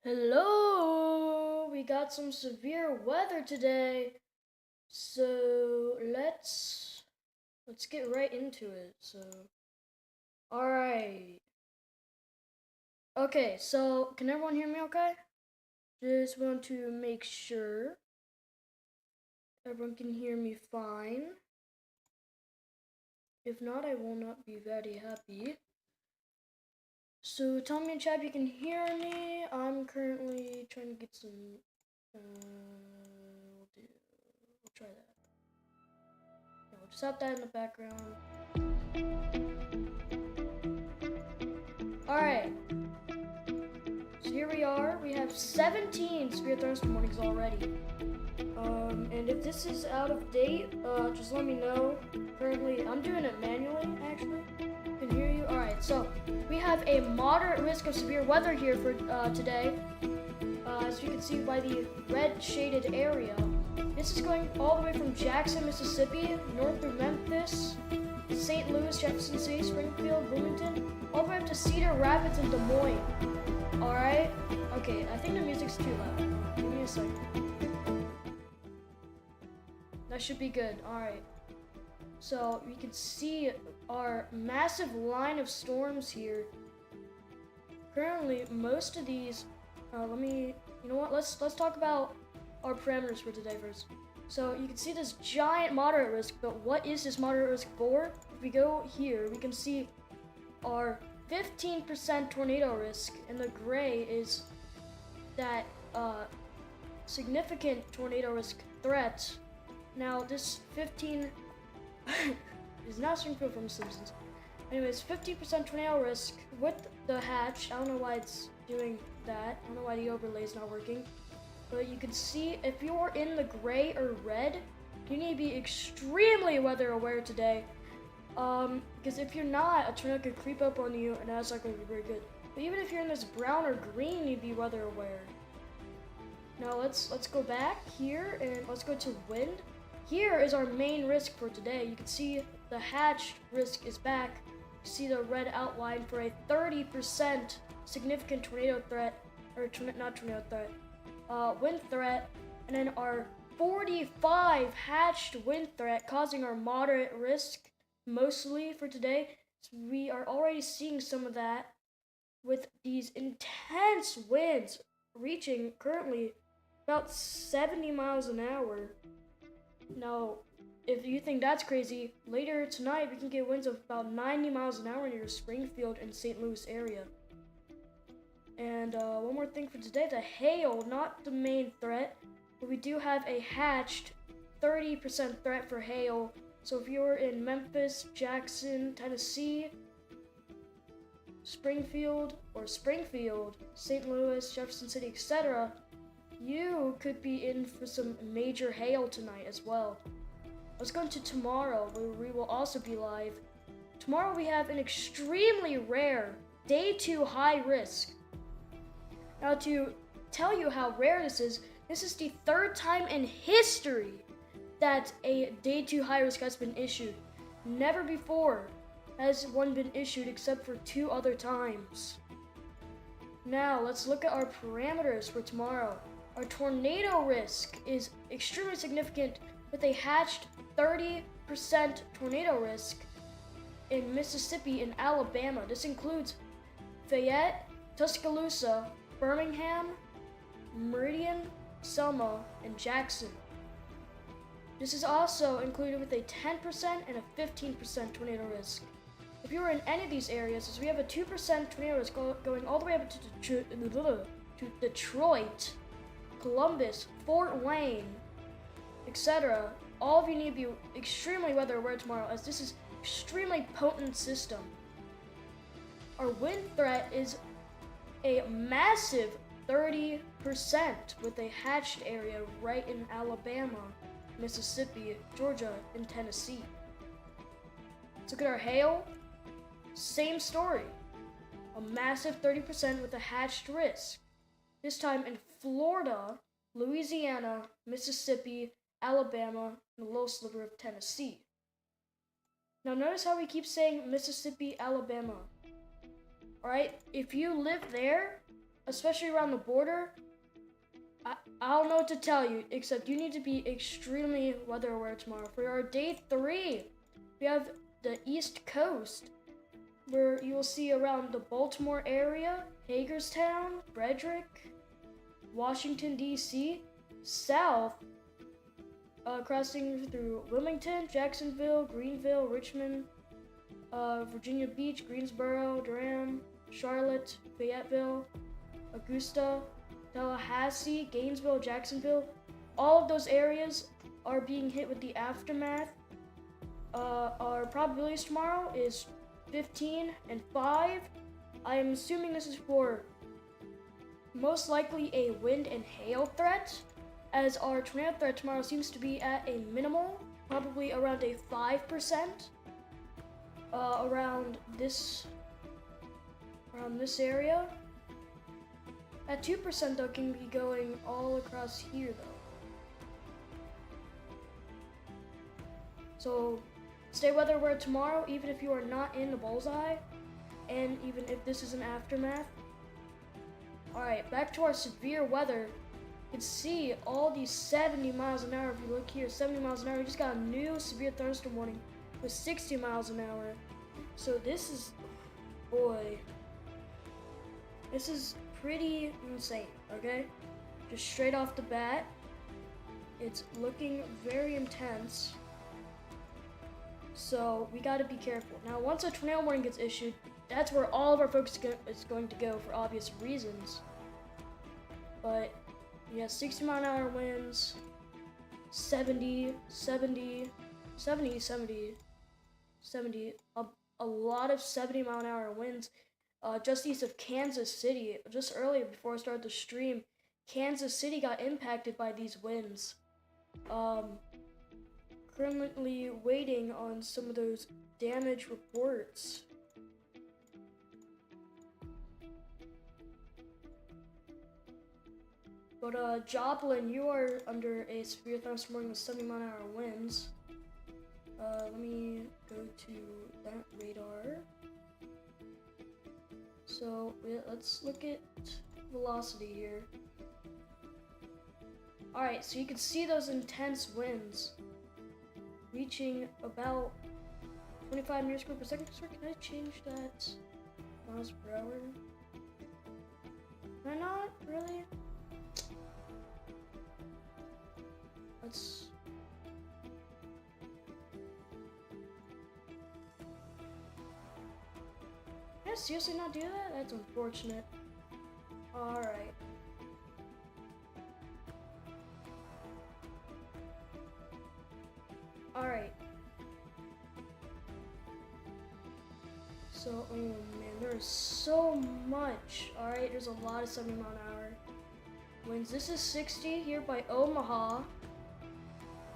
Hello, we got some severe weather today. So let's get right into it. All right. Okay, so can everyone hear me okay? Just want to make sure everyone can hear me fine. If not, I will not be very happy. So tell me in chat if you can hear me. I'm currently trying to get some we'll try that. Yeah, we'll just have that in the background. Alright. So here we are. We have 17 Spirit Thunderstorm warnings already. And if this is out of date, just let me know. Currently, I'm doing it manually, actually. Can hear you. Alright, so we have a moderate risk of severe weather here for today. As you can see by the red shaded area. This is going all the way from Jackson, Mississippi, north through Memphis, St. Louis, Jefferson City, Springfield, Bloomington, all the way up to Cedar Rapids and Des Moines. Alright? Okay, I think the music's too loud. Give me a second. That should be good. Alright. So, you can see our massive line of storms here. Currently, most of these... you know what? Let's talk about our parameters for today first. So you can see this giant moderate risk, but what is this moderate risk for? If we go here, we can see our 15% tornado risk, and the gray is that significant tornado risk threat. Now this 15 is not Springfield from Simpsons. Anyways, 15% tornado risk with the hatch. I don't know why it's doing that. I don't know why the overlay is not working. But you can see if you're in the gray or red, you need to be extremely weather aware today. Because if you're not, a tornado could creep up on you and that's not going to be very good. But even if you're in this brown or green, you need to be weather aware. Now let's go back here and let's go to wind. Here is our main risk for today. You can see the hatched risk is back. You see the red outline for a 30% significant tornado threat, or not tornado threat, wind threat, and then our 45 hatched wind threat causing our moderate risk mostly for today. So we are already seeing some of that with these intense winds reaching currently about 70 miles an hour. Now, if you think that's crazy, later tonight we can get winds of about 90 miles an hour near Springfield and St. Louis area. And one more thing for today, the hail, not the main threat, but we do have a hatched 30% threat for hail. So if you're in Memphis, Jackson, Tennessee, Springfield, St. Louis, Jefferson City, etc., you could be in for some major hail tonight as well. Let's go into tomorrow, where we will also be live. Tomorrow we have an extremely rare day 2 high risk. Now to tell you how rare this is the third time in history that a day 2 high risk has been issued. Never before has one been issued except for 2 other times. Now let's look at our parameters for tomorrow. Our tornado risk is extremely significant with a hatched 30% tornado risk in Mississippi and Alabama. This includes Fayette, Tuscaloosa, Birmingham, Meridian, Selma, and Jackson. This is also included with a 10% and a 15% tornado risk. If you are in any of these areas, as we have a 2% tornado risk going all the way up to Detroit, Columbus, Fort Wayne, etc., all of you need to be extremely weather aware tomorrow, as this is extremely potent system. Our wind threat is a massive 30% with a hatched area right in Alabama, Mississippi, Georgia, and Tennessee. Let's look at our hail. Same story. A massive 30% with a hatched risk. This time in Florida, Louisiana, Mississippi, Alabama, and a little sliver of Tennessee. Now notice how we keep saying Mississippi, Alabama. Alright, if you live there, especially around the border, I don't know what to tell you, except you need to be extremely weather aware tomorrow. For our day 3, we have the East Coast, where you will see around the Baltimore area, Hagerstown, Frederick, Washington, D.C., south, crossing through Wilmington, Jacksonville, Greenville, Richmond, Virginia Beach, Greensboro, Durham, Charlotte, Fayetteville, Augusta, Tallahassee, Gainesville, Jacksonville. All of those areas are being hit with the aftermath. Our probabilities tomorrow is 15 and 5. I am assuming this is for most likely a wind and hail threat, as our tornado threat tomorrow seems to be at a minimal, probably around a 5%, around this area. At 2% though, can be going all across here though. So stay weather aware tomorrow, even if you are not in the bullseye, and even if this is an aftermath. Alright, back to our severe weather. You can see all these 70 miles an hour. If you look here, 70 miles an hour. We just got a new severe thunderstorm warning with 60 miles an hour. So this is, boy, this is pretty insane, okay? Just straight off the bat, it's looking very intense. So we gotta be careful. Now, once a tornado warning gets issued, that's where all of our focus is going to go for obvious reasons. But yeah, 60 mile an hour winds, 70, a lot of 70 mile an hour winds. Just east of Kansas City, just earlier before I started the stream, Kansas City got impacted by these winds. Currently waiting on some of those damage reports. But Joplin, you are under a severe thunderstorm warning with 70 mile an hour winds. Let me go to that radar. So let's look at velocity here. Alright, so you can see those intense winds reaching about 25 meters per second. Sorry, can I change that miles per hour? Can I not? Really? Let's... Can I seriously not do that? That's unfortunate. Alright. Alright. So, oh man, there's so much. Alright, there's a lot of 70 mile an hour winds. This is 60 here by Omaha.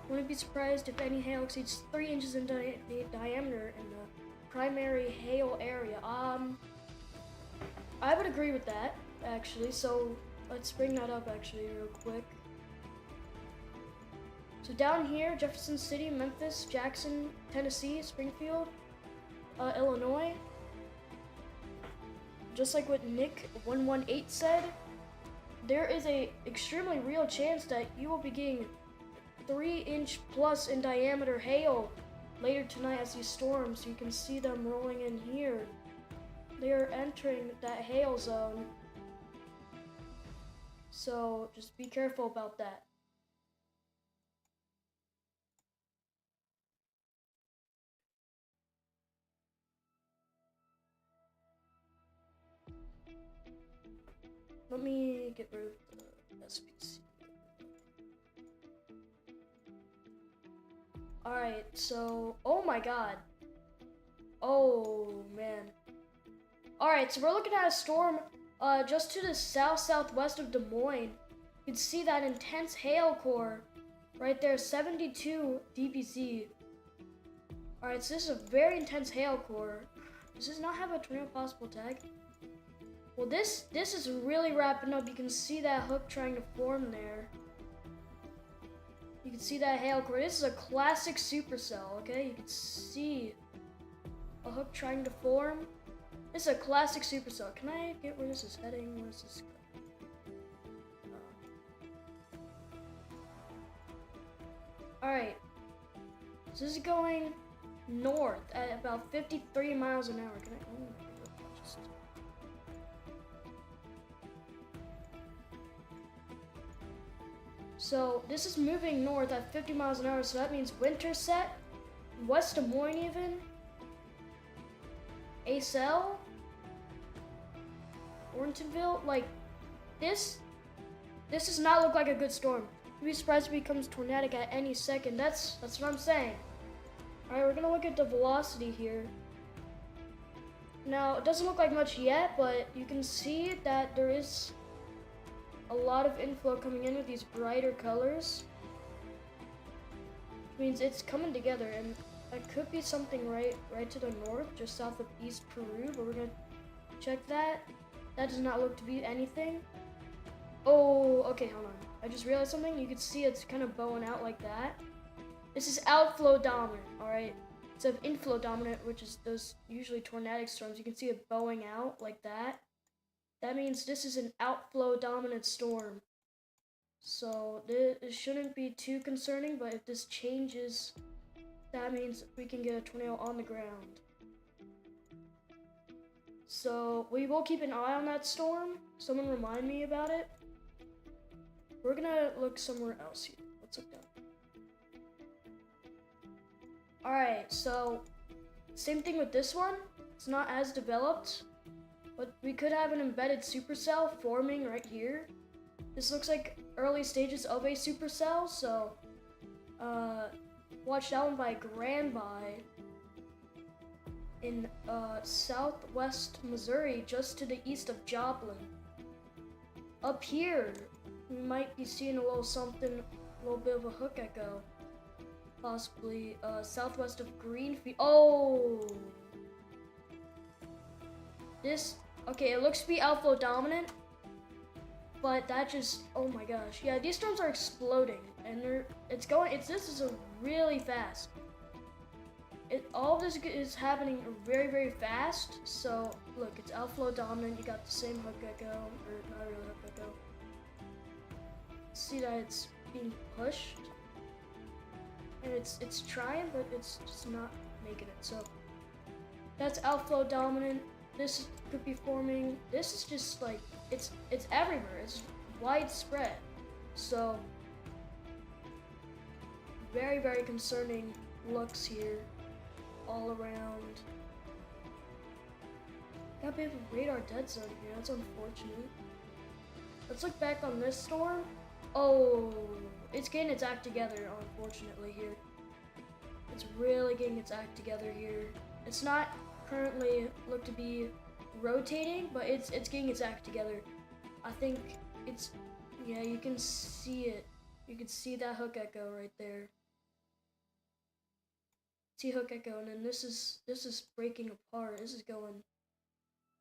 Wouldn't be surprised if any hail exceeds 3 inches in diameter in the primary hail area. I would agree with that, actually. So let's bring that up actually real quick. So down here, Jefferson City, Memphis, Jackson, Tennessee, Springfield, Illinois. Just like what Nick118 said, there is a extremely real chance that you will be getting 3-inch plus in diameter hail later tonight as these storms. You can see them rolling in here. They are entering that hail zone. So just be careful about that. Let me get rid of the SPC. Alright, so, oh my god. Oh man. Alright, so we're looking at a storm just to the southwest of Des Moines. You can see that intense hail core right there, 72 dBz. Alright, so this is a very intense hail core. Does this not have a tornado possible tag? Well, this is really wrapping up. You can see that hook trying to form there. You can see that hail core. This is a classic supercell, okay? You can see a hook trying to form. This is a classic supercell. Can I get where this is heading? Where is this going? Alright, so this is going north at about 53 miles an hour. Can I? So this is moving north at 50 miles an hour, so that means Winterset, West Des Moines even, Acel, Ortonville, like this does not look like a good storm. I'd be surprised if it becomes tornadic at any second. That's what I'm saying. Alright, we're gonna look at the velocity here. Now, it doesn't look like much yet, but you can see that there is a lot of inflow coming in with these brighter colors. Which means it's coming together, and that could be something right to the north, just south of East Peru, but we're gonna check that. That does not look to be anything. Oh, okay, hold on. I just realized something. You can see it's kind of bowing out like that. This is outflow dominant, alright? Instead of inflow dominant, which is those usually tornadic storms, you can see it bowing out like that. That means this is an outflow dominant storm. So this shouldn't be too concerning, but if this changes, that means we can get a tornado on the ground. So we will keep an eye on that storm. Someone remind me about it. We're gonna look somewhere else here. Let's look down. Alright, so same thing with this one. It's not as developed, but we could have an embedded supercell forming right here. This looks like early stages of a supercell, so watch that one by Granby in southwest Missouri, just to the east of Joplin. Up here, we might be seeing a little something, a little bit of a hook echo. Possibly southwest of Greenfield. Oh! This, okay, it looks to be outflow dominant, but that just, oh my gosh. Yeah, these storms are exploding, and this is a really fast. All of this is happening very, very fast. So look, it's outflow dominant. You got the same hook echo, or not really hook echo. See that it's being pushed, and it's trying, but it's just not making it. So that's outflow dominant. This could be forming. This is just like it's everywhere. It's widespread. So very, very concerning looks here. All around. Got a bit of a radar dead zone here. That's unfortunate. Let's look back on this storm. Oh, it's getting its act together, unfortunately, here. It's really getting its act together here. It's not currently looked to be rotating, but it's getting its act together. I think it's, yeah, you can see it. You can see that hook echo right there. See hook echo, and then this is breaking apart. This is going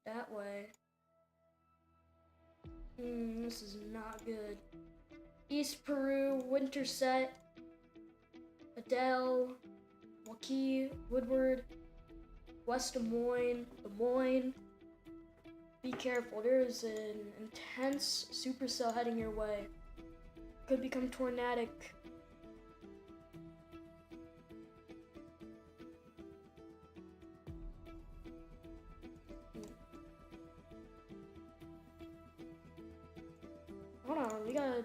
that way. This is not good. East Peru, Winterset, Adele, Waukee, Woodward, West Des Moines, Des Moines. Be careful. There is an intense supercell heading your way. Could become tornadic. Hold on, we got a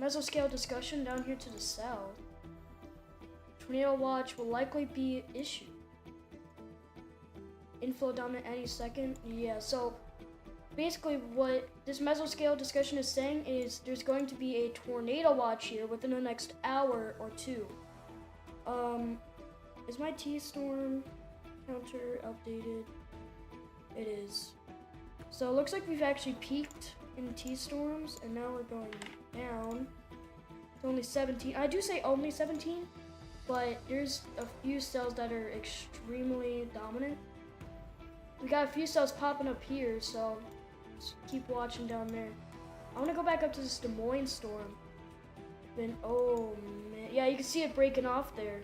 mesoscale discussion down here to the south. Tornado watch will likely be issued. Inflow dominant any second. Yeah, so basically what this mesoscale discussion is saying is there's going to be a tornado watch here within the next hour or two. Is my T-storm counter updated? It is. So it looks like we've actually peaked in T-storms, and now we're going down. It's only 17. I do say only 17, but there's a few cells that are extremely dominant. We got a few cells popping up here, so just keep watching down there. I want to go back up to this Des Moines storm. Then, oh man, yeah, you can see it breaking off there.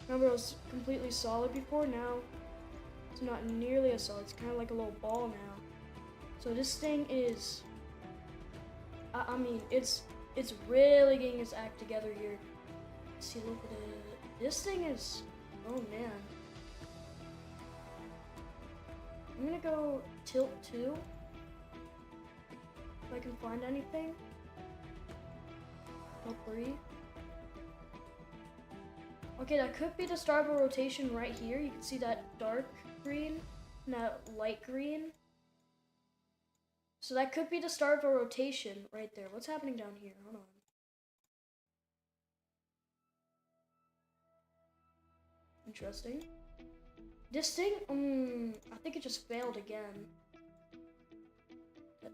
Remember, it was completely solid before. Now it's not nearly as solid. It's kind of like a little ball now. So this thing is, I mean, it's really getting its act together here. See, look at it. This thing is, oh man. I'm gonna go tilt 2. If I can find anything. Tilt 3. Okay, that could be the start of a rotation right here. You can see that dark green and that light green. So that could be the start of a rotation right there. What's happening down here? Hold on. Interesting. This thing, I think it just failed again.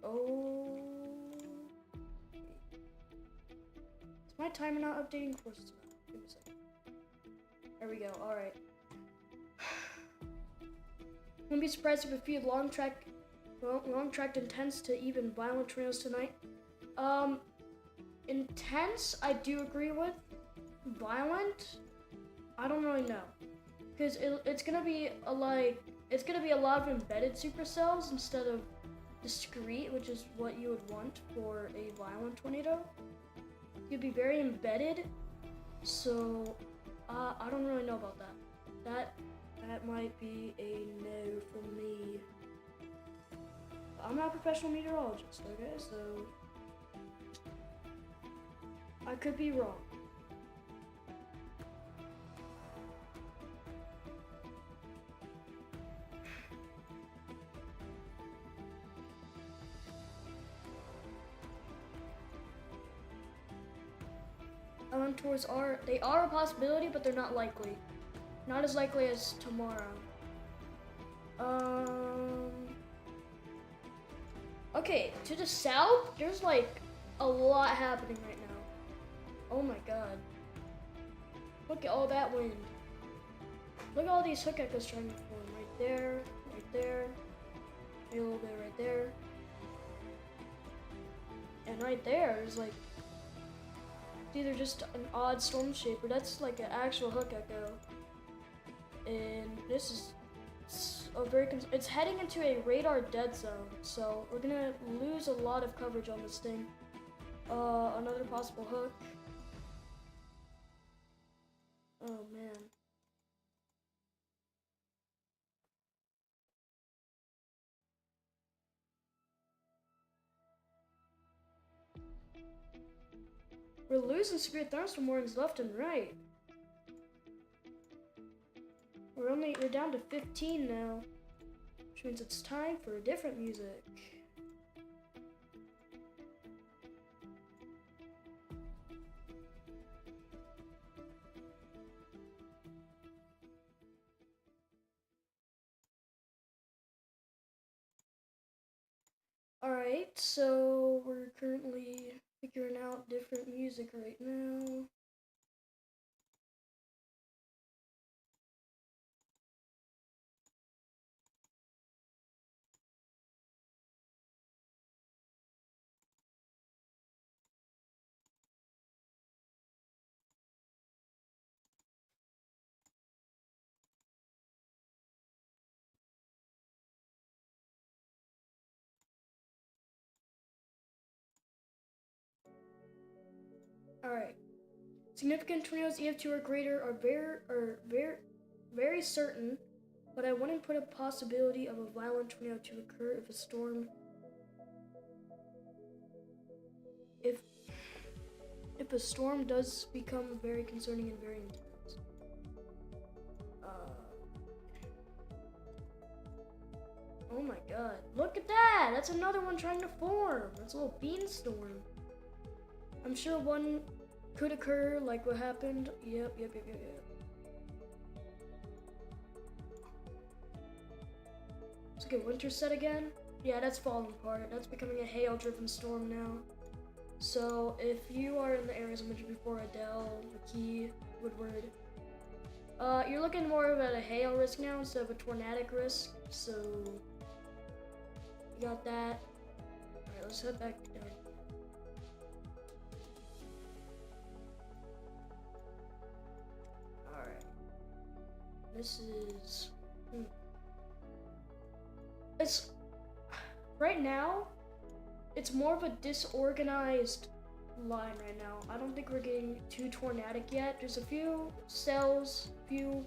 Oh. Is my timer not updating? Of course it's not. Give me a second. There we go, alright. Wouldn't be surprised if a few long-tracked intense to even violent tornadoes tonight. Intense, I do agree with. Violent, I don't really know. Because it's gonna be a lot of embedded supercells instead of discrete, which is what you would want for a violent tornado. You'd be very embedded, so I don't really know about that. That might be a no for me. I'm not a professional meteorologist, okay? So I could be wrong. Tours are a possibility, but they're not likely. Not as likely as tomorrow. Okay, to the south, there's like a lot happening right now. Oh my god. Look at all that wind. Look at all these hook echoes trying to form. Right there, a little bit right there. And right there is like it's either just an odd storm shape or that's like an actual hook echo. And this is it's heading into a radar dead zone, so we're gonna lose a lot of coverage on this thing. Another possible hook. Oh man. We're losing severe thunderstorm warnings left and right. We're down to 15 now, which means it's time for different music. Alright, so we're currently figuring out different music right now. Alright. Significant tornadoes EF2 or greater are very certain, but I wouldn't put a possibility of a violent tornado to occur if a storm if a storm does become very concerning and very intense. Oh my god. Look at that! That's another one trying to form. That's a little beanstorm. I'm sure one could occur like what happened. Yep. Let's get winter set again. Yeah, that's falling apart. That's becoming a hail-driven storm now. So if you are in the areas I mentioned before, Adele, McKee, Woodward, you're looking more at a hail risk now instead of a tornadic risk. So you got that. Alright, let's head back down. Alright. This is it's right now it's more of a disorganized line right now. I don't think we're getting too tornadic yet. There's a few cells, few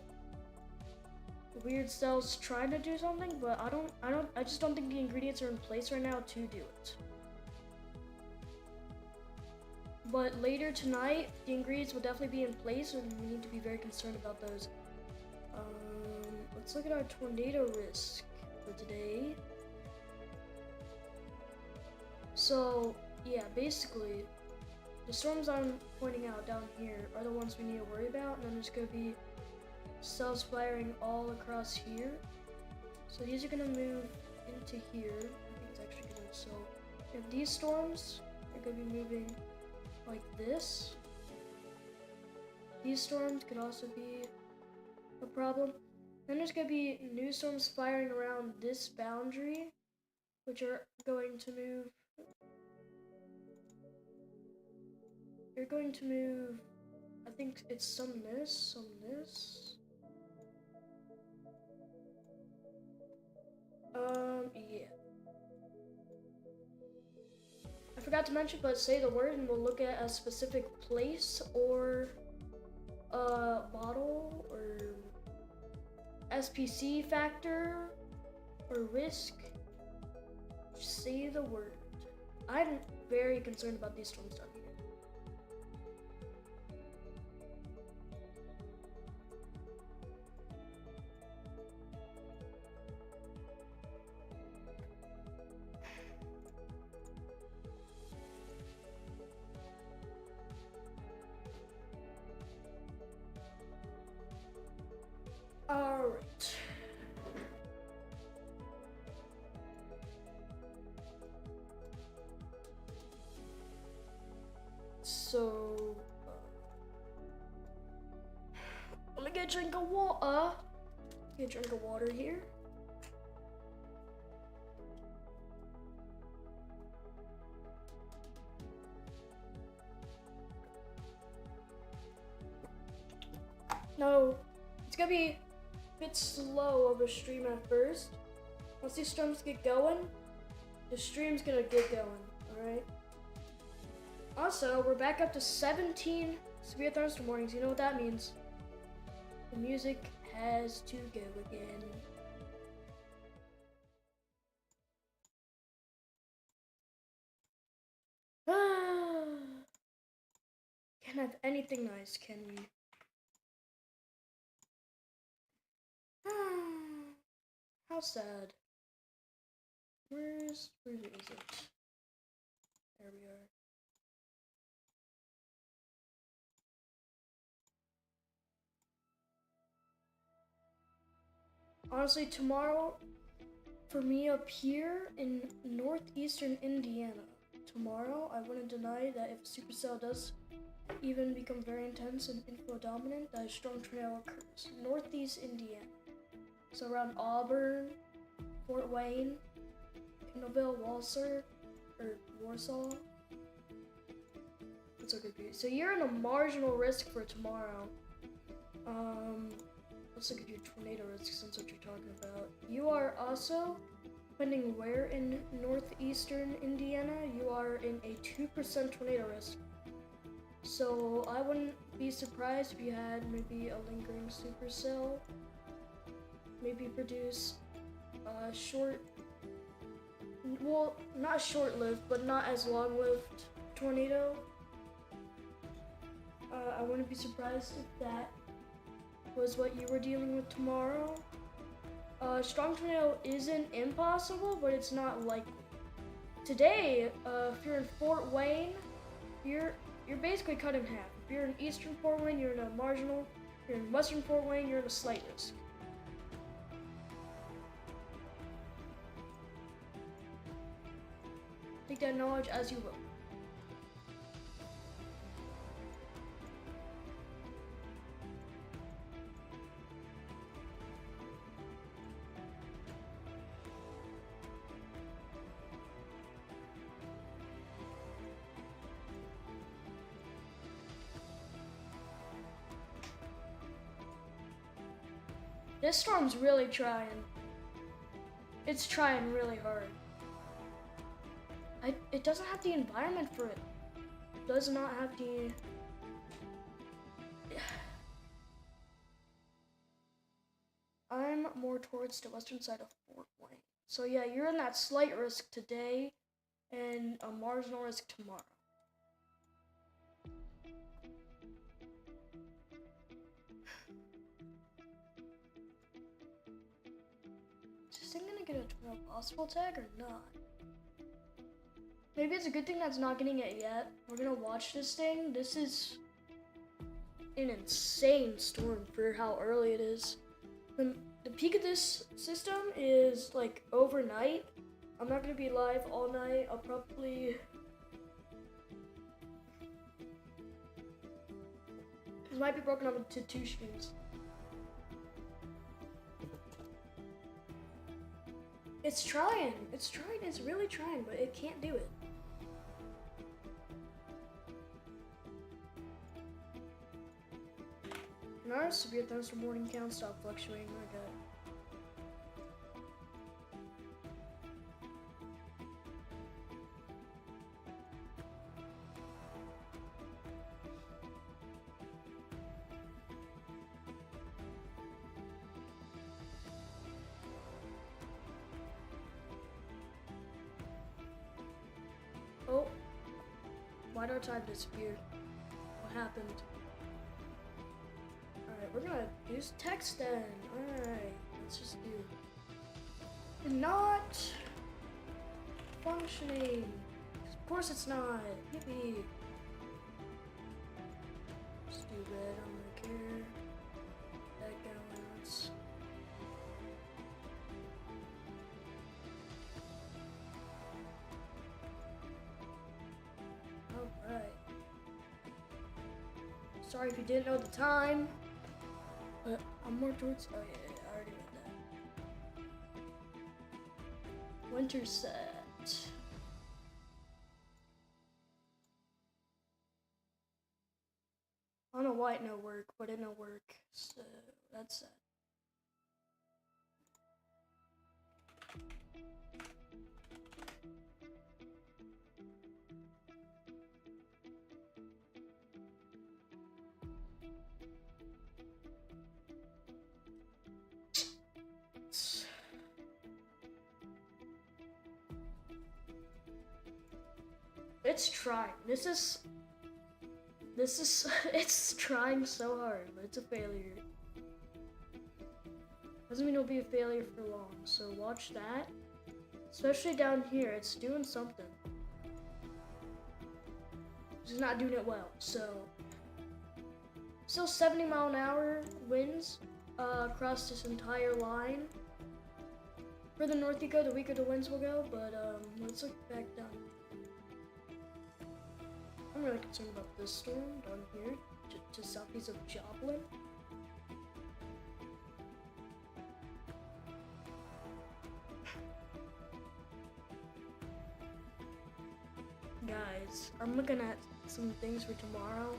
weird cells trying to do something, but I just don't think the ingredients are in place right now to do it. But later tonight, the ingredients will definitely be in place, and we need to be very concerned about those. Let's look at our tornado risk for today. So, yeah, basically, the storms I'm pointing out down here are the ones we need to worry about, and then there's going to be cells firing all across here. So these are going to move into here. I think it's actually going to, so if these storms are going to be moving like this, these storms could also be a problem. Then there's going to be new storms firing around this boundary, which are going to move. You're going to move, I think it's some this. Yeah. I forgot to mention, but say the word and we'll look at a specific place or model or SPC factor or risk. Just say the word. I'm very concerned about these storms down here. Alright. So, let me get a drink of water. Get a drink of water here. No, it's gonna be bit slow of a stream at first. Once these storms get going, the stream's gonna get going, alright? Also, we're back up to 17 severe thunderstorm warnings. You know what that means? The music has to go again. Can't have anything nice, can we? How sad. Where is it? There we are. Honestly, tomorrow, for me up here in northeastern Indiana, tomorrow I wouldn't deny that if a supercell does even become very intense and inflow dominant, that a strong tornado occurs. Northeast Indiana. So around Auburn, Fort Wayne, Kendallville, Warsaw. That's a good view. So you're in a marginal risk for tomorrow. Let's look at your tornado risk since what you're talking about. You are also, depending where in northeastern Indiana, you are in a 2% tornado risk. So I wouldn't be surprised if you had maybe a lingering supercell. Maybe produce a not short-lived, but not as long-lived tornado. I wouldn't be surprised if that was what you were dealing with tomorrow. Strong tornado isn't impossible, but it's not likely. Today, if you're in Fort Wayne, you're basically cut in half. If you're in eastern Fort Wayne, you're in a marginal. If you're in western Fort Wayne, you're in a slight risk. Take that knowledge as you will. This storm's really trying. It's trying really hard. It doesn't have the environment for it. does not have the... I'm more towards the western side of Fort Wayne. So yeah, you're in that slight risk today and a marginal risk tomorrow. Is this thing gonna get a 12 possible tag or not? Maybe it's a good thing that's not getting it yet. We're gonna watch this thing. This is an insane storm for how early it is. The peak of this system is like overnight. I'm not gonna be live all night. I'll probably... This might be broken up into 2 streams. It's trying, it's really trying, but it can't do it. And our severe thunderstorm warning count stop fluctuating like that. Oh, why'd our time disappear? What happened? Alright, we're gonna use text then. Alright, let's just do... Not functioning. Of course it's not. Yippee. Stupid, I'm gonna care. That balance. Alright. Sorry if you didn't know the time. But I'm more towards... Oh yeah, I already read that. Winter set. On a white no work, but it no work. So that's that. It's trying. This is, it's trying so hard, but it's a failure. Doesn't mean it'll be a failure for long, so watch that. Especially down here, it's doing something. It's just not doing it well, so. Still 70-mile-an-hour winds across this entire line. Further north you go, the weaker the winds will go, but let's look back down. I'm really concerned about this storm down here, to southeast of Joplin. Guys, I'm looking at some things for tomorrow.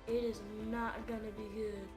It is not gonna be good.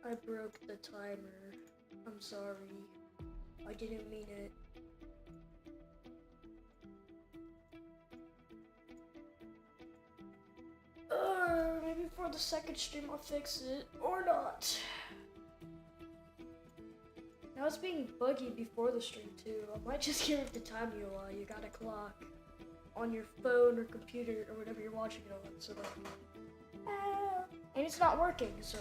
I broke the timer. I'm sorry. I didn't mean it. Maybe for the second stream I'll fix it, or not. Now it's being buggy before the stream too. I might just give it the time you got a clock. on your phone or computer or whatever you're watching it on. So and it's not working, so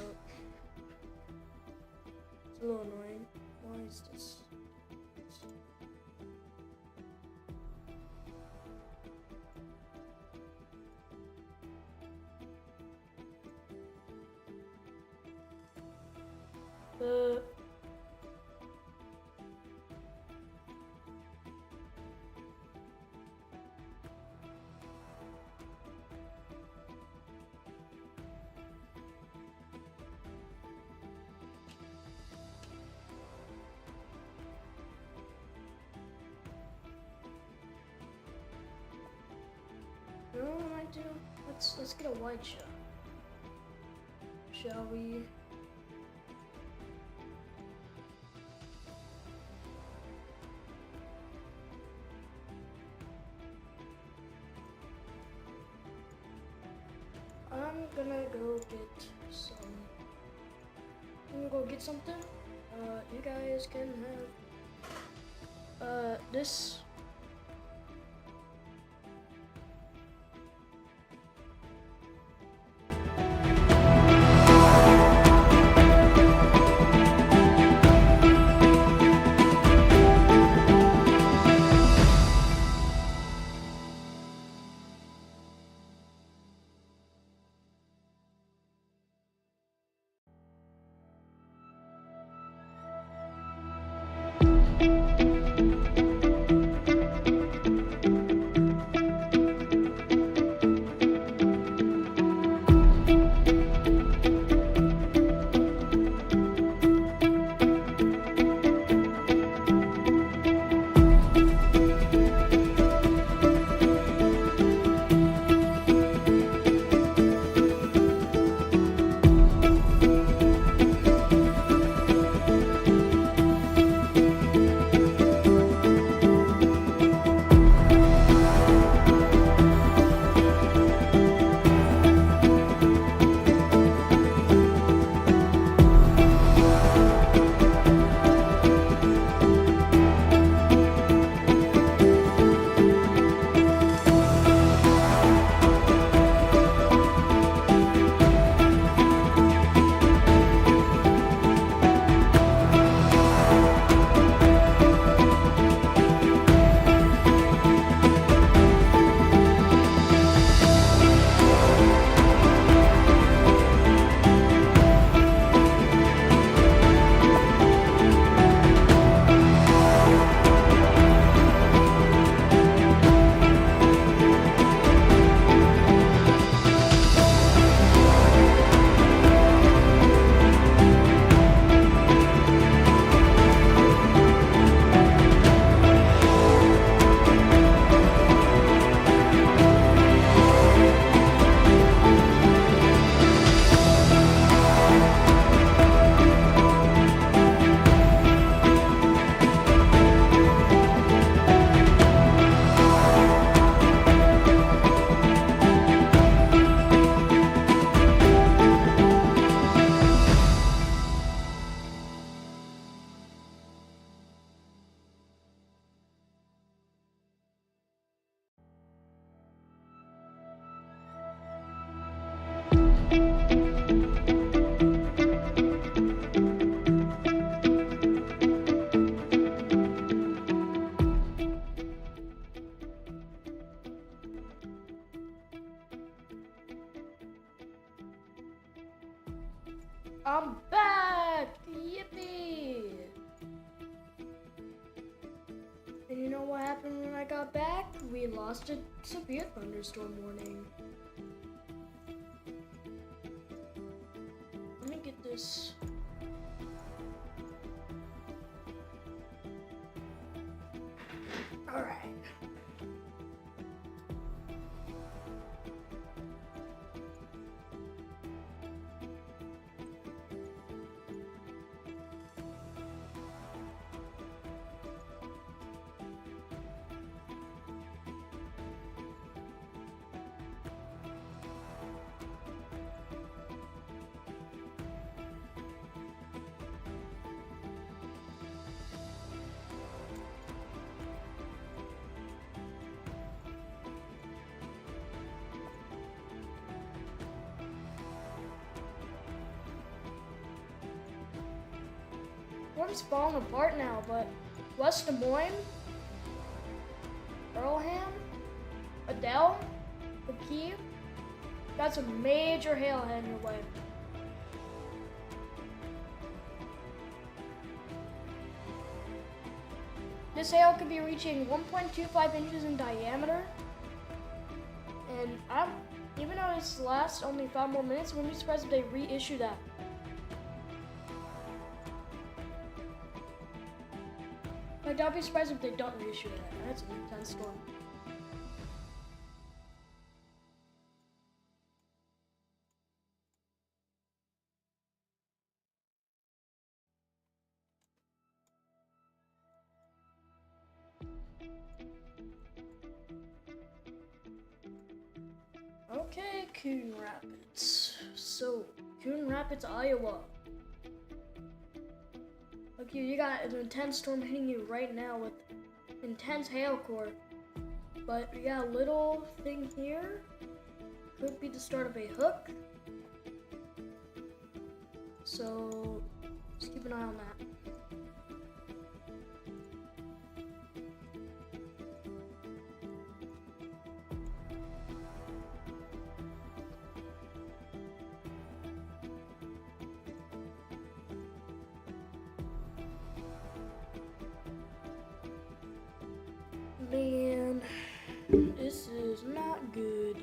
it's a little annoying. Why is this? You know what I might do? Let's get a wide shot. Shall we? I'm gonna go get some. I'm gonna go get something. You guys can have this. I'm back! Yippee! And you know what happened when I got back? We lost a severe thunderstorm warning. Let me get this. Alright. Everyone's falling apart now, but West Des Moines, Earlham, Adele, McKee, got some major hail heading your way. This hail could be reaching 1.25 inches in diameter, and even though this lasts only 5 more minutes, I wouldn't be surprised if they reissue that. Like, I'll be surprised if they don't reissue that. That's an intense storm. Okay, Coon Rapids. So, Coon Rapids, Iowa. Look, you got an intense storm hitting you right now with intense hail core. But we got a little thing here. Could be the start of a hook. So, just keep an eye on that. Man, this is not good.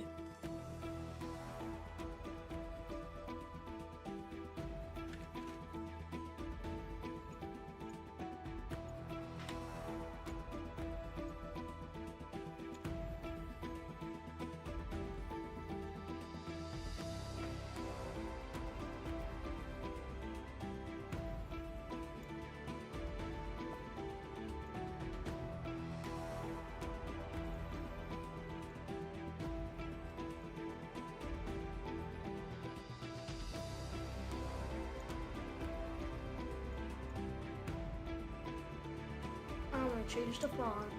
I'm gonna change the font.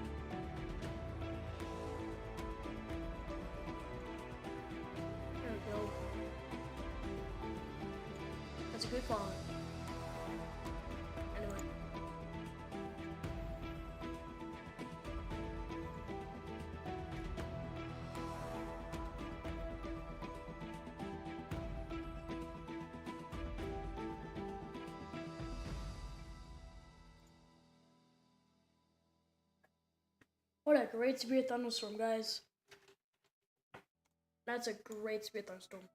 There we go. That's a good font. Anyway. What a great severe thunderstorm, guys. That's a great severe thunderstorm.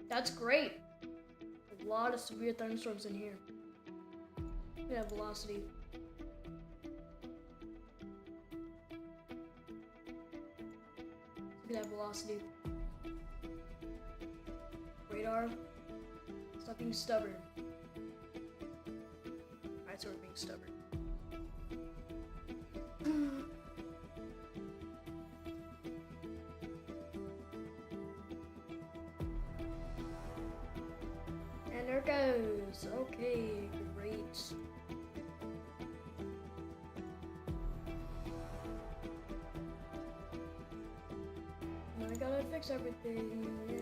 That's great. A lot of severe thunderstorms in here. Look at that velocity. Look at that velocity. Radar. Stop being stubborn. Alright, so we're being stubborn. And there it goes. Okay, great. Now I gotta fix everything. Yay.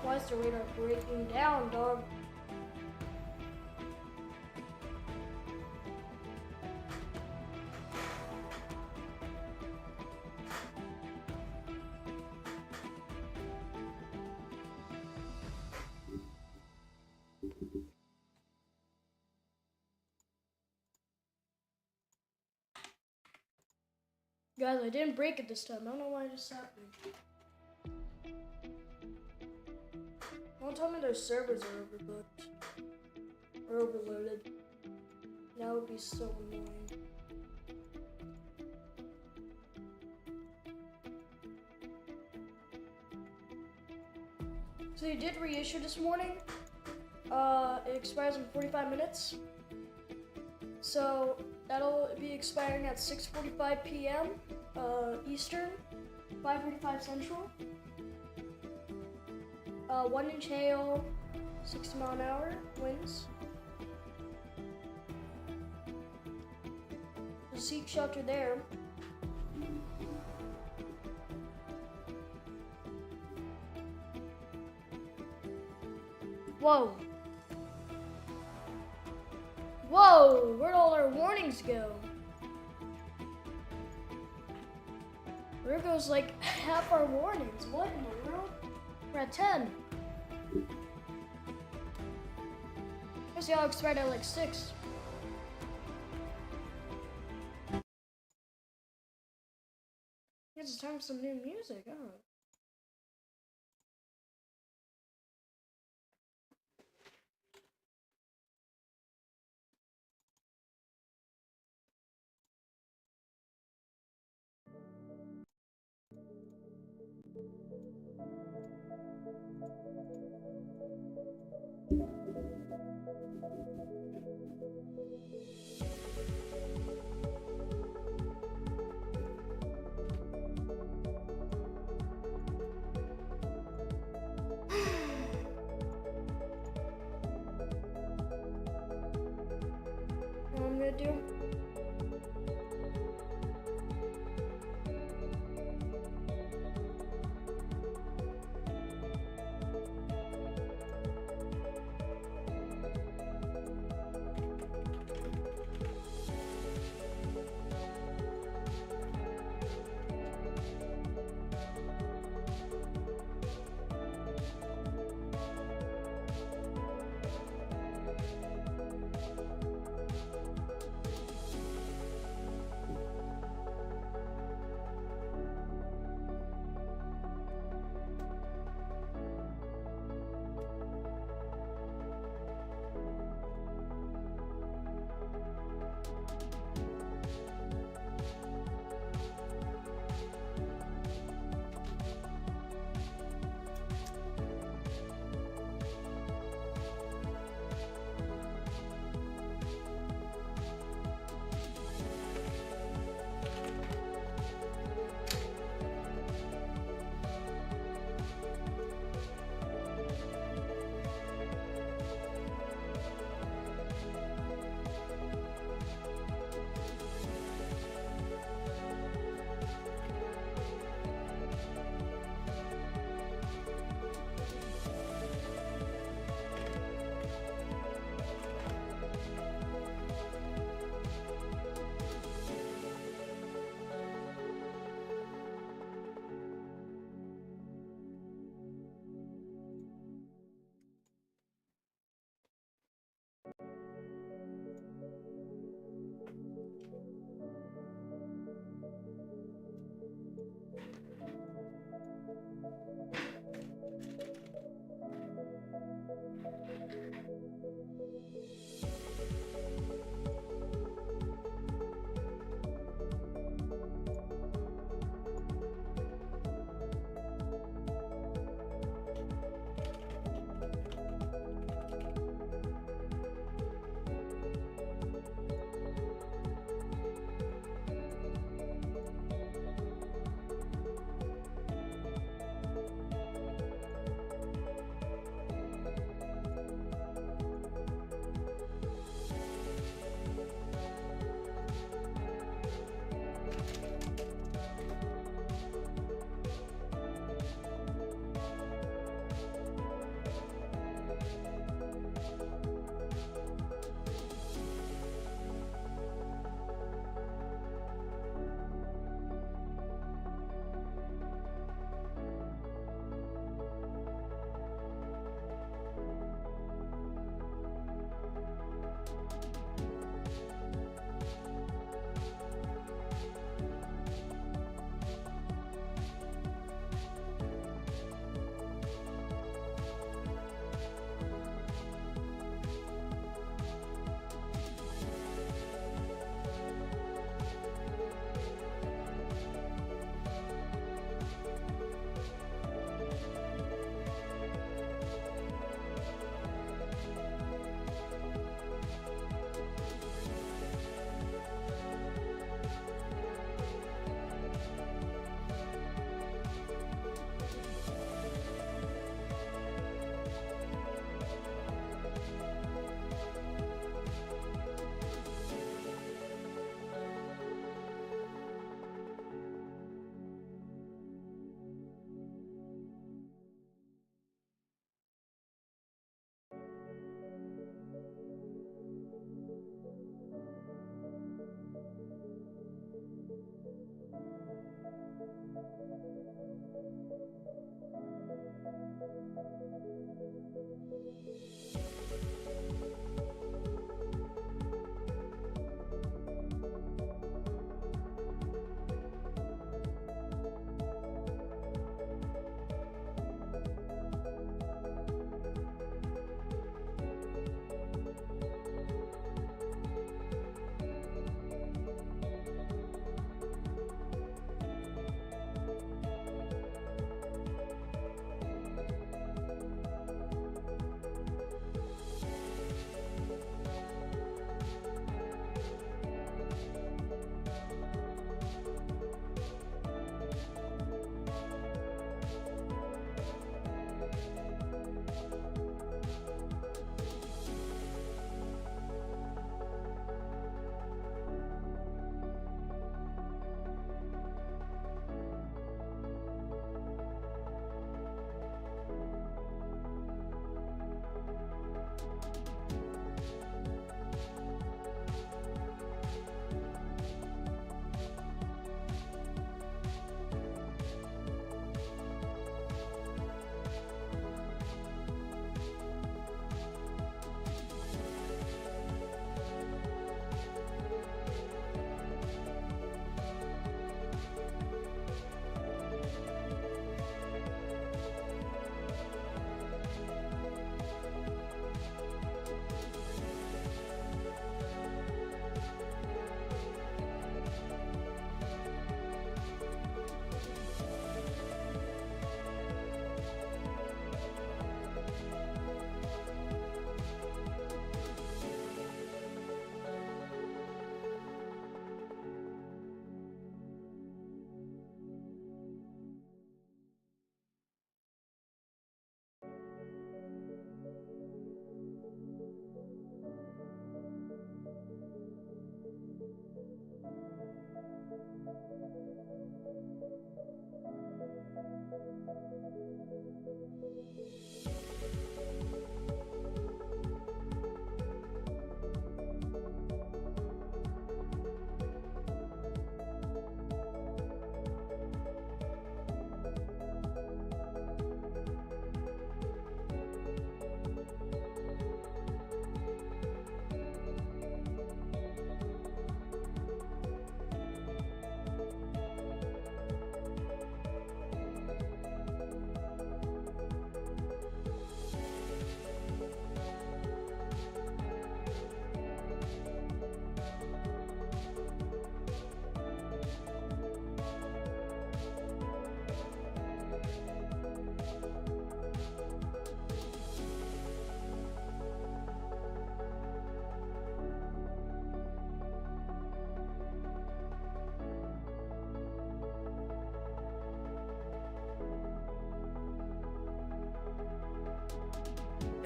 Why is the radar breaking down, dog? Guys, I didn't break it this time. I don't know why it just happened. Don't tell me their servers are overbooked. Or overloaded. That would be so annoying. So you did reissue this morning. It expires in 45 minutes. So that'll be expiring at 6:45 p.m. Eastern, 5:45 Central. 1-inch hail, 60 mile an hour winds. The seat shelter there. Whoa. Whoa, where'd all our warnings go? There goes like half our warnings. What in the world? We're at 10. Guess y'all expired at like 6. Guess it's time for some new music, huh?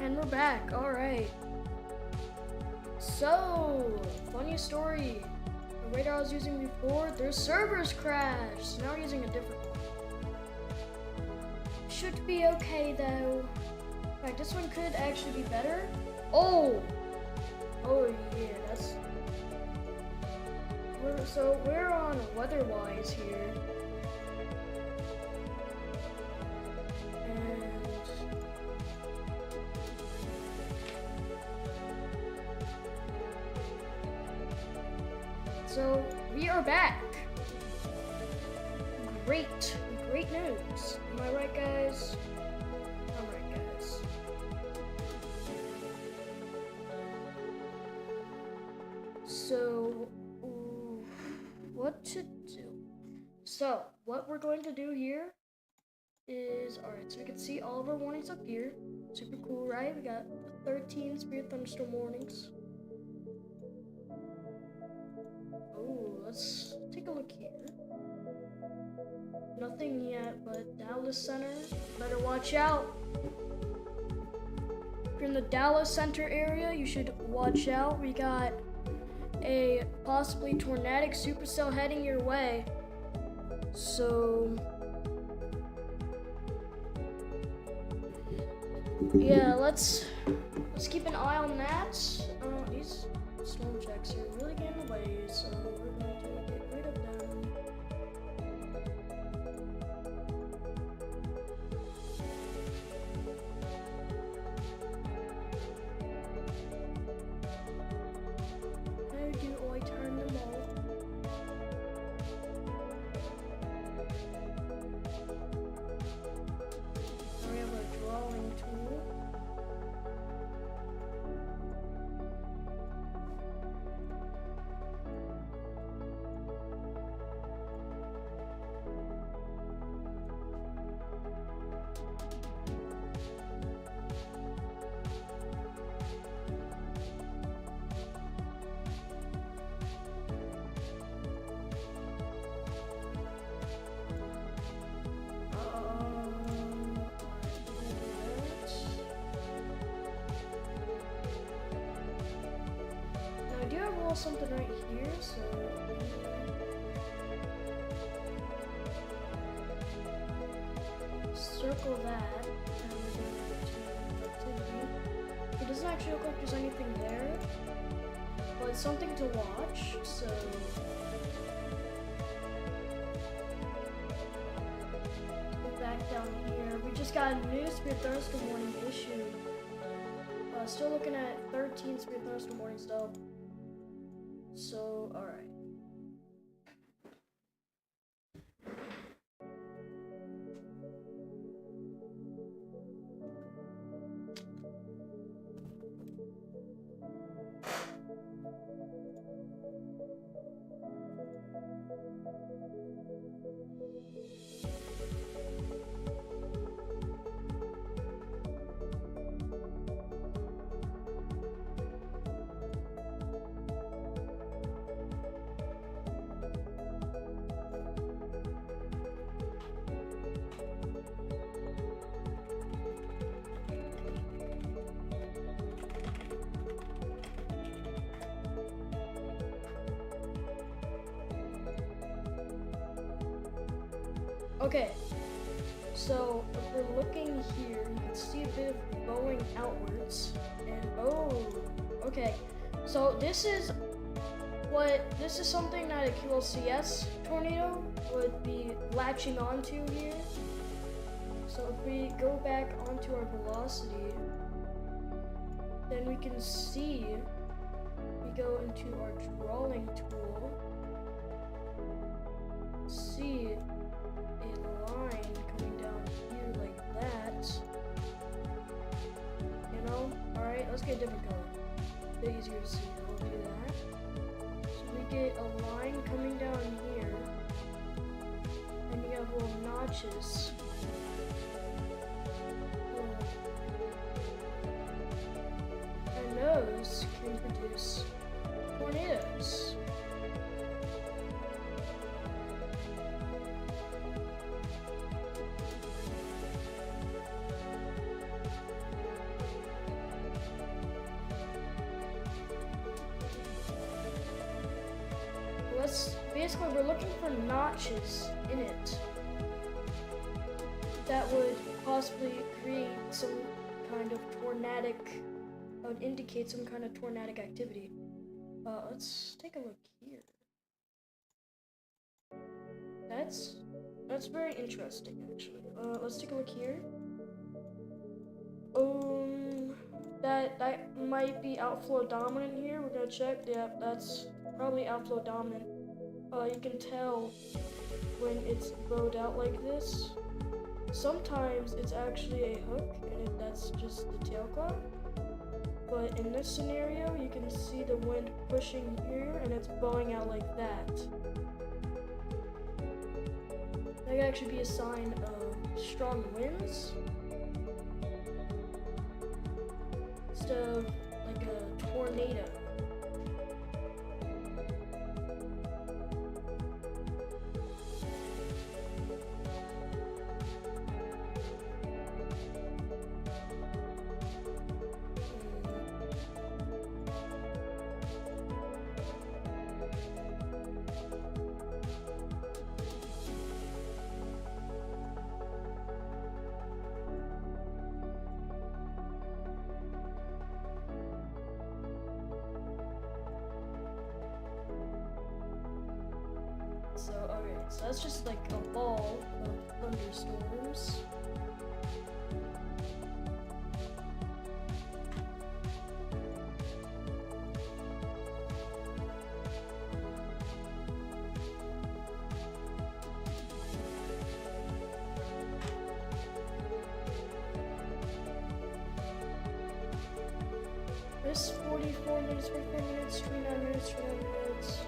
And we're back, alright. So, funny story. The radar I was using before, their servers crashed. So now we're using a different one. Should be okay though. In fact, this one could actually be better. Oh! Oh yeah, that's... So we're on weather-wise here. So we are back. Great news. Am I right, guys? I'm right, guys. So, what to do? So, what we're going to do here is, alright, so we can see all of our warnings up here. Super cool, right? We got 13 severe thunderstorm warnings. Let's take a look here. Nothing yet, but Dallas Center, better watch out. If you're in the Dallas Center area, you should watch out. We got a possibly tornadic supercell heading your way. So, yeah, let's keep an eye on that. These storm checks are really getting away, so we're going to get rid of them. How do I turn them off? Now we have a drawing tool. I do have a little something right here, so circle that. It doesn't actually look like there's anything there, but it's something to watch, so go back down here. We just got a new severe thunderstorm warning issued. Still looking at 13 severe thunderstorm warnings though. So, alright. Okay, so if we're looking here, you can see a bit of bowing outwards, and oh, okay. So this is something that a QLCS tornado would be latching onto here. So if we go back onto our velocity, then we can see, we go into our drawing tool, see a line coming down here like that. You know? Alright, let's get a different color. A bit easier to see. We'll do that. So we get a line coming down here. And you have little notches. And those can produce tornadoes. basically we're looking for notches in it that would possibly create some kind of tornadic, would indicate some kind of tornadic activity. Let's take a look here. That's very interesting, actually. Let's take a look here. That might be outflow dominant here. We're gonna check. Yeah, that's probably outflow dominant. You can tell when it's bowed out like this. Sometimes it's actually a hook, and that's just the tail cloud. But in this scenario, you can see the wind pushing here, and it's bowing out like that. That could actually be a sign of strong winds, instead of like a tornado. So, okay, so that's just like a ball of thunderstorms. This 44 minutes, 29 minutes, 29 minutes.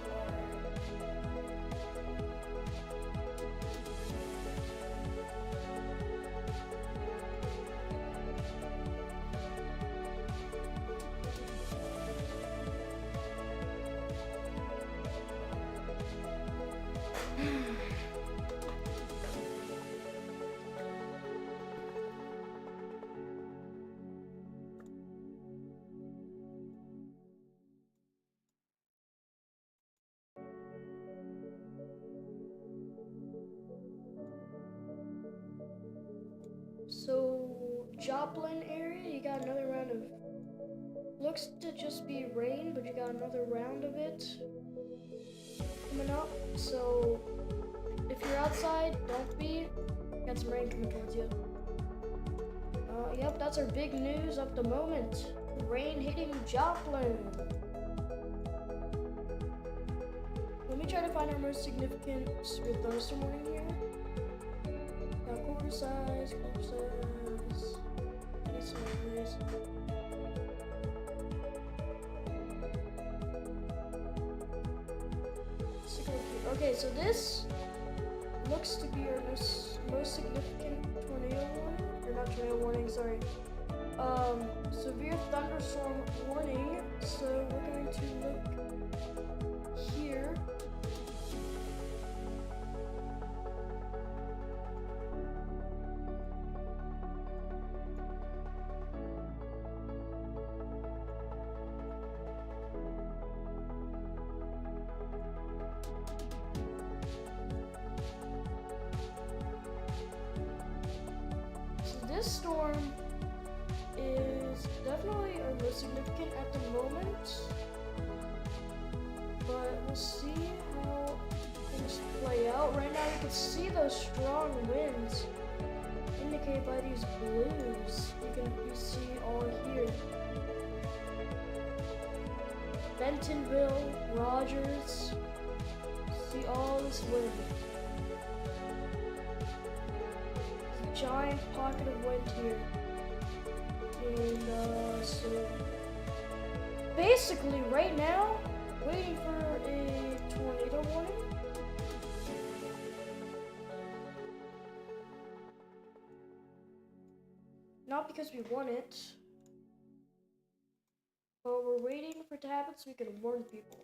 So, Joplin area, you got another round of, looks to just be rain, but you got another round of it coming up. So, if you're outside, don't be. Got some rain coming towards you. Yep, that's our big news of the moment. Rain hitting Joplin. Let me try to find our most significant thunderstorm warning here. Got quarter size. Okay, so this looks to be our most significant tornado warning, or not tornado warning, sorry. Severe thunderstorm warning. So we're going to look here. This storm is definitely our most significant at the moment, but we'll see how things play out. Right now you can see those strong winds indicated by these blues. You see all here. Bentonville, Rogers, see all this wind. Giant pocket of wind here, and so basically right now waiting for a tornado warning. Not because we want it, but we're waiting for it to happen so we can warn people.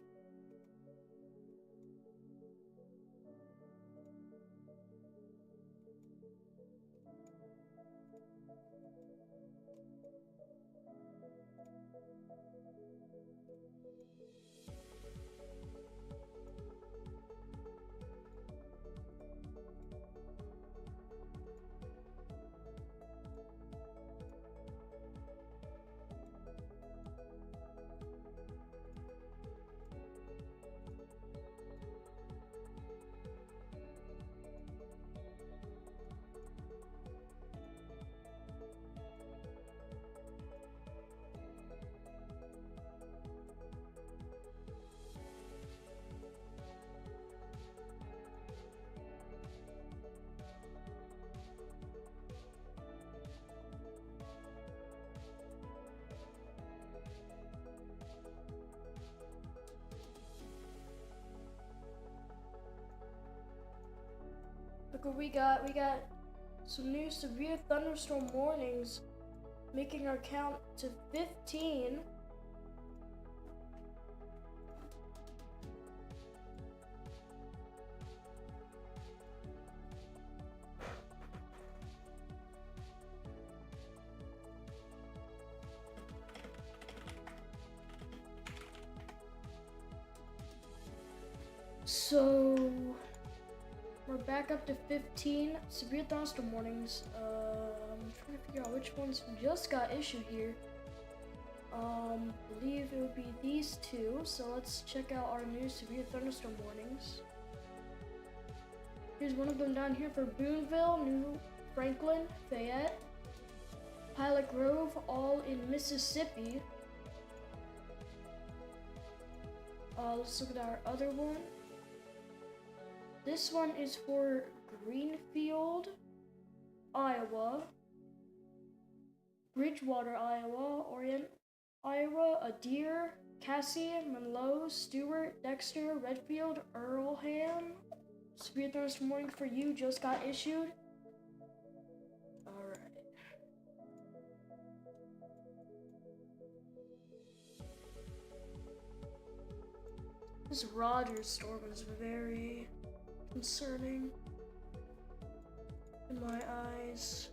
Look what we got. We got some new severe thunderstorm warnings, making our count to 15. So we're back up to 15 severe thunderstorm warnings. I'm trying to figure out which ones just got issued here. Believe it would be these two. So let's check out our new severe thunderstorm warnings. Here's one of them down here for Boonville, New Franklin, Fayette, Pilot Grove, all in Mississippi. Let's look at our other one. This one is for Greenfield, Iowa, Bridgewater, Iowa, Orient, Iowa, Adair, Cassie, Monroe, Stewart, Dexter, Redfield, Earlham. Severe thunderstorm warning for you just got issued. Alright. This Rogers storm is very concerning in my eyes.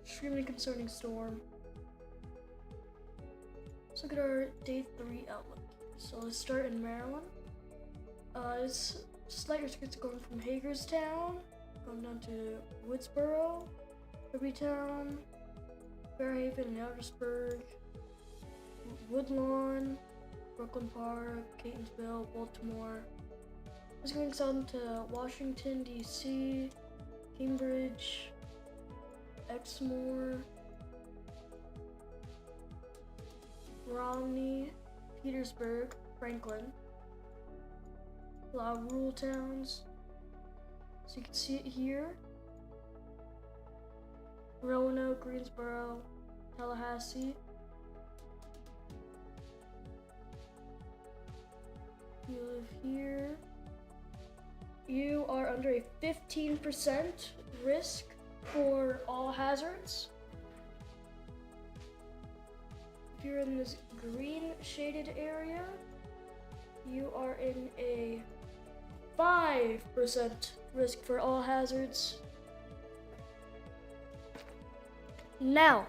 Extremely concerning storm. Let's look at our day 3 outlook. So let's start in Maryland. It's slight restrictions going from Hagerstown, going down to Woodsboro, Irbytown, Fairhaven, and Aldersburg, Woodlawn, Brooklyn Park, Catonsville, Baltimore. It's going south to Washington, D.C., Cambridge, Exmoor, Romney, Petersburg, Franklin. A lot of rural towns. So you can see it here. Roanoke, Greensboro, Tallahassee. You live here. You are under a 15% risk for all hazards. If you're in this green shaded area, you are in a 5% risk for all hazards. Now,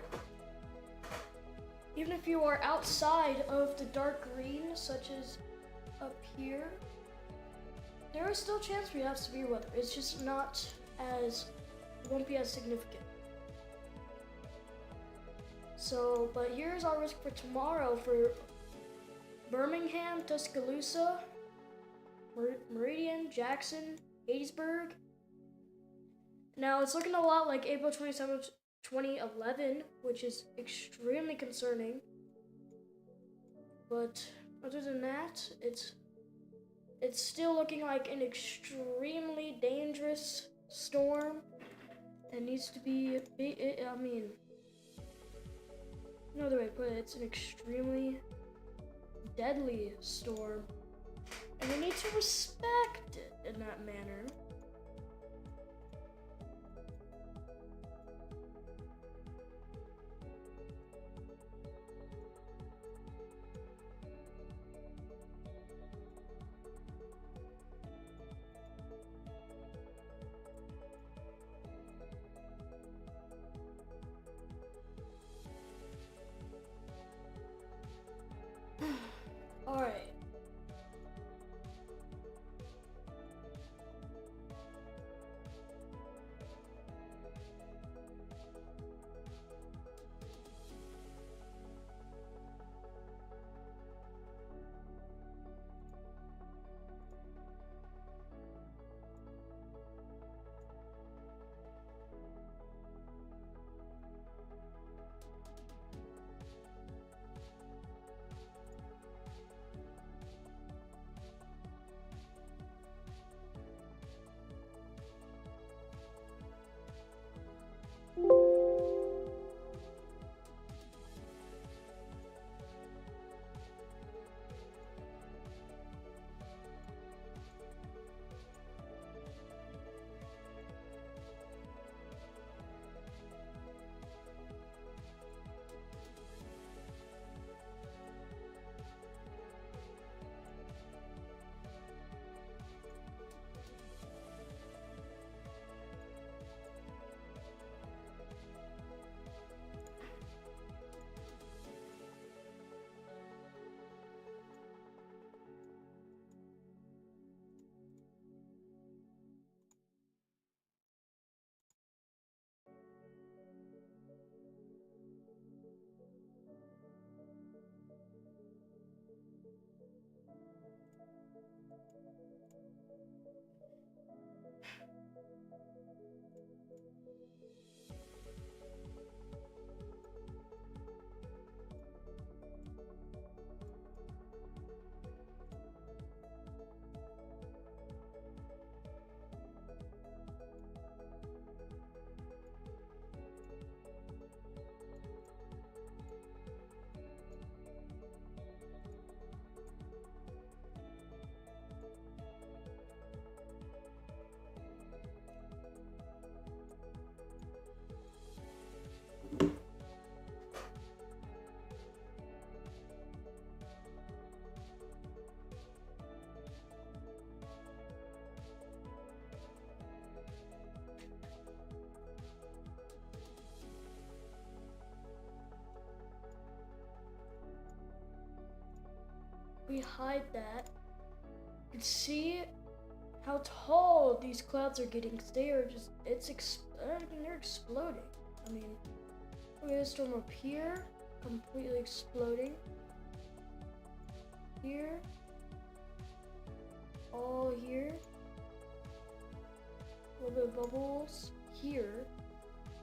even if you are outside of the dark green, such as up here, there is still a chance for you to have severe weather. It's just not as, it won't be as significant. So, but here's our risk for tomorrow for Birmingham, Tuscaloosa, Meridian, Jackson, Hattiesburg. Now it's looking a lot like April 27th, 2011, which is extremely concerning. But other than that, it's still looking like an extremely dangerous storm. It needs to be, I mean, no other way to put it, it's an extremely deadly storm. And we need to respect it in that manner. Alright. we hide that, you can see how tall these clouds are getting. 'Cause they are just, they're exploding. I mean, look at this storm up here, completely exploding. Here, all here, a little bit of bubbles here.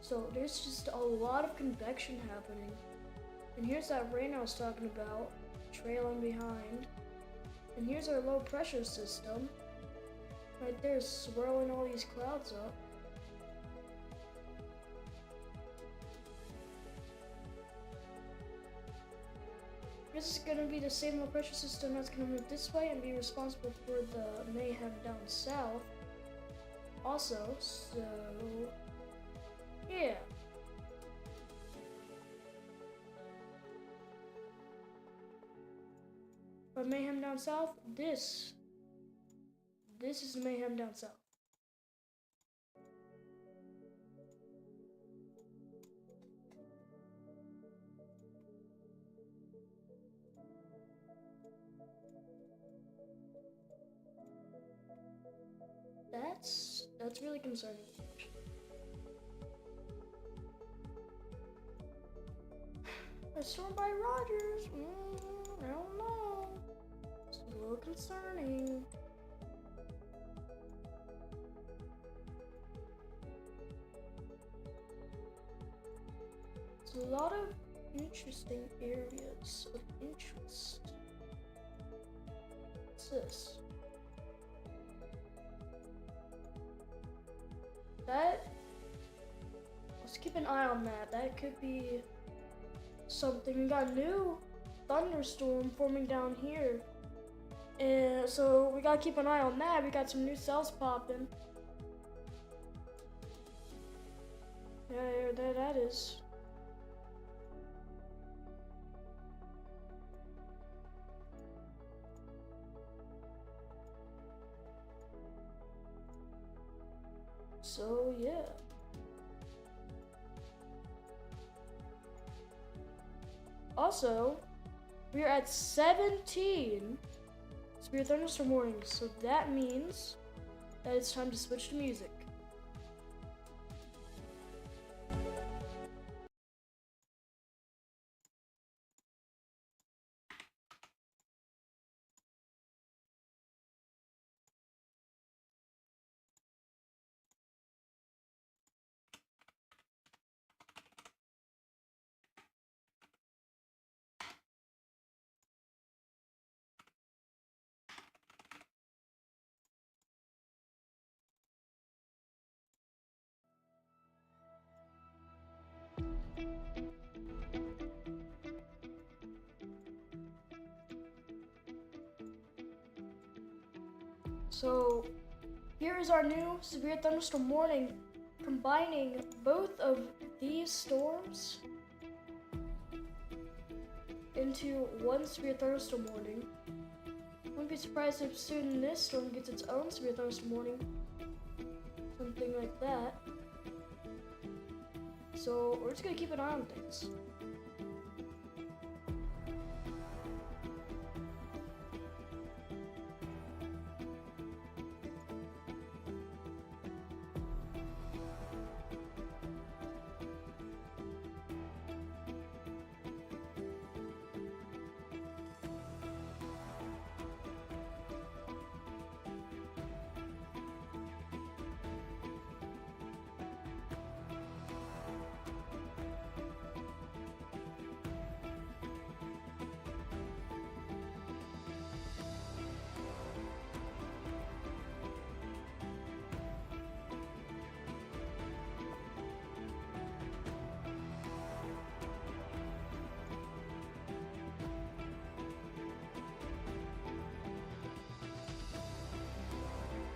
So there's just a lot of convection happening. And here's that rain I was talking about, trailing behind. And here's our low pressure system, right there, swirling all these clouds up. This is gonna be the same low pressure system that's gonna move this way and be responsible for the mayhem down south. Also, so yeah. But mayhem down south, this is mayhem down south. That's really concerning. A storm by Rogers. I don't know. It's a little concerning. It's a lot of interesting areas of interest. What's this? Let's keep an eye on that. That could be something. We got a new thunderstorm forming down here. And so we gotta keep an eye on that. We got some new cells popping. Yeah, there that is. So yeah. Also, we are at 17 severe thunderstorm warnings, so that means that it's time to switch to music. So here is our new severe thunderstorm warning, combining both of these storms into one severe thunderstorm warning. Wouldn't be surprised if soon this storm gets its own severe thunderstorm warning, something like that. So we're just gonna keep an eye on things.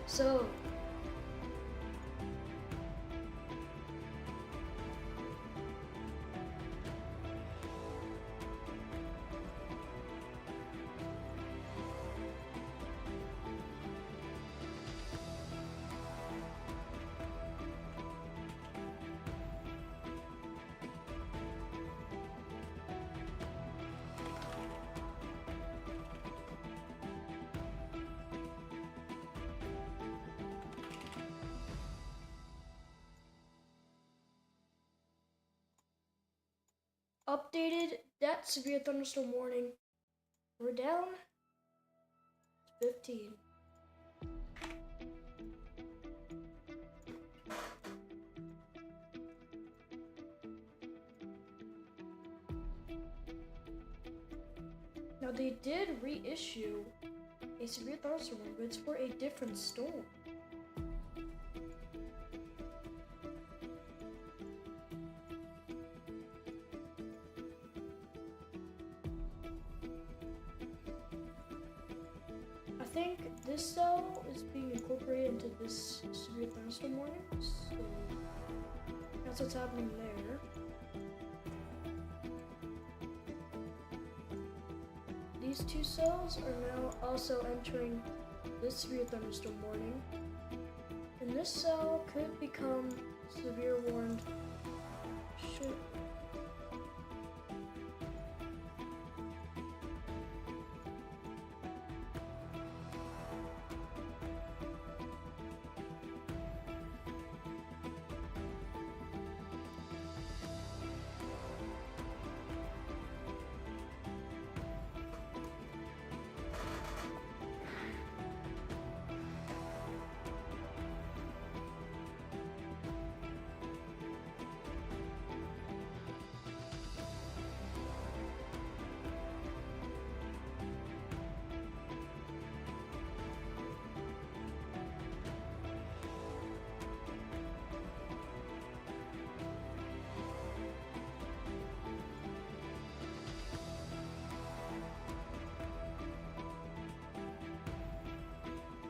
So updated that severe thunderstorm warning. We're down to 15. Now they did reissue a severe thunderstorm warning, but it's for a different storm. I think this cell is being incorporated into this severe thunderstorm warning, so that's what's happening there. These two cells are now also entering this severe thunderstorm warning, and this cell could become severe warned shortly.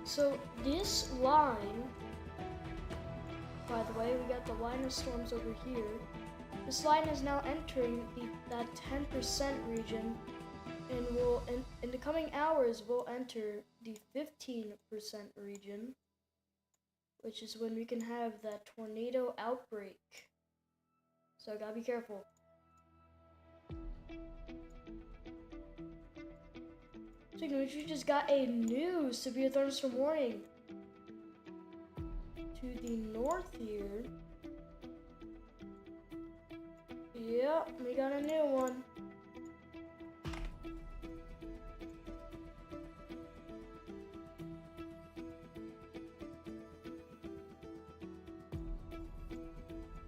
So this line, by the way, we got the line of storms over here. This line is now entering that 10% region, and will in the coming hours will enter the 15% region, which is when we can have that tornado outbreak. So I gotta be careful. Speaking of which, we just got a new severe thunderstorm warning to the north here. Yep, we got a new one.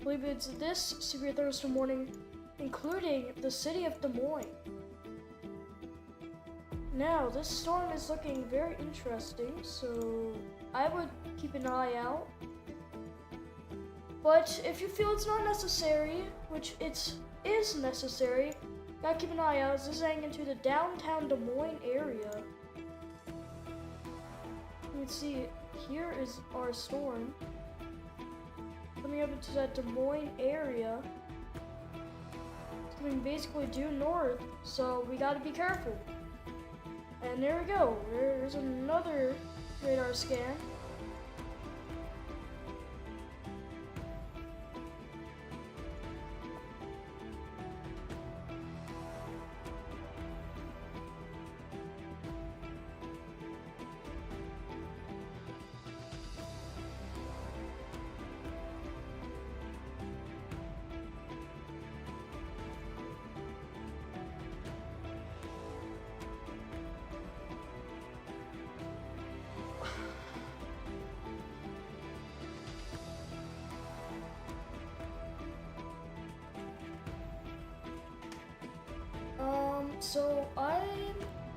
I believe it's this severe thunderstorm warning, including the city of Des Moines. Now, this storm is looking very interesting, so I would keep an eye out. But if you feel it's not necessary, which it is necessary, gotta keep an eye out. This is heading into the downtown Des Moines area. You can see, here is our storm. Coming up into that Des Moines area. It's coming basically due north, so we gotta be careful. And there we go, there's another radar scan. So I'm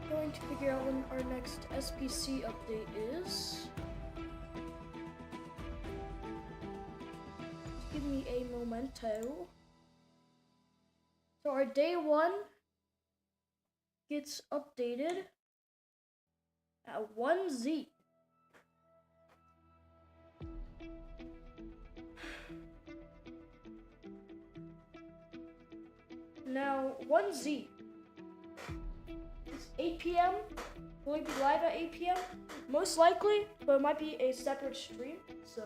going to figure out when our next SPC update is. Give me a momento. So our day 1 gets updated at 1Z. Now 1Z. 8 p.m. Will it be live at 8 p.m.? Most likely, but it might be a separate stream, so.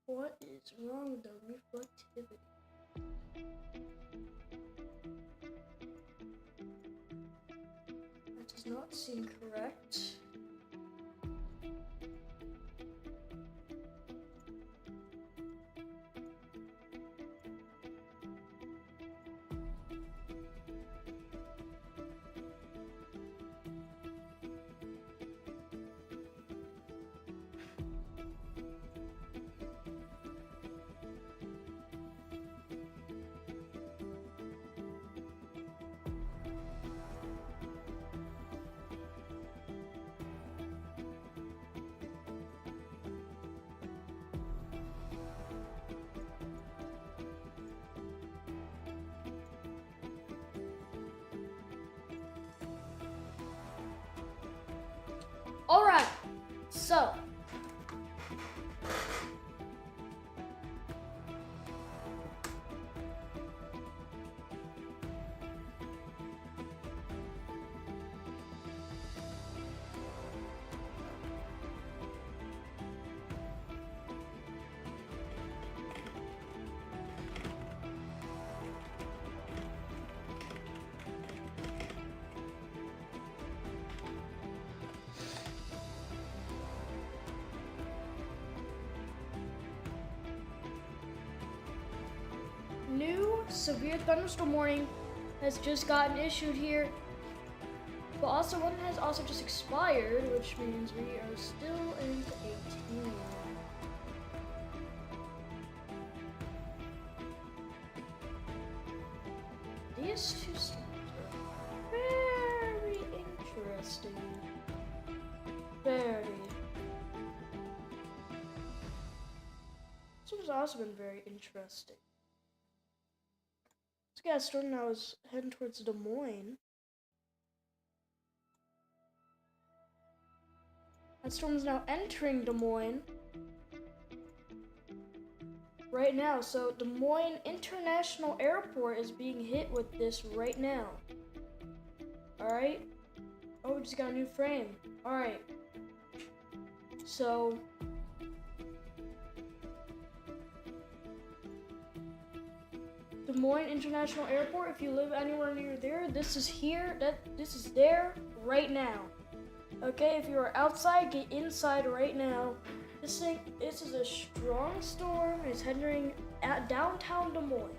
What is wrong with the reflectivity? That does not seem correct. Alright, so new severe thunderstorm warning has just gotten issued here, but also one has also just expired, which means we are still in 18. These two storms are very interesting. Very. This one's also been very interesting. This guy's storm now is heading towards Des Moines. That storm is now entering Des Moines right now. So Des Moines International Airport is being hit with this right now. Alright. Oh, we just got a new frame. Alright. So Des Moines International Airport, if you live anywhere near there, this is here, this is there right now. Okay, if you are outside, get inside right now. This is a strong storm. It's heading at downtown Des Moines.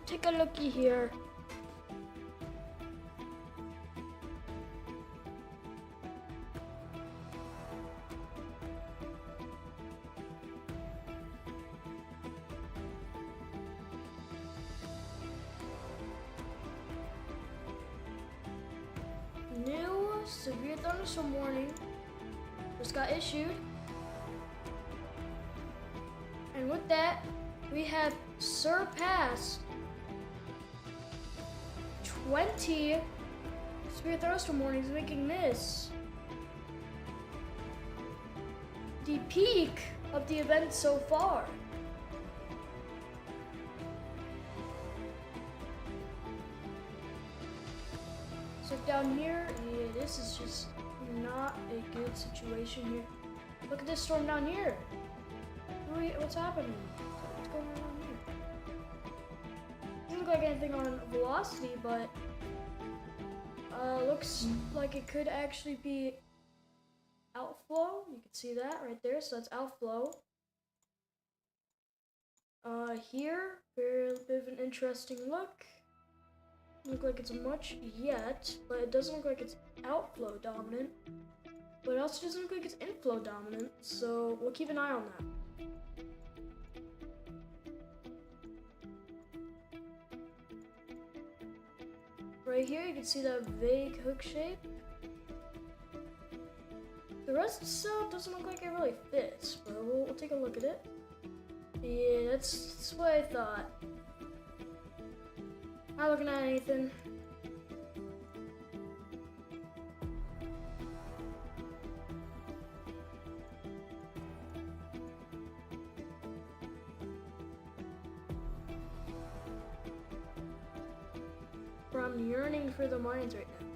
Take a looky here. New severe thunderstorm warning just got issued. And with that, we have surpassed 20 severe thunderstorm warnings, making this the peak of the event so far. So down here, yeah, this is just not a good situation here. Look at this storm down here. Wait, what's happening? What's going on down here? Doesn't look like anything on velocity, but looks like it could actually be outflow. You can see that right there, so that's outflow. Here, very bit of an interesting look. Doesn't look like it's much yet, but it doesn't look like it's outflow dominant. But it also doesn't look like it's inflow dominant, so we'll keep an eye on that. Right here, you can see that vague hook shape. The rest itself doesn't look like it really fits, but we'll take a look at it. Yeah, that's what I thought. Not looking at anything. I'm yearning for the mines right now.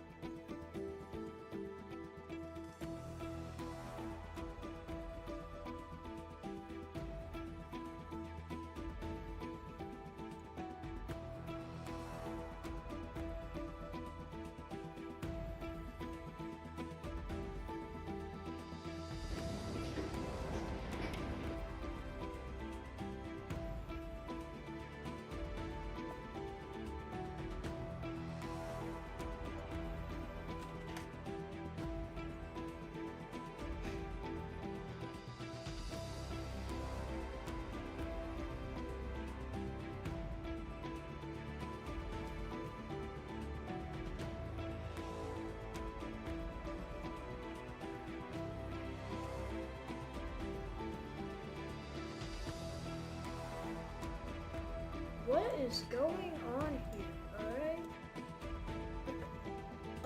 What is going on here, alright?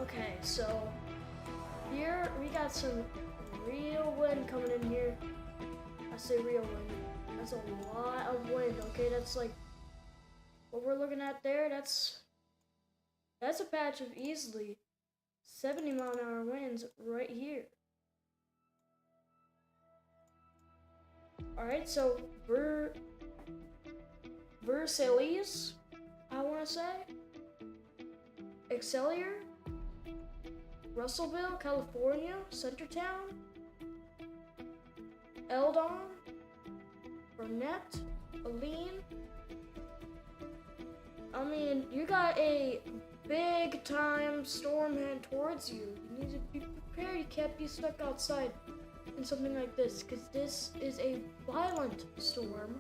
Okay, so here we got some real wind coming in here. I say real wind. That's a lot of wind, okay? That's like what we're looking at there. That's a patch of easily 70-mile-an-hour winds right here. Alright, so Versailles, I want to say, Excelsior, Russellville, California, Centertown, Eldon, Burnett, Aline. I mean, you got a big time storm heading towards you. You need to be prepared. You can't be stuck outside in something like this, because this is a violent storm.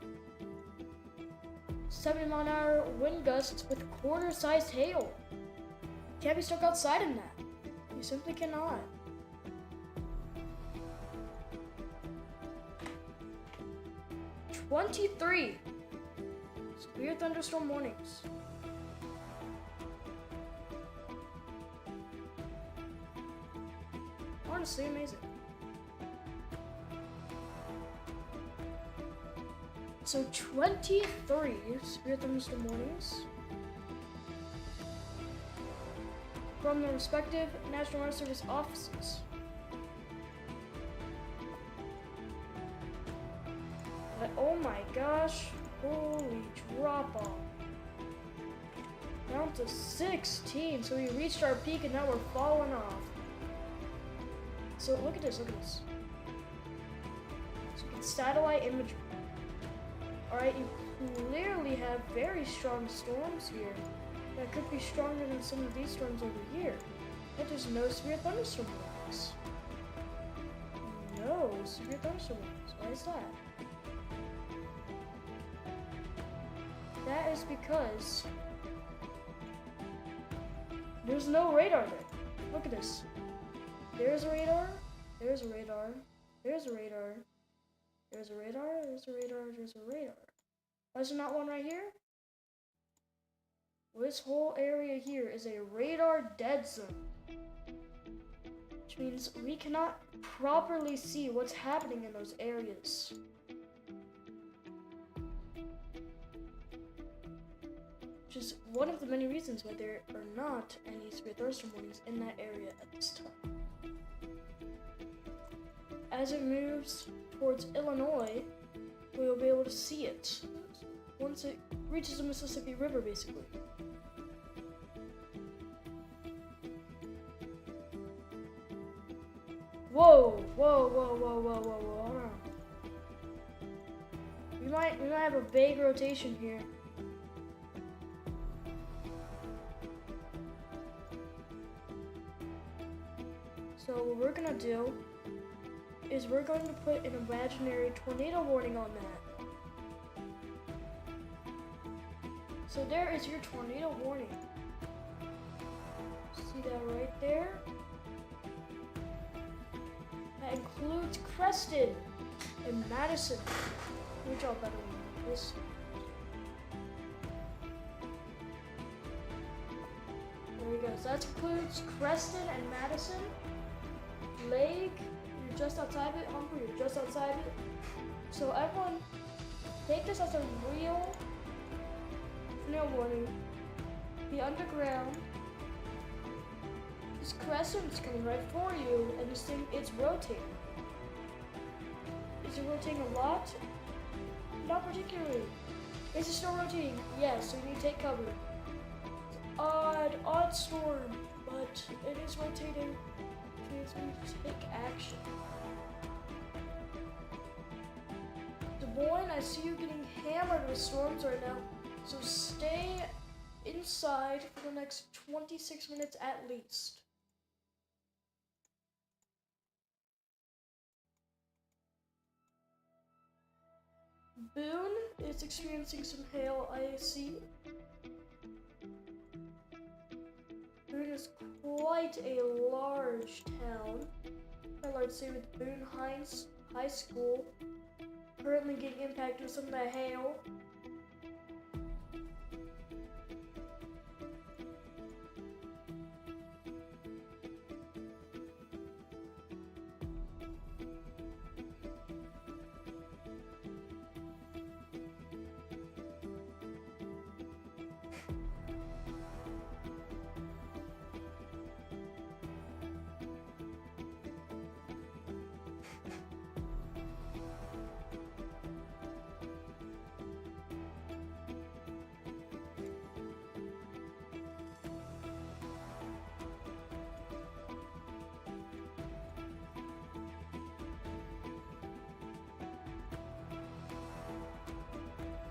70-mile-an-hour wind gusts with quarter-sized hail. You can't be stuck outside in that. You simply cannot. '23 severe thunderstorm warnings. Honestly, amazing. So 23 severe thunderstorm warnings from the respective National Weather Service offices. But oh my gosh, holy drop off. Down to 16, so we reached our peak and now we're falling off. So look at this, look at this. So we get satellite imagery. Alright, you clearly have very strong storms here. That could be stronger than some of these storms over here. But there's no severe thunderstorm warnings. No severe thunderstorm warnings. Why is that? That is because there's no radar there. Look at this. There's a radar. There's a radar. There's a radar. There's a radar, there's a radar, there's a radar. Why is there not one right here? Well, this whole area here is a radar dead zone. Which means we cannot properly see what's happening in those areas. Which is one of the many reasons why there are not any severe thunderstorm warnings in that area at this time. As it moves towards Illinois, we will be able to see it once it reaches the Mississippi River, basically. Whoa, whoa, whoa, whoa, whoa, whoa, whoa, hold on. We might have a vague rotation here. So what we're gonna do is we're going to put an imaginary tornado warning on that. So there is your tornado warning. See that right there? That includes Creston and Madison. Which all better than this. There we go. So that includes Creston and Madison. Lake, you're just outside of it. Humber, you're just outside of it. So everyone, take this as a real tornado warning. Be underground. This crescent's coming right for you, and this thing, it's rotating. Is it rotating a lot? Not particularly. Is it still rotating? Yes, so you need to take cover. It's odd storm, but it is rotating. Please take action. Des Moines, I see you getting hammered with storms right now, so stay inside for the next 26 minutes at least. Boone is experiencing some hail, I see. Boone is quite a large town. Quite large city with Boone High School currently getting impacted with some of the hail.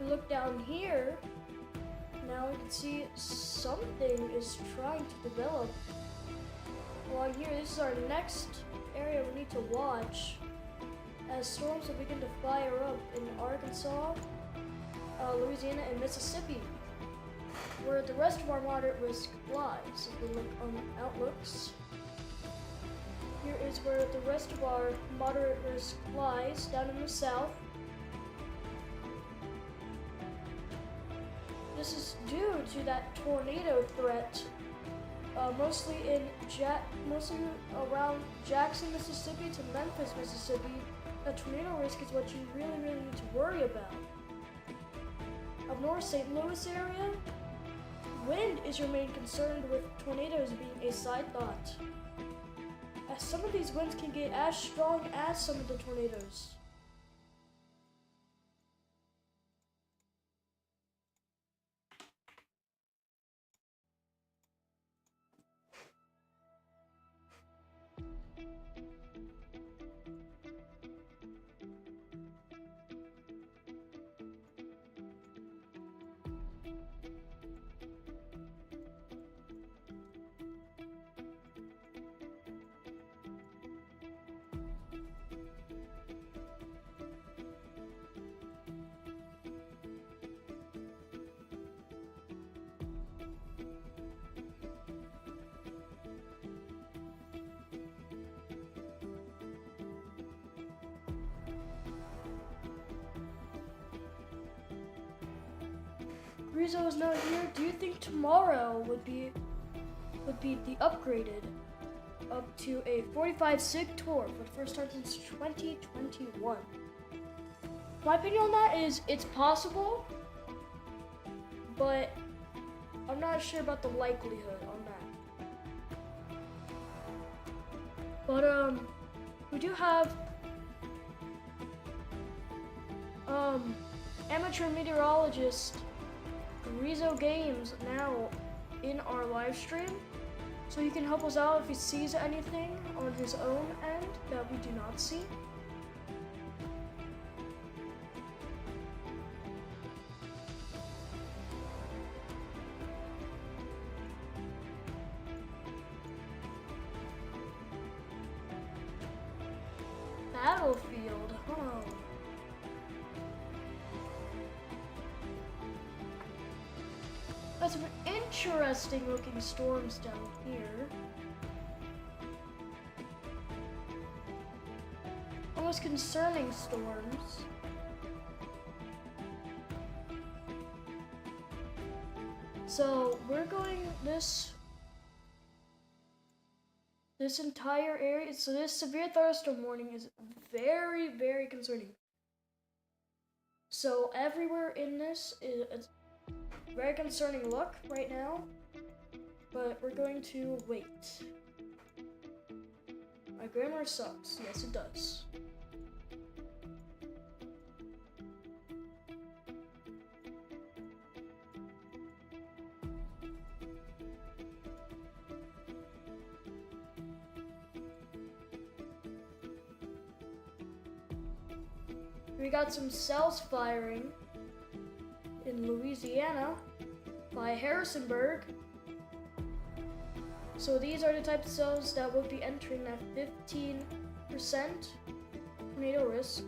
Look down here, now we can see something is trying to develop. Along here, this is our next area we need to watch as storms will begin to fire up in Arkansas, Louisiana, and Mississippi, where the rest of our moderate risk lies. If we look on outlooks, here is where the rest of our moderate risk lies, down in the south. This is due to that tornado threat, mostly around Jackson, Mississippi to Memphis, Mississippi. That tornado risk is what you really need to worry about. Up north, St. Louis area, wind is your main concern, with tornadoes being a side thought, as some of these winds can get as strong as some of the tornadoes. Rizzo is not here. Do you think tomorrow would be the upgraded up to a 45 sig tour for the first time since 2021? My opinion on that is it's possible, but I'm not sure about the likelihood on that. But we do have amateur meteorologist Rizzo Games now in our live stream, so he can help us out if he sees anything on his own end that we do not see. Battlefield, huh? That's some interesting looking storms down here. Almost concerning storms. So we're going this entire area. So this severe thunderstorm warning is very concerning. So everywhere in this is very concerning look right now, but we're going to wait. My grammar sucks. Yes, it does. We got some cells firing in Louisiana by Harrisonburg. So these are the type of cells that will be entering that 15% tornado risk.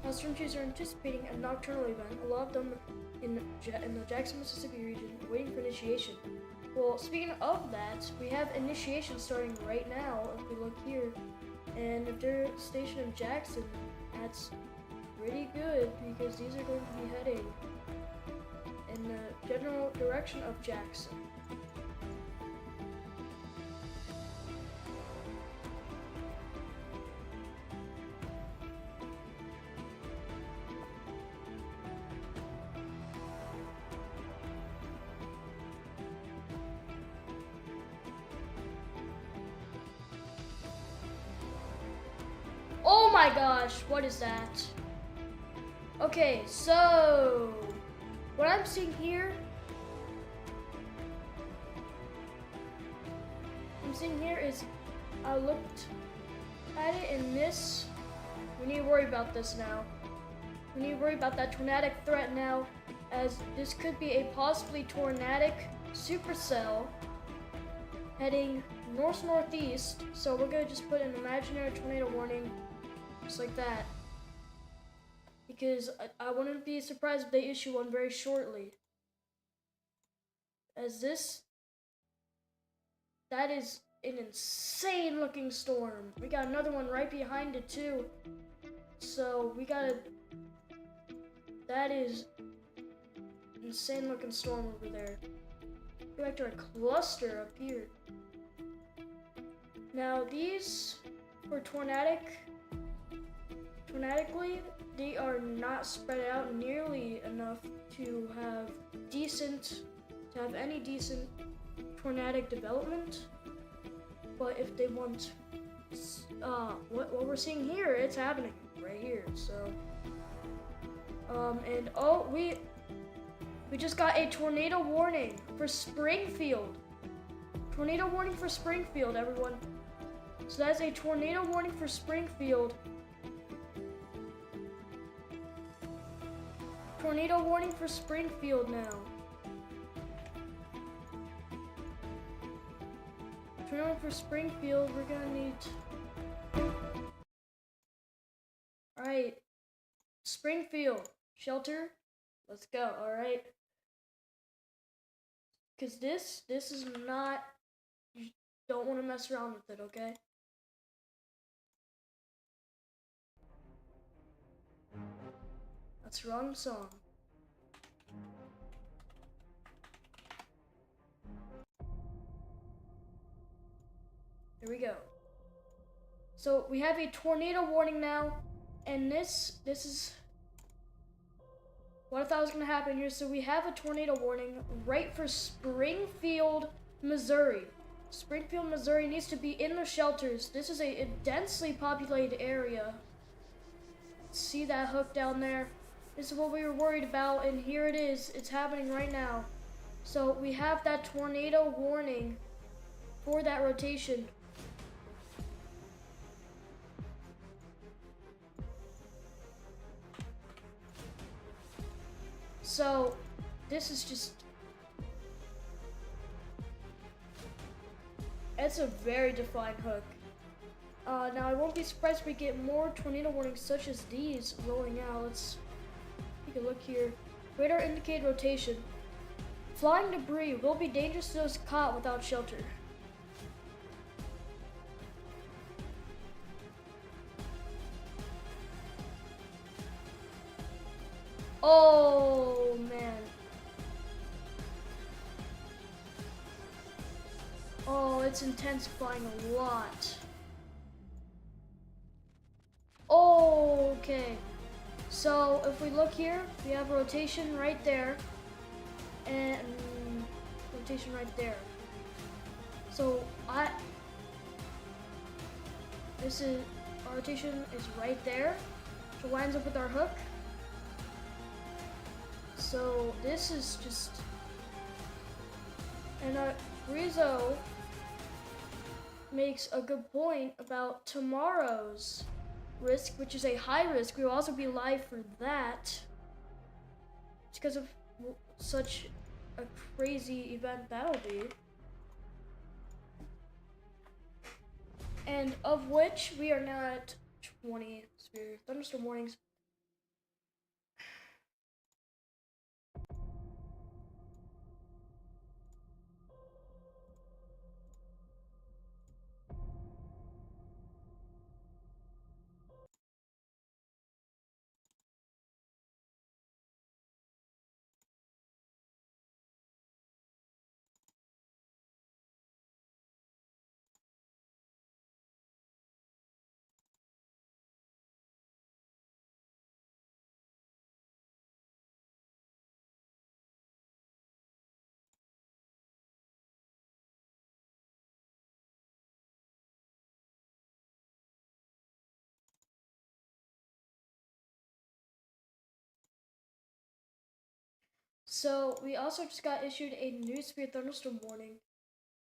Astronomers are anticipating a nocturnal event, a lot of them in the Jackson, Mississippi region, waiting for initiation. Well, speaking of that, we have initiation starting right now, if we look here. And if they're stationed in Jackson, that's pretty good because these are going to be heading in the general direction of Jackson. Oh my gosh, what is that? Okay, so what I'm seeing here, is I looked at it in this. We need to worry about this now. We need to worry about that tornadic threat now, as this could be a possibly tornadic supercell heading north-northeast. So we're gonna just put an imaginary tornado warning, just like that, because I wouldn't be surprised if they issue one very shortly. As that is an insane looking storm. We got another one right behind it too. So that is an insane looking storm over there. Go back to our cluster up here. Now these for tornadically, they are not spread out nearly enough to have any decent tornadic development. But if they want, what we're seeing here, it's happening right here. So, and oh, we just got a tornado warning for Springfield. Tornado warning for Springfield, everyone. So that's a tornado warning for Springfield. Tornado warning for Springfield now. Tornado for Springfield, we're gonna need... Alright. Springfield, shelter. Let's go, alright? Because this is not... You don't want to mess around with it, okay? That's the wrong song. There we go. So we have a tornado warning now, and this is what I thought was gonna happen here. So we have a tornado warning right for Springfield, Missouri. Springfield, Missouri needs to be in the shelters. This is a densely populated area. See that hook down there? This is what we were worried about, and here it is. It's happening right now. So we have that tornado warning for that rotation. So this is just, it's a very defined hook. Now I won't be surprised if we get more tornado warnings such as these rolling out. Let's take a look here. Radar indicated rotation. Flying debris will be dangerous to those caught without shelter. Oh man. Oh, it's intensifying a lot. Okay. So if we look here, we have rotation right there and rotation right there. So This is, our rotation is right there. So it lines up with our hook. So this is just, and Rizzo makes a good point about tomorrow's risk, which is a high risk. We will also be live for that. It's because of such a crazy event that'll be. And of which we are now at 20 severe thunderstorm warnings. So we also just got issued a new severe thunderstorm warning.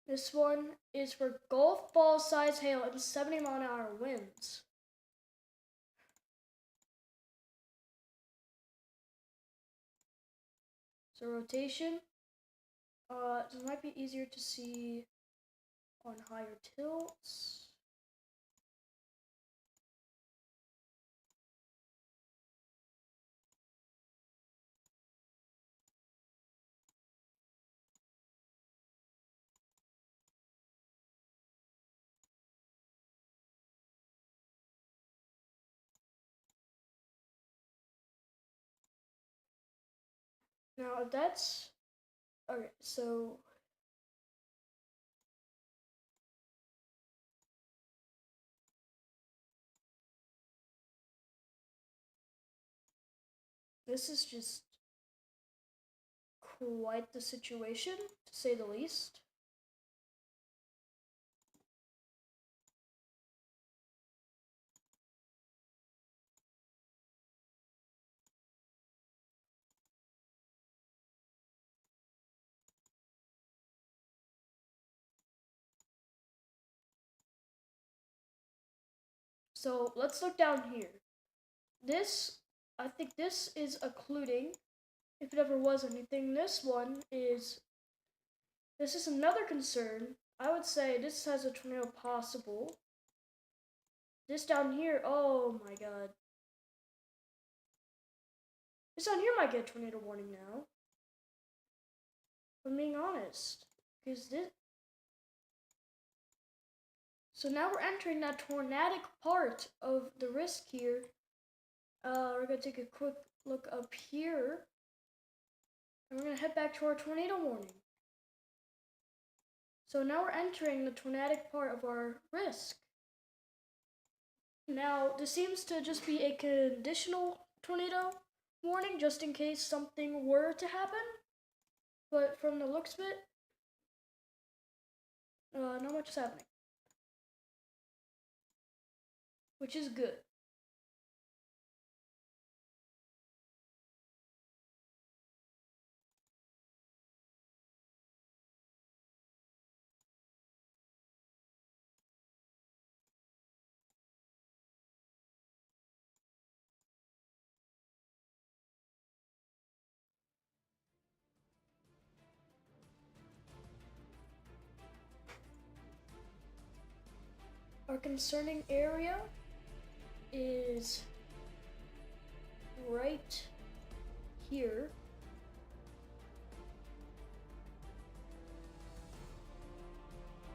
This one is for golf ball size hail and 70-mile-an-hour winds. So rotation, it might be easier to see on higher tilts. Now that's, okay, so this is just quite the situation, to say the least. So let's look down here. This, I think this is occluding, if it ever was anything. This is another concern. I would say this has a tornado possible. This down here, oh my god. This down here might get a tornado warning now. If I'm being honest. Because this, so now we're entering that tornadic part of the risk here. We're gonna take a quick look up here. And we're gonna head back to our tornado warning. So now we're entering the tornadic part of our risk. Now, this seems to just be a conditional tornado warning, just in case something were to happen. But from the looks of it, not much is happening. Which is good. Our concerning area is right here.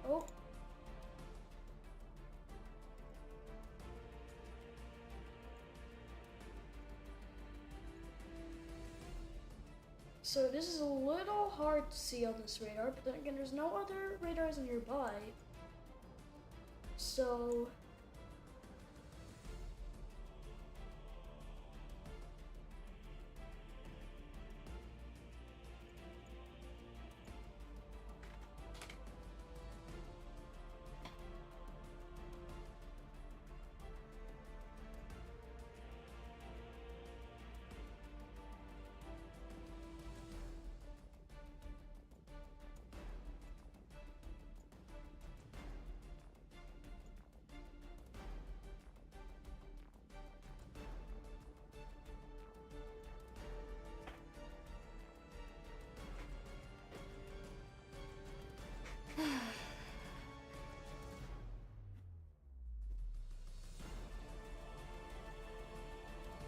Oh. So this is a little hard to see on this radar, but then again, there's no other radars nearby. So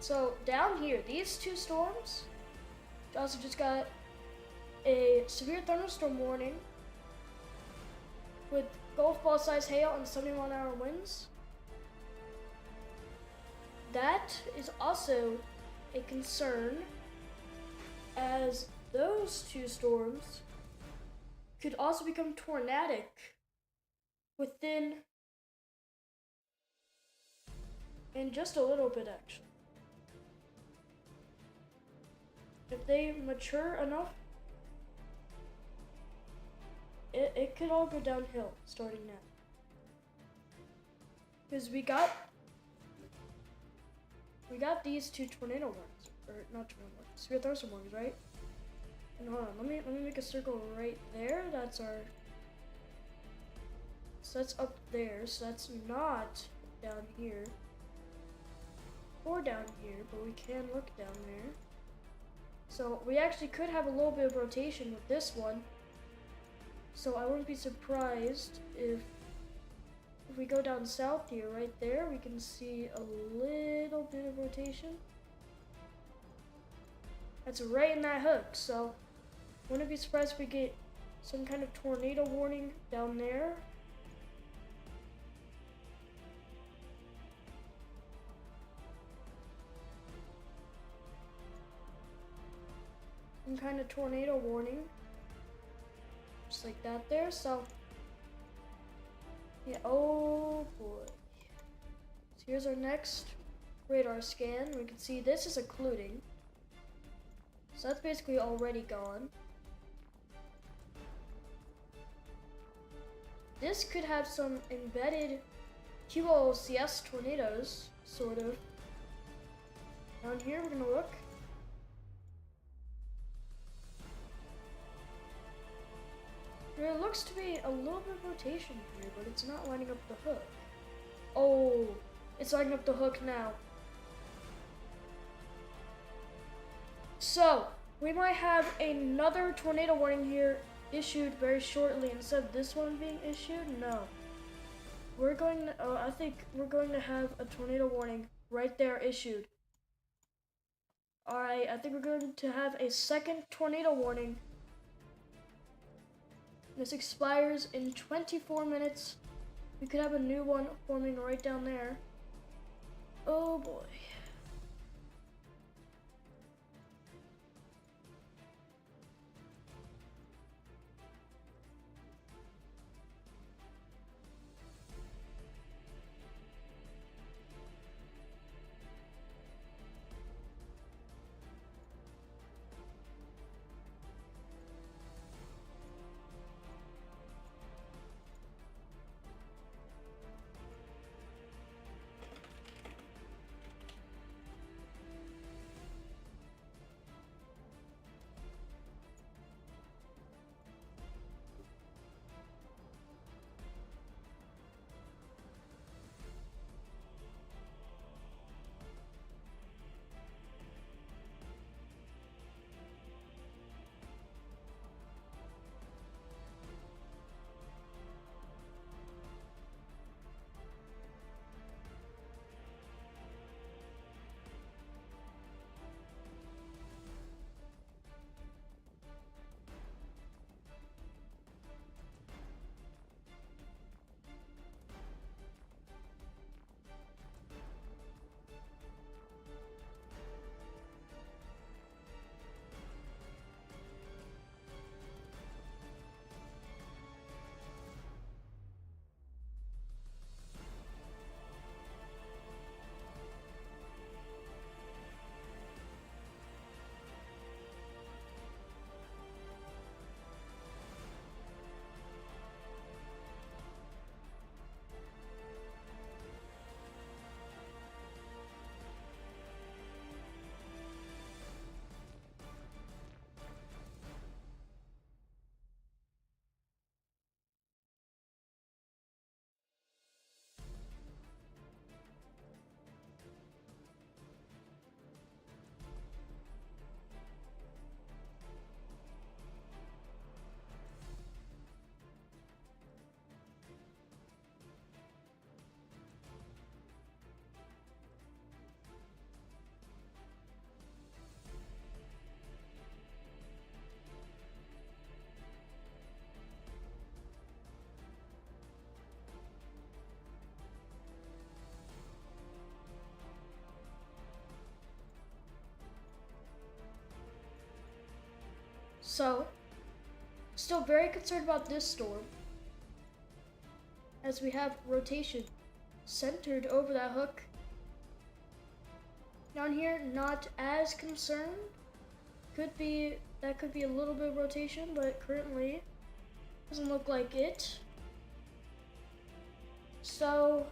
So down here, these two storms also just got a severe thunderstorm warning with golf ball size hail and 70-mile-an-hour winds. That is also a concern, as those two storms could also become tornadic within, in just a little bit actually. If they mature enough, it could all go downhill starting now. Because we got these two tornado warnings, or not tornado warnings, severe thunderstorm warnings, right? And hold on, let me make a circle right there. That's our. So that's up there. So that's not down here or down here, but we can look down there. So we actually could have a little bit of rotation with this one. So I wouldn't be surprised if we go down south here, right there, we can see a little bit of rotation. That's right in that hook, so wouldn't be surprised if we get some kind of tornado warning down there. Some kind of tornado warning. Just like that there, so yeah, oh boy. So here's our next radar scan. We can see this is occluding. So that's basically already gone. This could have some embedded QoCS tornadoes, sort of. Down here, we're gonna look. There looks to be a little bit of rotation here, but it's not lining up the hook. Oh, it's lining up the hook now. So, we might have another tornado warning here issued very shortly instead of this one being issued. No. We're going to, I think we're going to have a tornado warning right there issued. Alright, I think we're going to have a second tornado warning. This expires in 24 minutes. We could have a new one forming right down there. Oh boy. So, still very concerned about this storm, as we have rotation centered over that hook. Down here, not as concerned. That could be a little bit of rotation, but currently doesn't look like it. So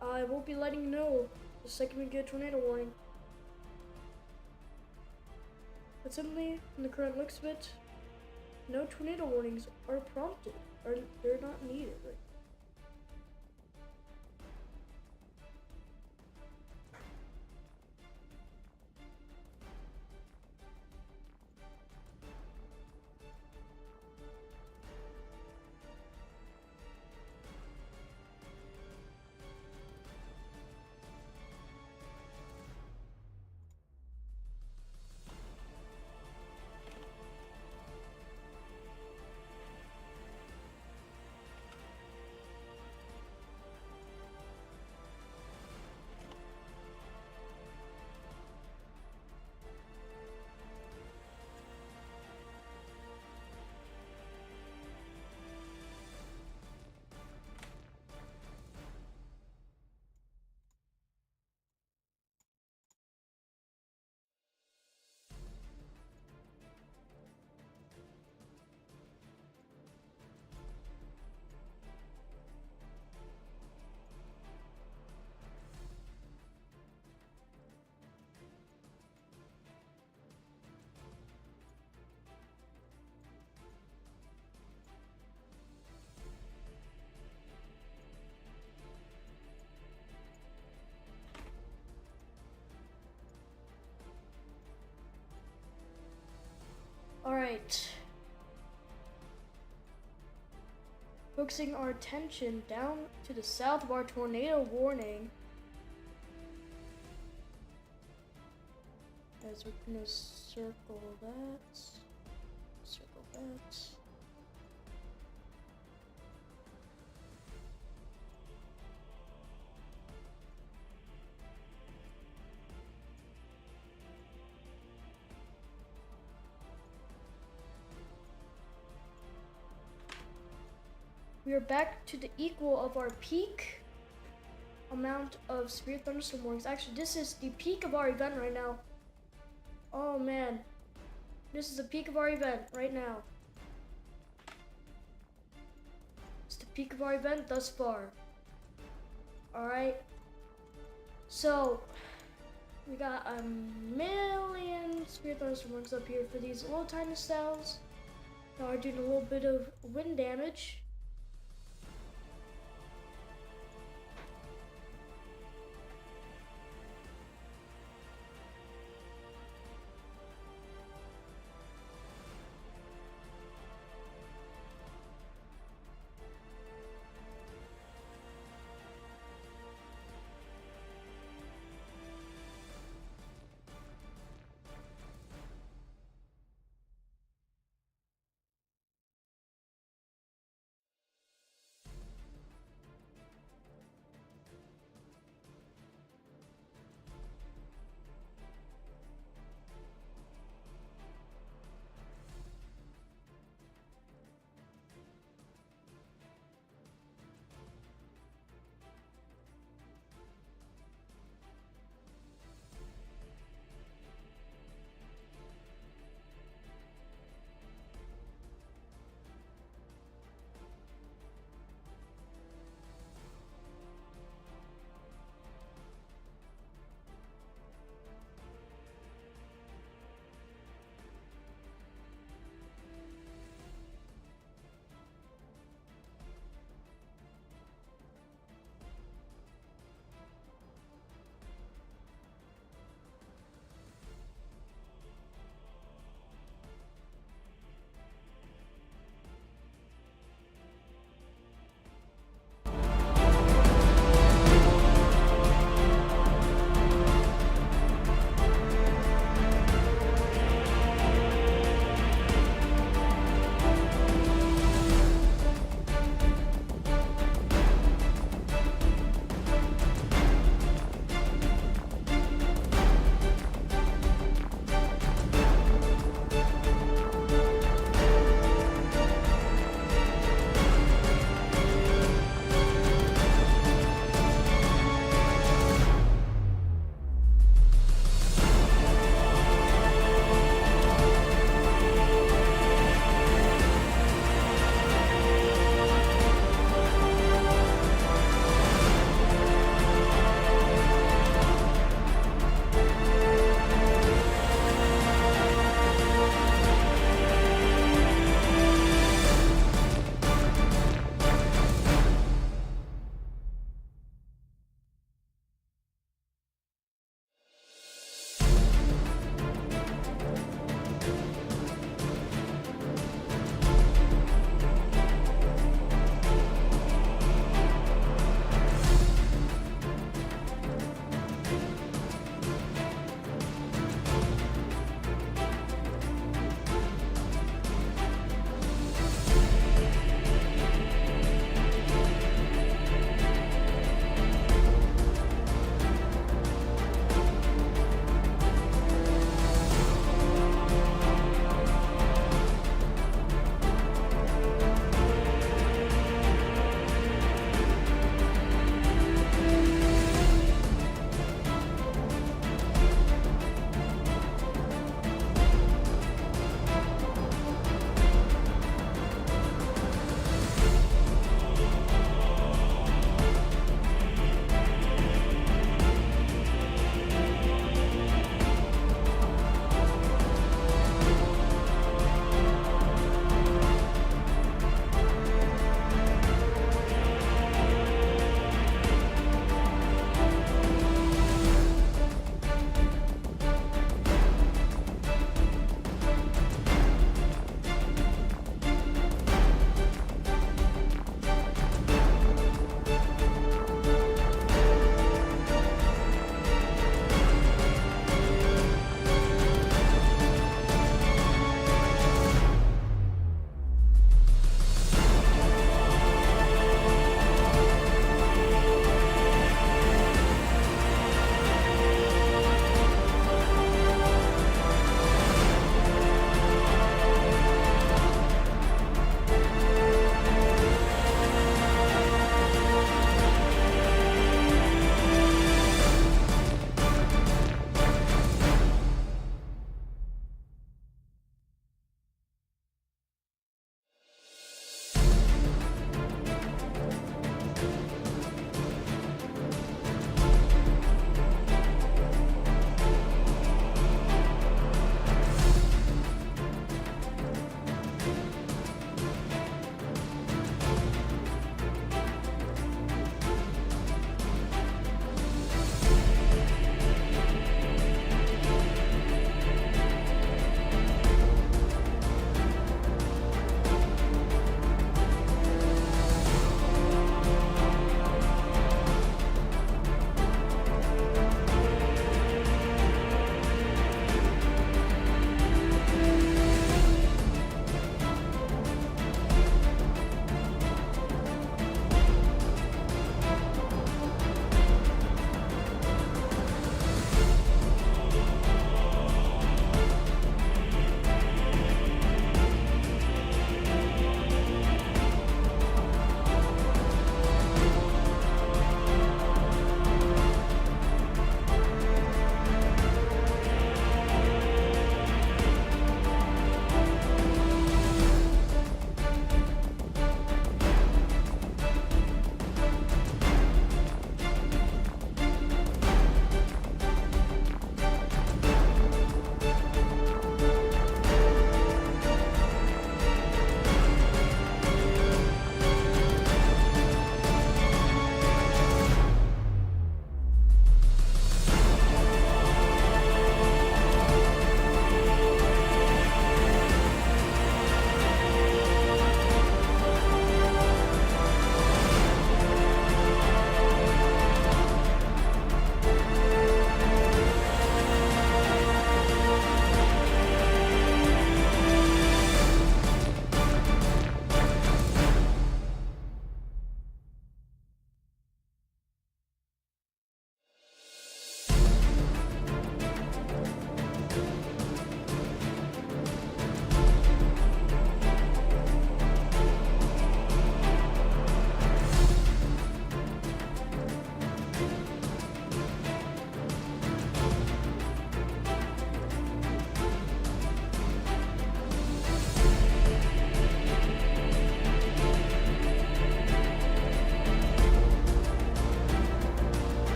I will be letting you know the second we get a tornado warning. But simply, from the current looks of it, no tornado warnings are prompted, or they're not needed. Alright. Focusing our attention down to the south of our tornado warning. As we're gonna circle that. Circle that. We are back to the equal of our peak amount of severe thunderstorm warnings. Actually, this is the peak of our event right now. Oh man, this is the peak of our event right now. It's the peak of our event thus far. Alright, so we got a million severe thunderstorm warnings up here for these little tiny cells that are doing a little bit of wind damage.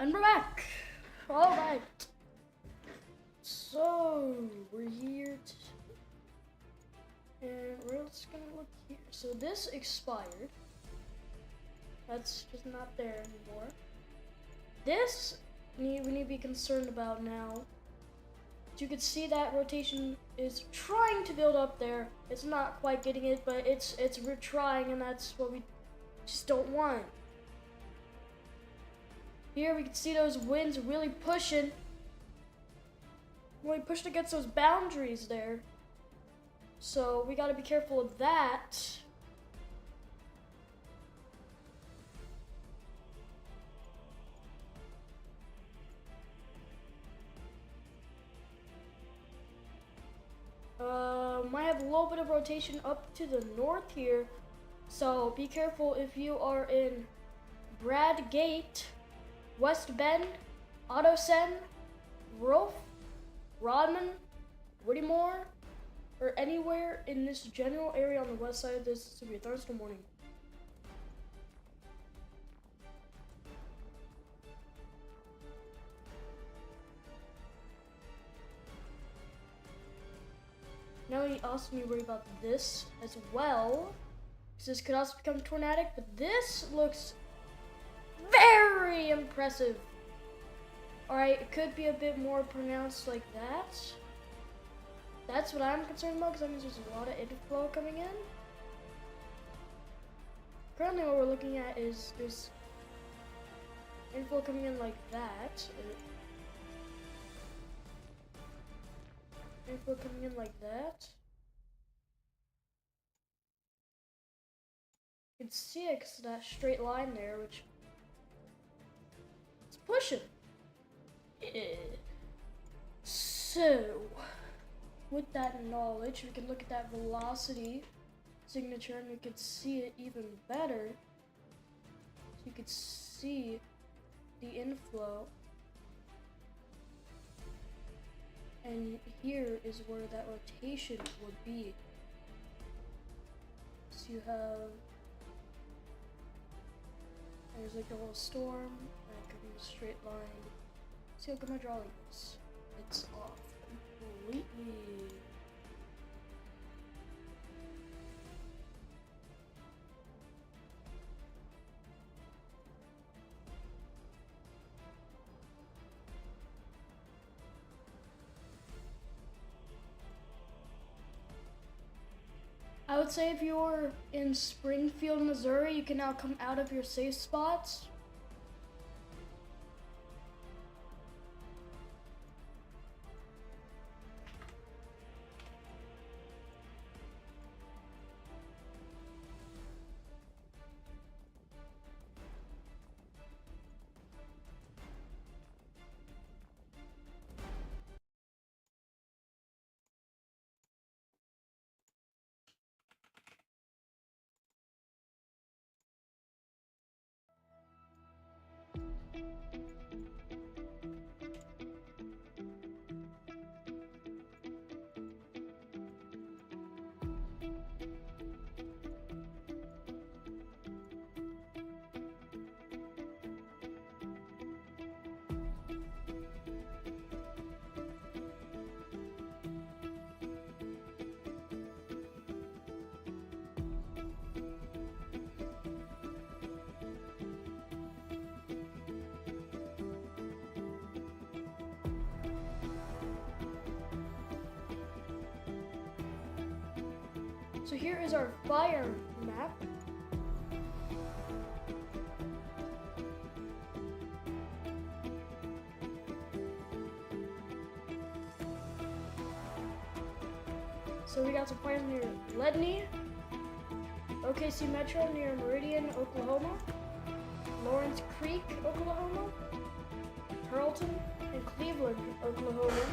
And we're back. All right. So we're here, and we're just gonna look here. So this expired. That's just not there anymore. This we need to be concerned about now. You can see that rotation is trying to build up there. It's not quite getting it, but we're trying, and that's what we just don't want. Here we can see those winds really pushing. Really pushed against those boundaries there. So we gotta be careful of that. Might have a little bit of rotation up to the north here. So be careful if you are in Bradgate, West Bend, Ottosen, Rolfe, Rodman, Whittemore, or anywhere in this general area on the west side of this. This will be a Thursday morning. Now we also need to worry about this as well, because this could also become tornadic, but this looks very impressive. Alright, it could be a bit more pronounced like that. That's what I'm concerned about, because that means there's a lot of inflow coming in. Currently what we're looking at is there's inflow coming in like that. Inflow coming in like that. You can see it because of that straight line there, which it's pushing. So, with that knowledge, we can look at that velocity signature and we can see it even better. So you can see the inflow. And here is where that rotation would be. So you have, there's like a little storm, and it could be a straight line. See, look at my drawings. It's off completely. I would say if you're in Springfield, Missouri, you can now come out of your safe spots. So here is our fire map. So we got some fires near Ledney, OKC Metro near Meridian, Oklahoma, Lawrence Creek, Oklahoma, Tarleton, and Cleveland, Oklahoma,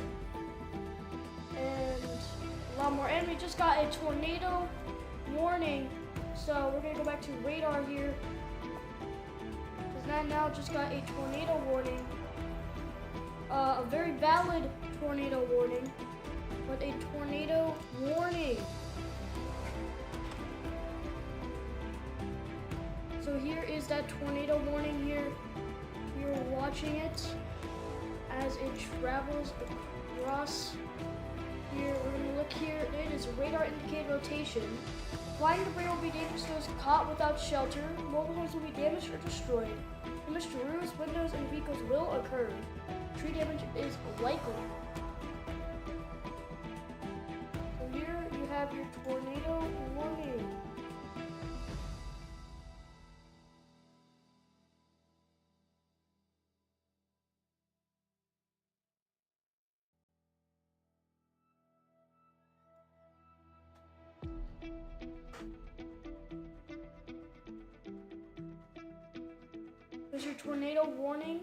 and a lot more. And we just got a tornado warning, so we're gonna go back to radar here, because that now just got a tornado warning, a very valid tornado warning, but a tornado warning. So here is that tornado warning here. You're watching it as it travels across here. We're going to look here. It is radar indicated rotation. Flying debris will be dangerous to those caught without shelter. Mobile homes will be damaged or destroyed. Damage to roofs, windows, and vehicles will occur. Tree damage is likely. So here you have your tornado warning. There's your tornado warning.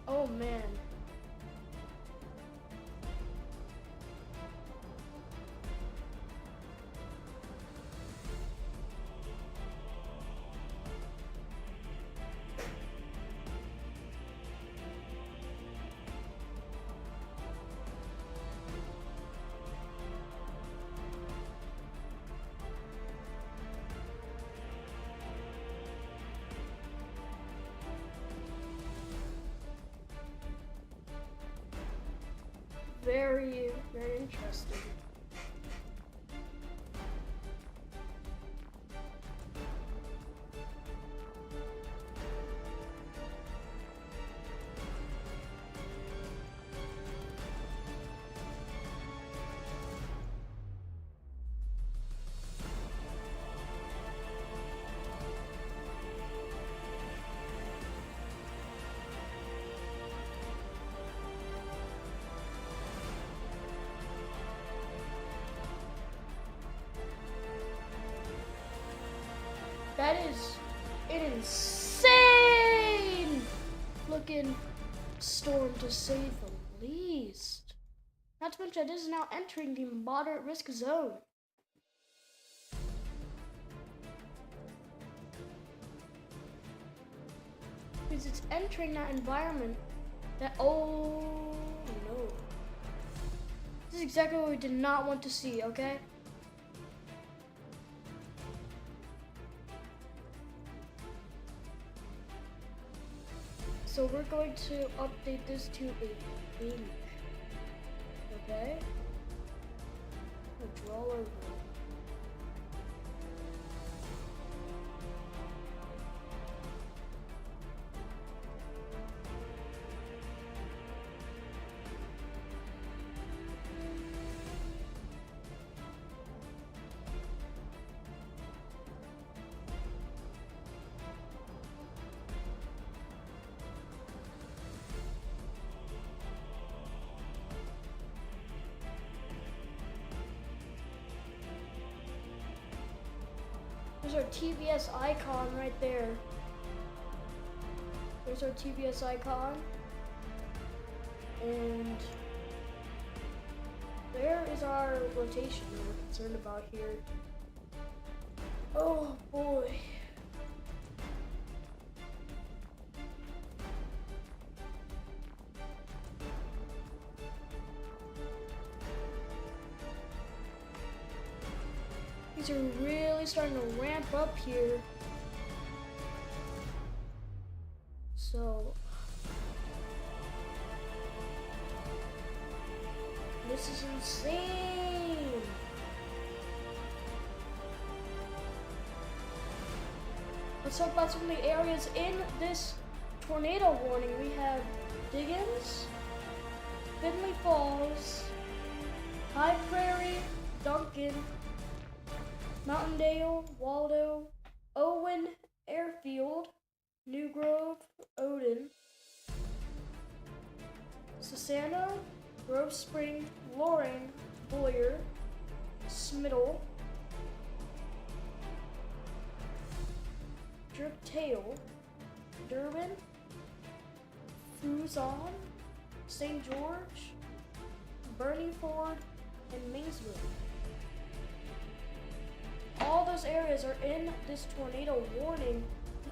Oh man. Very, very interesting. That is an insane looking storm, to say the least. Not to mention, it is now entering the moderate risk zone. Because it's entering that environment that, oh no. This is exactly what we did not want to see, okay? So we're going to update this to a pink. Okay? I'll draw over it. There's our TBS icon right there. There's our TBS icon. And there is our rotation that we're concerned about here. Oh boy. These are really starting to ramp up here. So this is insane. Let's talk about some of the areas in this tornado warning. We have Diggins, Finley Falls, High Prairie, Duncan, Mountaindale, Waldo, Owen, Airfield, New Grove, Odin, Susana, Grove Spring, Loring, Boyer, Smiddle, Driptail, Durbin, Fuzon, St. George, Burningford, and Maysville. All those areas are in this tornado warning.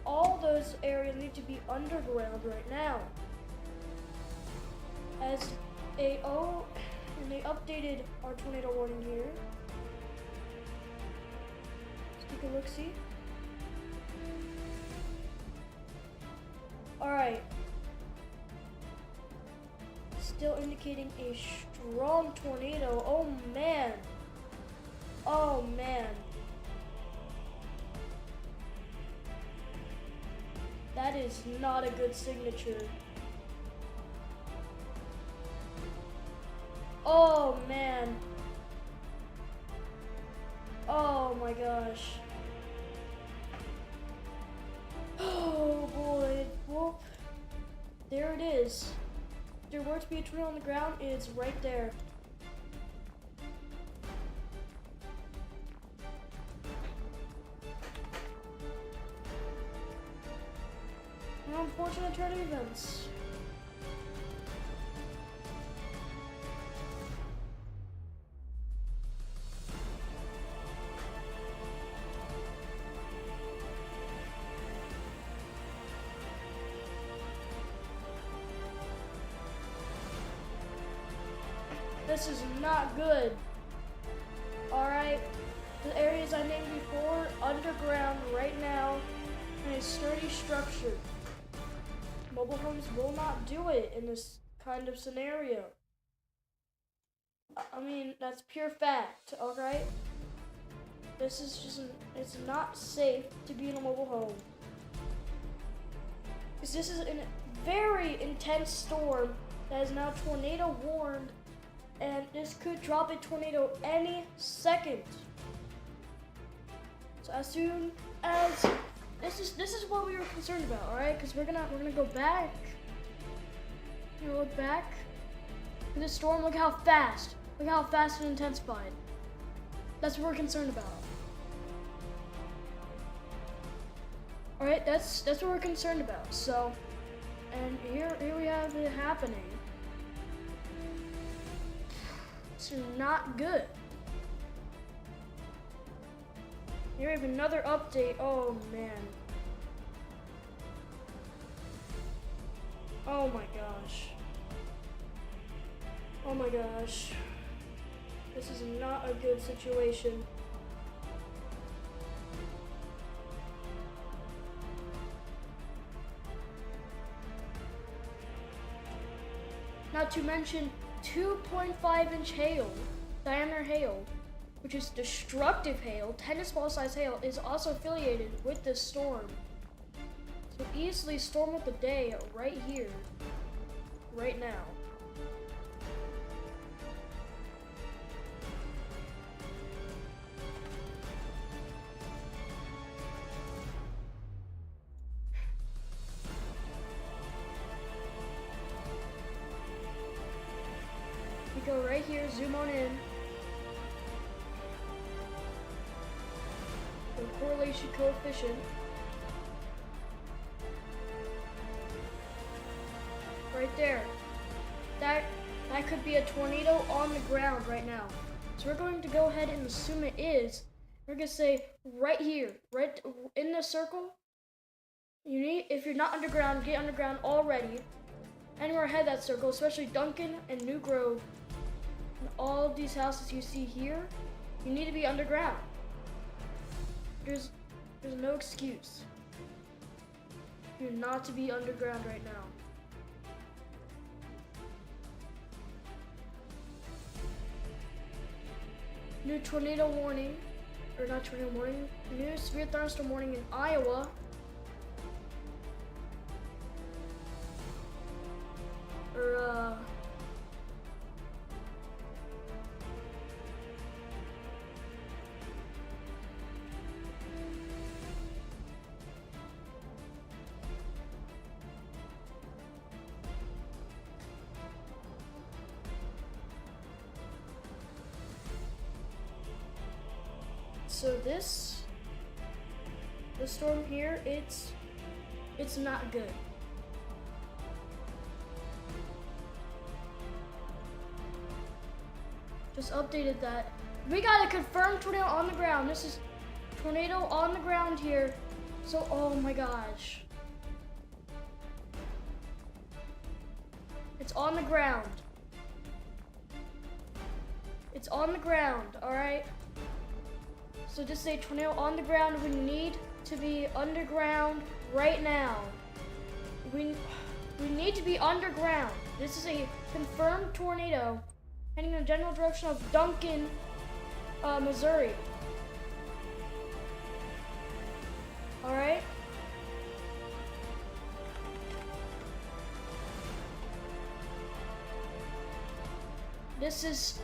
All those areas need to be underground right now. And they updated our tornado warning here. Let's take a look-see. Alright. Still indicating a strong tornado. Oh man. Oh man. That is not a good signature. Oh man. Oh my gosh. Oh boy. Whoop. There it is. If there were to be a tornado on the ground, it's right there. Unfortunate turn of events. This is not good. Alright, the areas I named before, underground right now, in a sturdy structure. Mobile homes will not do it in this kind of scenario. I mean, that's pure fact, alright? This is just, it's not safe to be in a mobile home. Because this is a very intense storm that is now tornado warned, and this could drop a tornado any second. So as soon as this is what we were concerned about, all right? Because we're gonna go back. We're gonna look back at this storm. Look how fast. Look how fast it intensified. That's what we're concerned about. All right, that's what we're concerned about. So, and here we have it happening. It's not good. Here we have another update. Oh man. Oh my gosh. Oh my gosh. This is not a good situation. Not to mention 2.5-inch hail, diameter hail, which is destructive hail, tennis ball size hail, is also affiliated with this storm. So easily storm of the day right here, right now. We go right here, zoom on in. The correlation coefficient. Right there. That could be a tornado on the ground right now. So we're going to go ahead and assume it is. We're going to say right here, right in the circle. You need, if you're not underground, get underground already. Anywhere ahead that circle, especially Duncan and New Grove. And all of these houses you see here, you need to be underground. There's no excuse. You're not to be underground right now. New tornado warning, or not tornado warning, new severe thunderstorm warning in Iowa, so this storm here, it's not good. Just updated that. We got a confirmed tornado on the ground. This is tornado on the ground here. So, oh my gosh. It's on the ground. It's on the ground, all right? So this is a tornado on the ground. We need to be underground right now. We need to be underground. This is a confirmed tornado heading in the general direction of Duncan, Missouri. All right? This is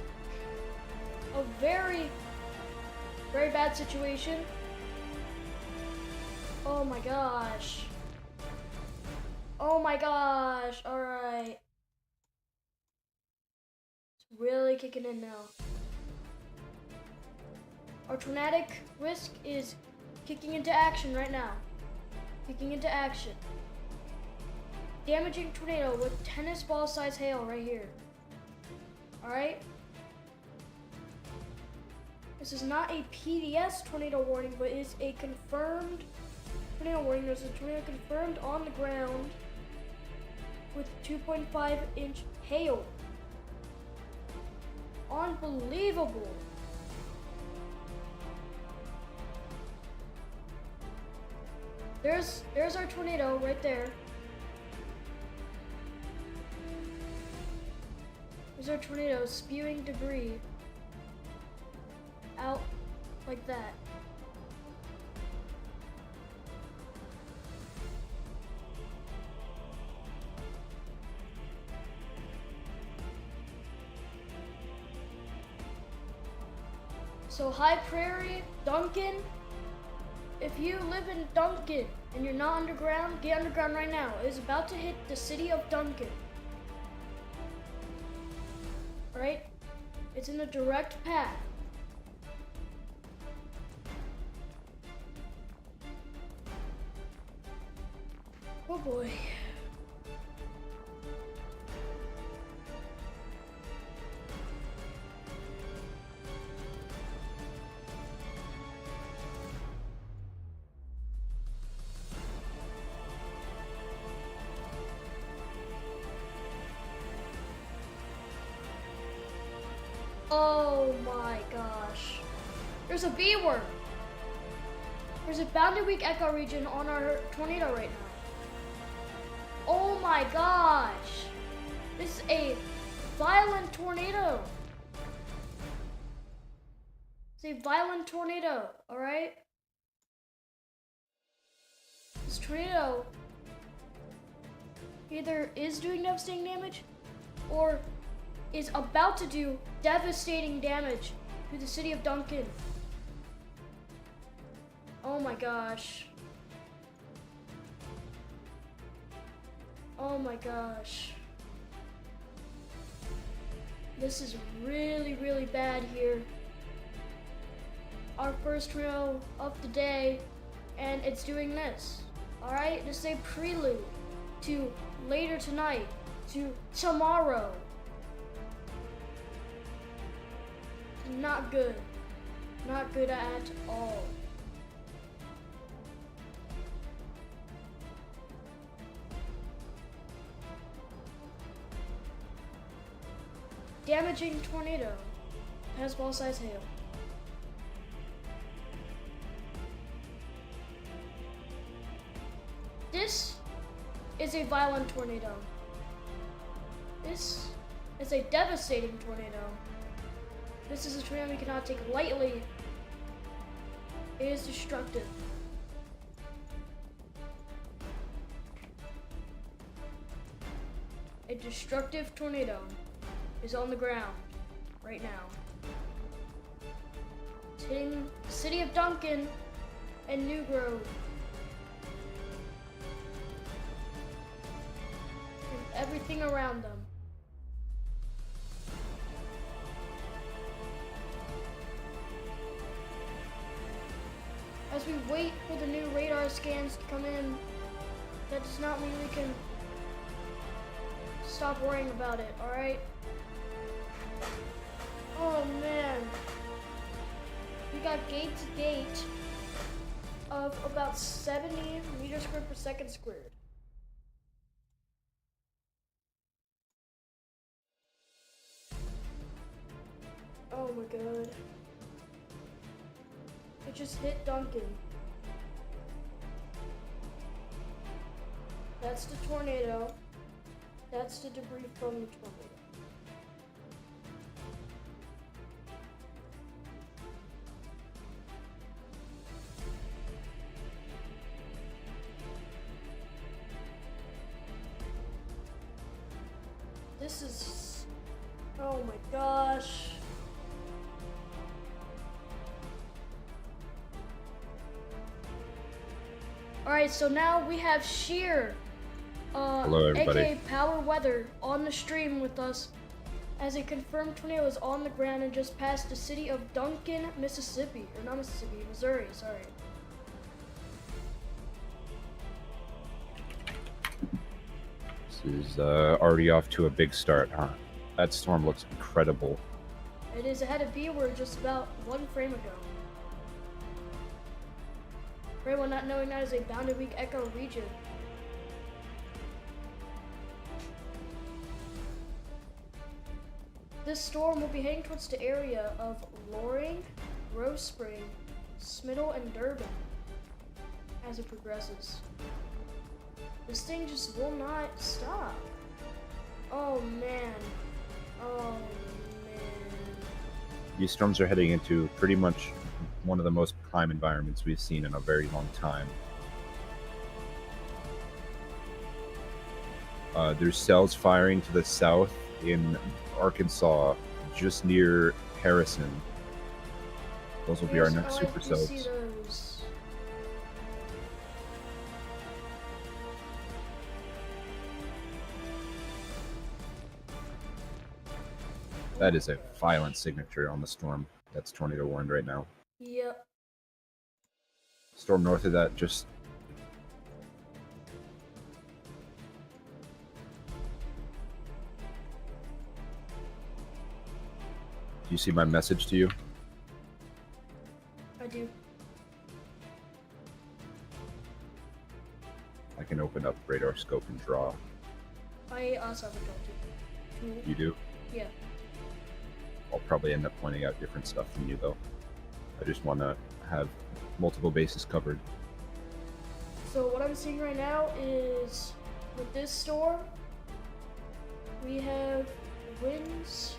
a very, very bad situation. Oh my gosh. Oh my gosh. All right. It's really kicking in now. Our tornadic risk is kicking into action right now. Kicking into action. Damaging tornado with tennis ball size hail right here. Alright? This is not a PDS tornado warning, but it is a confirmed tornado warning. There's a tornado confirmed on the ground with 2.5-inch hail. Unbelievable. There's our tornado right there. There's our tornado spewing debris out like that. So High Prairie, Duncan, if you live in Duncan and you're not underground, get underground right now. It is about to hit the city of Duncan. Right? It's in a direct path. Oh boy. Oh my gosh. There's a B word. There's a bounded weak echo region on our tornado right now. Oh my gosh. This is a violent tornado. It's a violent tornado, alright? This tornado either is doing devastating damage or is about to do devastating damage to the city of Duncan. Oh my gosh. Oh my gosh. This is really, really bad here. Our first tornado of the day, and it's doing this. Alright, this is a prelude to later tonight, to tomorrow. Not good. Not good at all. Damaging tornado. Tennis ball size hail. This is a violent tornado. This is a devastating tornado. This is a tornado we cannot take lightly. It is destructive. A destructive tornado is on the ground right now. It's hitting the city of Duncan and New Grove. And everything around them. wait for the new radar scans to come in. That does not mean we can stop worrying about it, alright? Oh man. We got gate to gate of about 70 meters squared per second squared. Oh my god. It just hit Duncan. That's the tornado. That's the debris from the tornado. This is... oh my gosh. Alright, so now we have Sheer, Hello, everybody. aka Power Weather, on the stream with us as a confirmed tornado is on the ground and just passed the city of Duncan, Mississippi. Or not Mississippi, Missouri, sorry. This is already off to a big start, huh? That storm looks incredible. It is ahead of B word just about one frame ago. For anyone not knowing, that is a bounded weak echo region. This storm will be heading towards the area of Loring, Rose Spring, Smithville, and Durban as it progresses. This thing just will not stop. Oh man. Oh man. These storms are heading into pretty much one of the most prime environments we've seen in a very long time. There's cells firing to the south in Arkansas, just near Harrison. Those will be our next supercells. See those. That is a violent signature on the storm that's tornado warned right now. Yep. Storm north of that just... Do you see my message to you? I do. I can open up radar scope and draw. I also have a draw too. You do? Yeah. I'll probably end up pointing out different stuff from you, though. I just want to have multiple bases covered. So what I'm seeing right now is, with this storm, we have winds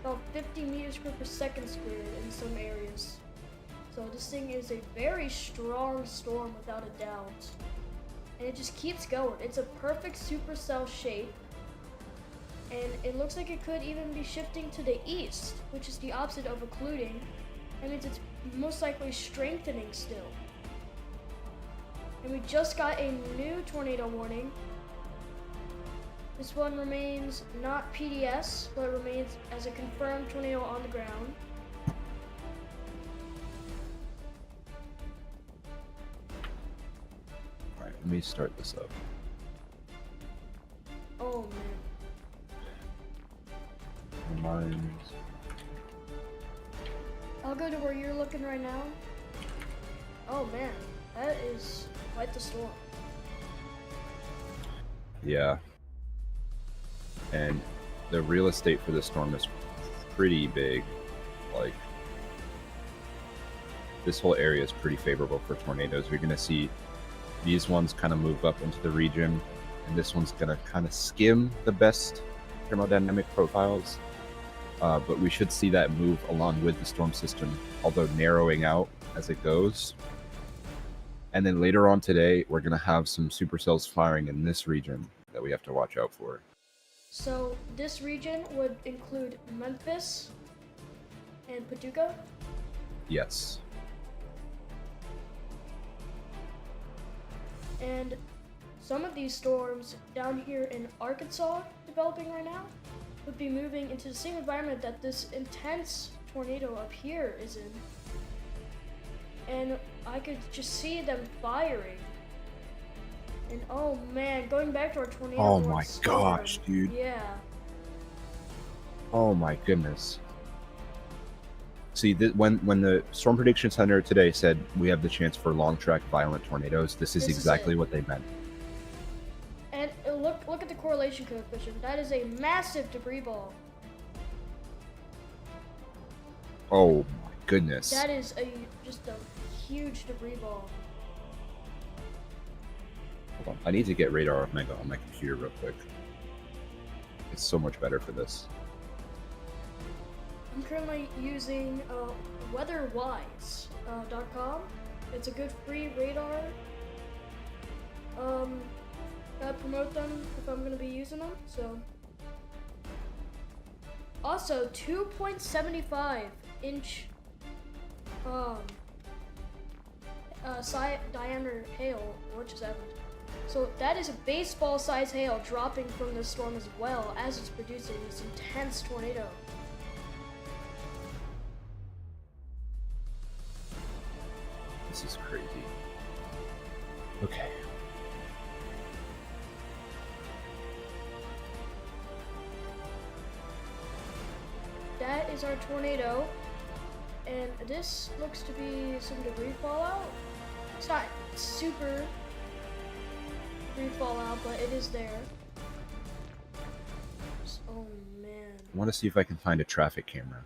about 50 meters per second squared in some areas. So this thing is a very strong storm without a doubt. And it just keeps going. It's a perfect supercell shape. And it looks like it could even be shifting to the east, which is the opposite of occluding. That means it's most likely strengthening still. And we just got a new tornado warning. This one remains not PDS, but remains as a confirmed tornado on the ground. Alright, let me start this up. Oh man. Mine's... I'll go to where you're looking right now. Oh man, that is quite the storm. Yeah. And the real estate for this storm is pretty big. Like, this whole area is pretty favorable for tornadoes. We're going to see these ones kind of move up into the region, and this one's going to kind of skim the best thermodynamic profiles. But we should see that move along with the storm system, although narrowing out as it goes. And then later on today, we're going to have some supercells firing in this region that we have to watch out for. So this region would include Memphis and Paducah? Yes. And some of these storms down here in Arkansas developing right now would be moving into the same environment that this intense tornado up here is in. and I could just see them firing. And oh man, going back to our tornado. Oh warned my storm. gosh, dude. Yeah. Oh my goodness. See, when the Storm Prediction Center today said we have the chance for long track violent tornadoes, this is exactly what they meant. And look at the correlation coefficient. That is a massive debris ball. Oh my goodness. That is just a huge debris ball. Hold on. I need to get radar Omega on my computer real quick. It's so much better for this. I'm currently using weatherwise.com. It's a good free radar. Gotta promote them if I'm gonna be using them. So, also 2.75 inch diameter hail, which is average. So that is a baseball size hail dropping from the storm as well as it's producing this intense tornado. This is crazy. Okay. That is our tornado, and this looks to be some debris fallout. It's not super debris fallout, but it is there. Oh man. I want to see if I can find a traffic camera.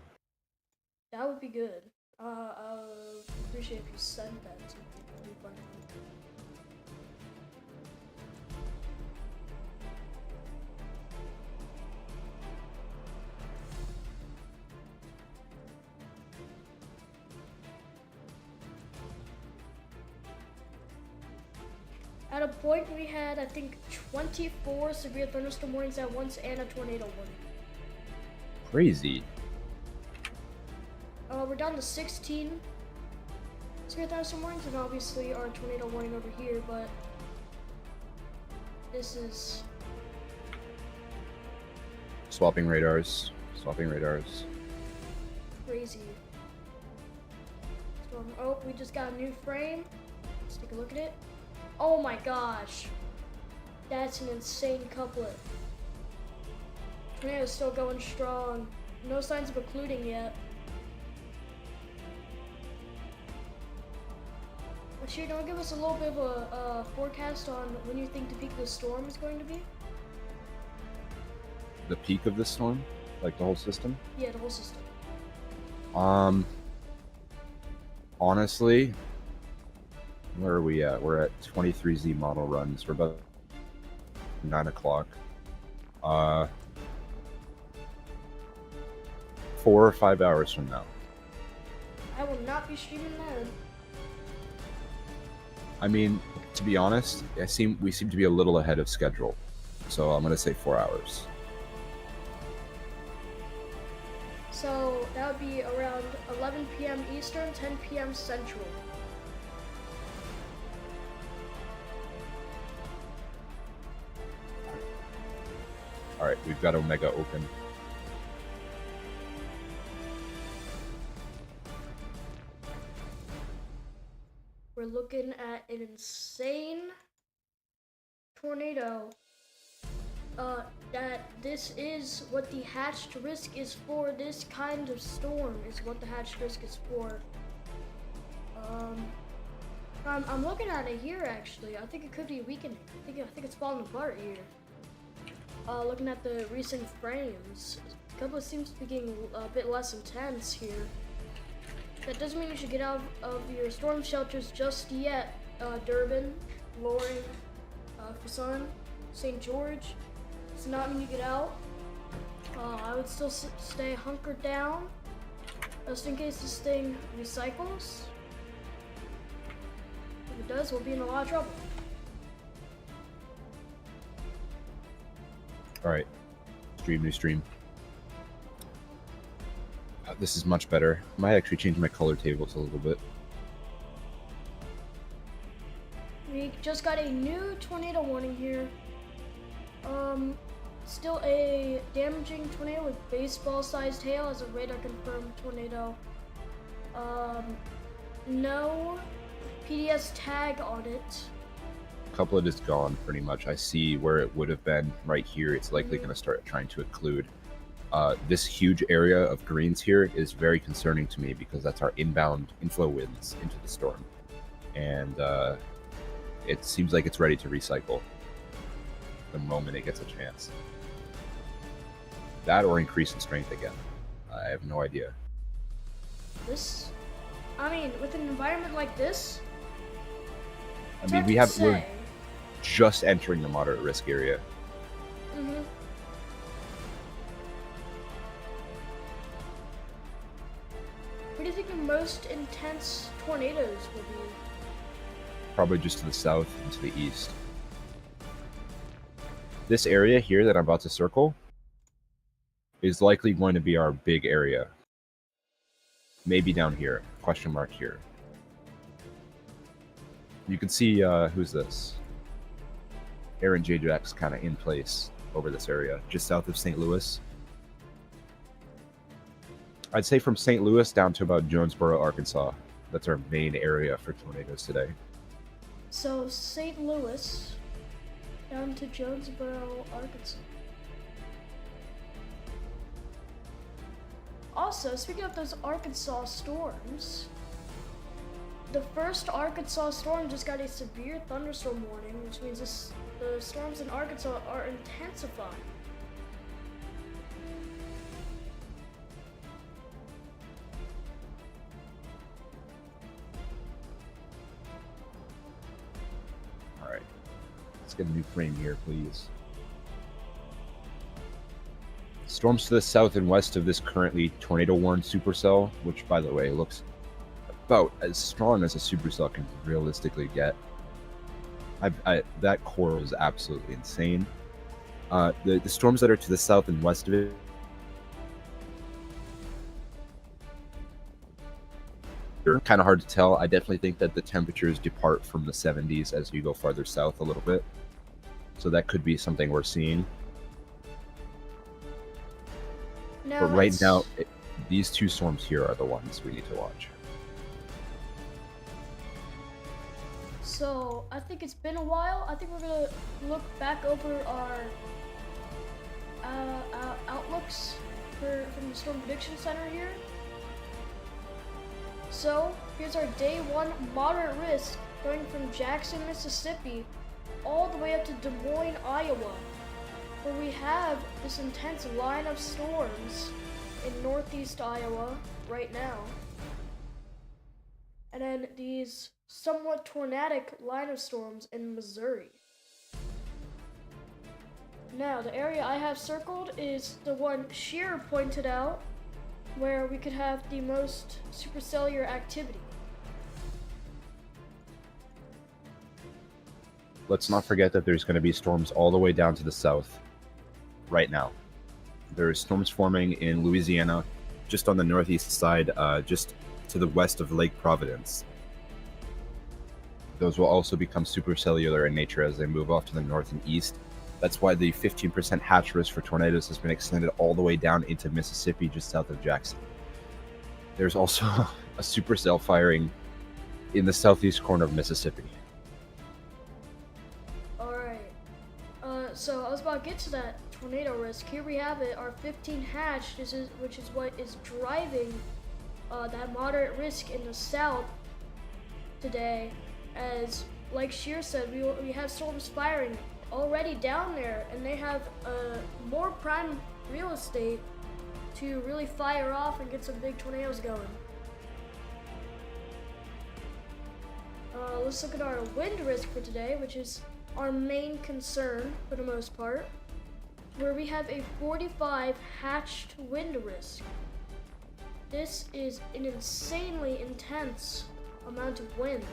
That would be good. I would appreciate if you sent that to me. That'd be fun. At a point, we had, I think, 24 severe thunderstorm warnings at once and a tornado warning. Crazy. We're down to 16 severe thunderstorm warnings, and obviously our tornado warning over here, but this is... Swapping radars. Swapping radars. crazy. So, oh, we just got a new frame. Let's take a look at it. Oh my gosh. That's an insane couplet. Tornado's still going strong. No signs of occluding yet. Actually, don't give us a little bit of a forecast on when you think the peak of the storm is going to be? The peak of the storm? Like the whole system? Yeah, the whole system. Honestly, where are we at? We're at 23Z model runs. We're about 9 o'clock. 4 or 5 hours from now. I will not be streaming that. I mean, to be honest, we seem to be a little ahead of schedule. So I'm gonna say 4 hours. So that would be around 11 p.m. Eastern, 10 p.m. Central. All right, we've got Omega open. We're looking at an insane tornado. That this is what the hatched risk is for. This kind of storm is what the hatched risk is for. I'm looking at it here actually. I think it could be weakening. I think it's falling apart here. Looking at the recent frames, the couple seems to be getting a bit less intense here. That doesn't mean you should get out of your storm shelters just yet. Durban, Loring, Fuson, St. George. Does not mean you get out. I would still stay hunkered down, just in case this thing recycles. If it does, we'll be in a lot of trouble. All right, new stream. This is much better. I might actually change my color tables a little bit. We just got a new tornado warning here. Still a damaging tornado with baseball-sized hail as a radar-confirmed tornado. no PDS tag on it. Couplet is gone pretty much. I see where it would have been right here. It's likely Mhm. going to start trying to occlude. This huge area of greens here is very concerning to me because that's our inbound inflow winds into the storm. And it seems like it's ready to recycle the moment it gets a chance. That or increase in strength again. I have no idea. I mean, with an environment like this, I it's mean, hard to we're say. just entering the moderate risk area. Mm-hmm. Where do you think the most intense tornadoes will be? Probably just to the south and to the east. This area here that I'm about to circle is likely going to be our big area. Maybe down here, question mark here. You can see, who's this? Aaron J. Jack's kind of in place over this area, just south of St. Louis. I'd say from St. Louis down to about Jonesboro, Arkansas. That's our main area for tornadoes today. So, St. Louis down to Jonesboro, Arkansas. Also, speaking of those Arkansas storms, the first Arkansas storm just got a severe thunderstorm warning, which means the storms in Arkansas are intensifying. All right, let's get a new frame here, please. Storms to the south and west of this currently tornado-warned supercell, which, by the way, looks about as strong as a supercell can realistically get. That core is absolutely insane. The storms that are to the south and west of it are kind of hard to tell. I definitely think that the temperatures depart from the 70s as you go farther south a little bit. So that could be something we're seeing. Now But right now, these two storms here are the ones we need to watch. So, I think it's been a while. I think we're gonna look back over our outlooks from the Storm Prediction Center here. So, here's our day 1 moderate risk going from Jackson, Mississippi, all the way up to Des Moines, Iowa, where we have this intense line of storms in northeast Iowa right now. And then these somewhat tornadic line of storms in Missouri. Now, the area I have circled is the one Shearer pointed out, where we could have the most supercellular activity. Let's not forget that there's going to be storms all the way down to the south right now. There are storms forming in Louisiana, just on the northeast side, just to the west of Lake Providence. Those will also become supercellular in nature as they move off to the north and east. That's why the 15% hatch risk for tornadoes has been extended all the way down into Mississippi, just south of Jackson. There's also a supercell firing in the southeast corner of Mississippi. Alright, so I was about to get to that tornado risk. Here we have it, our 15 hatch, which is what is driving that moderate risk in the south today. As, like Shear said, we have storms firing already down there, and they have more prime real estate to really fire off and get some big tornadoes going. Let's look at our wind risk for today, which is our main concern for the most part, where we have a 45 hatched wind risk. This is an insanely intense amount of wind.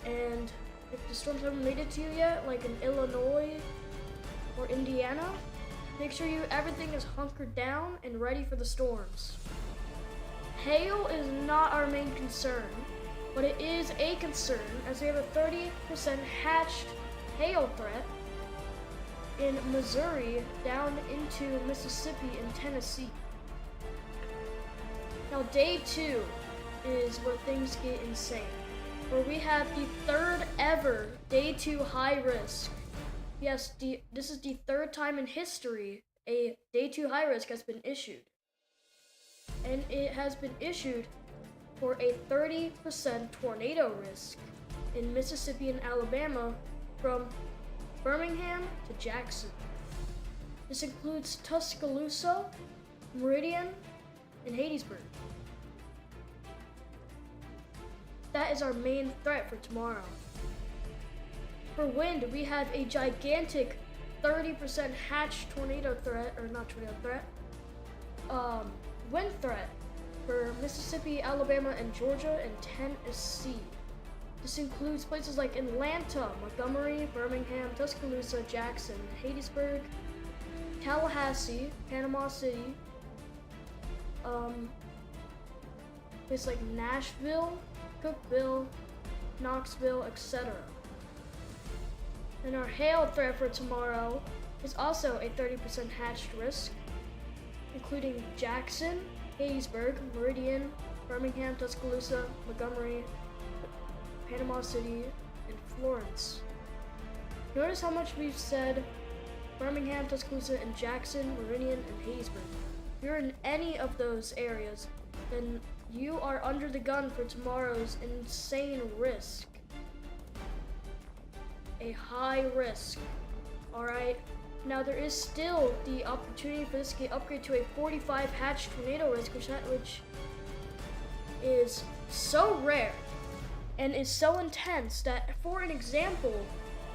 And if the storms haven't made it to you yet, like in Illinois or Indiana, make sure everything is hunkered down and ready for the storms. Hail is not our main concern, but it is a concern as we have a 30% hatched hail threat in Missouri down into Mississippi and Tennessee. Now, day 2, is where things get insane. Where we have the third ever Day 2 high risk. Yes, this is the third time in history a Day 2 high risk has been issued. And it has been issued for a 30% tornado risk in Mississippi and Alabama from Birmingham to Jackson. This includes Tuscaloosa, Meridian, and Hattiesburg. That is our main threat for tomorrow. For wind, we have a gigantic 30% hatch tornado threat, or not tornado threat, wind threat for Mississippi, Alabama, and Georgia, and Tennessee. This includes places like Atlanta, Montgomery, Birmingham, Tuscaloosa, Jackson, Hattiesburg, Tallahassee, Panama City, places like Nashville, Cookeville, Knoxville, etc. And our hail threat for tomorrow is also a 30% hatched risk, including Jackson, Hattiesburg, Meridian, Birmingham, Tuscaloosa, Montgomery, Panama City, and Florence. Notice how much we've said Birmingham, Tuscaloosa, and Jackson, Meridian, and Hattiesburg. If you're in any of those areas, then you are under the gun for tomorrow's insane risk. A high risk. Alright, now there is still the opportunity for this to get upgraded to a 45 hatch tornado risk, which is so rare and is so intense that, for an example,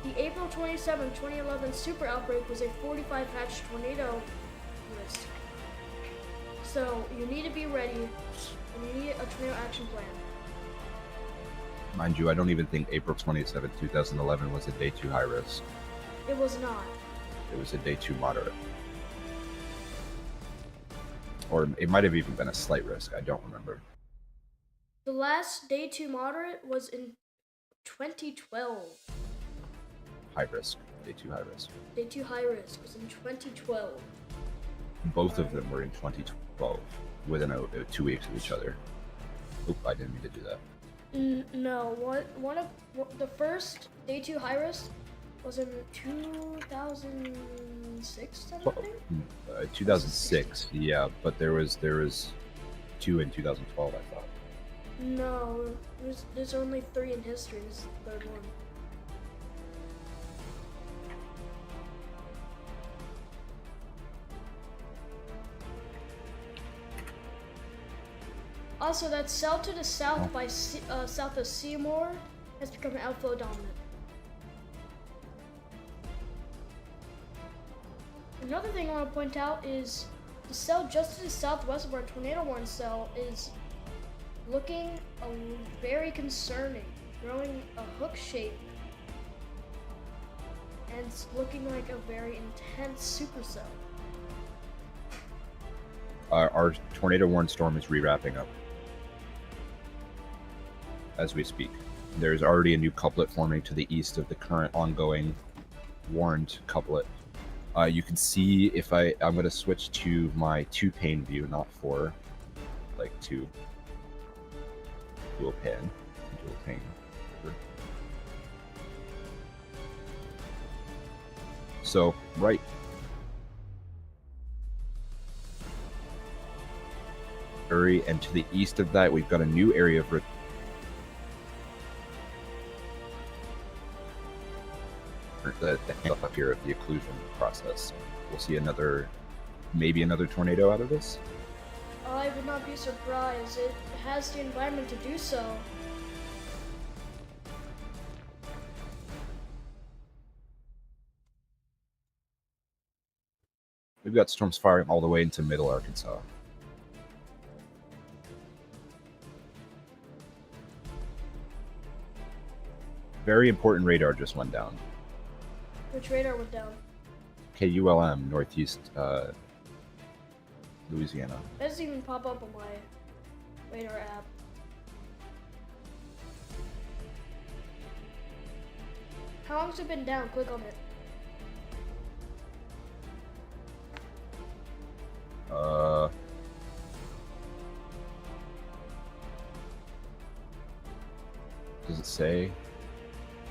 the April 27, 2011 super outbreak was a 45 hatch tornado risk. So you need to be ready, and you need a tornado action plan. Mind you, I don't even think April 27, 2011 was a Day 2 high risk. It was not. It was a Day 2 moderate. Or it might have even been a slight risk, I don't remember. The last Day 2 moderate was in 2012. High risk. Day 2 high risk. Day 2 high risk was in 2012. Both of them were in 2012, within 2 weeks of each other. Oop, I didn't mean to do that. No, the first Day 2 high risk was in 2006, I think? 2006, yeah, but there was 2 in 2012, I thought. No, there's only 3 in history. This is the third one. Also, that cell to the south by south of Seymour has become outflow dominant. Another thing I want to point out is the cell just to the southwest of our tornado warning cell is looking very concerning, growing a hook shape, and it's looking like a very intense supercell. Our tornado warning storm is rewrapping up as we speak. There's already a new couplet forming to the east of the current ongoing warned couplet. You can see if I'm going to switch to my 2-pane view, not 4, like 2. Dual pane. So, right. And to the east of that, we've got a new area of the up here of the occlusion process. We'll see maybe another tornado out of this. I would not be surprised. It has the environment to do so. We've got storms firing all the way into middle Arkansas. Very important radar just went down. Which radar went down? KULM, northeast Louisiana. It doesn't even pop up on my radar app. How long's it been down? Click on it. Does it say?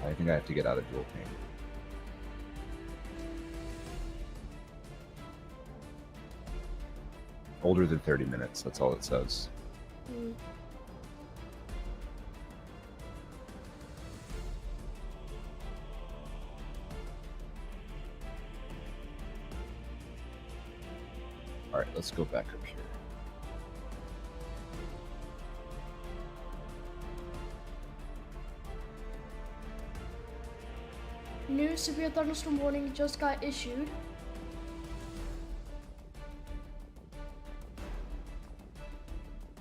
I think I have to get out of dual ping. Older than 30 minutes, that's all it says. Mm. Alright, let's go back up here. New severe thunderstorm warning just got issued.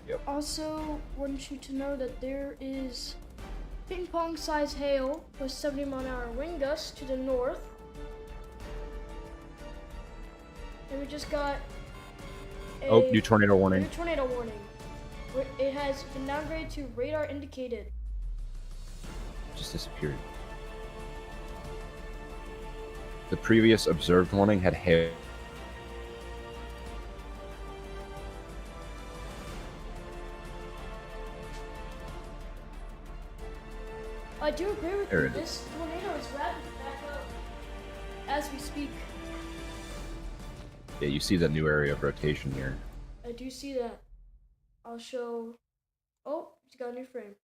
Yep. Also, want you to know that there is ping pong size hail with 70-mile-an-hour wind gusts to the north. And we just got a New tornado warning. new tornado warning. It has been downgraded to radar indicated. Just disappeared. The previous observed warning had hail. I do agree with There you. it is. This tornado is rapidly back up as we speak. Yeah, you see the new area of rotation here. I do see that. I'll show. Oh, it's got a new frame.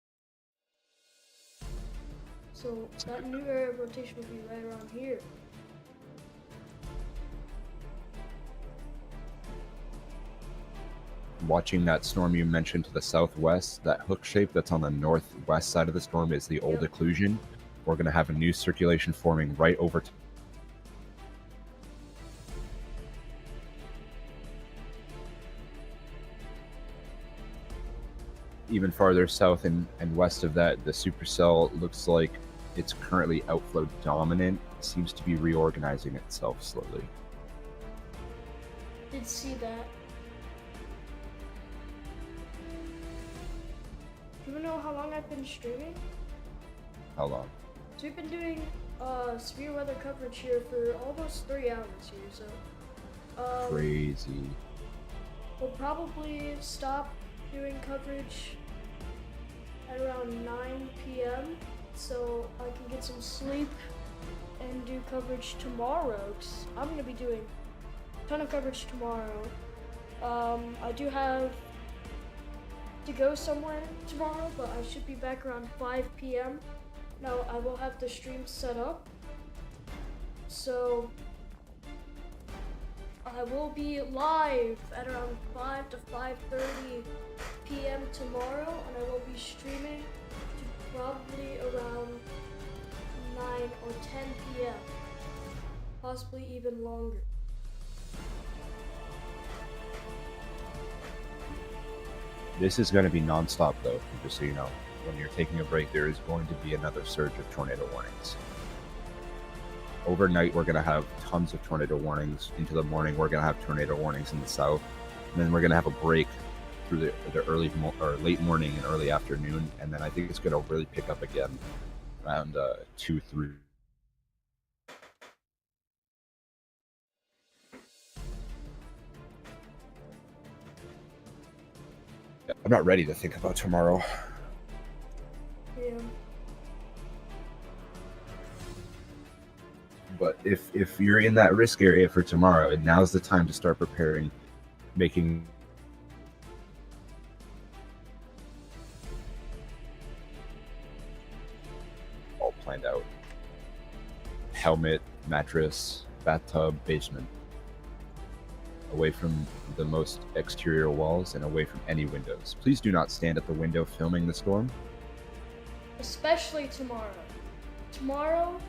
So that new area of rotation will be right around here. Watching that storm you mentioned to the southwest, that hook shape that's on the northwest side of the storm is the old Yep. occlusion. We're going to have a new circulation forming right over even farther south and west of that. The supercell looks like it's currently outflow dominant. It seems to be reorganizing itself slowly. Did see that. Do you know how long I've been streaming? How long? So we've been doing severe weather coverage here for almost 3 hours here. So Crazy. we'll probably stop doing coverage at around 9 p.m. so I can get some sleep and do coverage tomorrow. 'Cause I'm gonna be doing a ton of coverage tomorrow. I do have to go somewhere tomorrow, but I should be back around 5 p.m. Now I will have the stream set up, so I will be live at around 5 to 5:30 p.m. tomorrow, and I will be streaming to probably around 9 or 10 p.m. Possibly even longer. This is going to be nonstop, though, just so you know. When you're taking a break, there is going to be another surge of tornado warnings. Overnight, we're going to have tons of tornado warnings. Into the morning, we're going to have tornado warnings in the south. And then we're going to have a break through the late morning and early afternoon. And then I think it's going to really pick up again around 2, 3. I'm not ready to think about tomorrow. Yeah. But if you're in that risk area for tomorrow, and now's the time to start preparing, making all planned out. Helmet, mattress, bathtub, basement. Away from the most exterior walls and away from any windows. Please do not stand at the window filming the storm. Especially tomorrow. Tomorrow,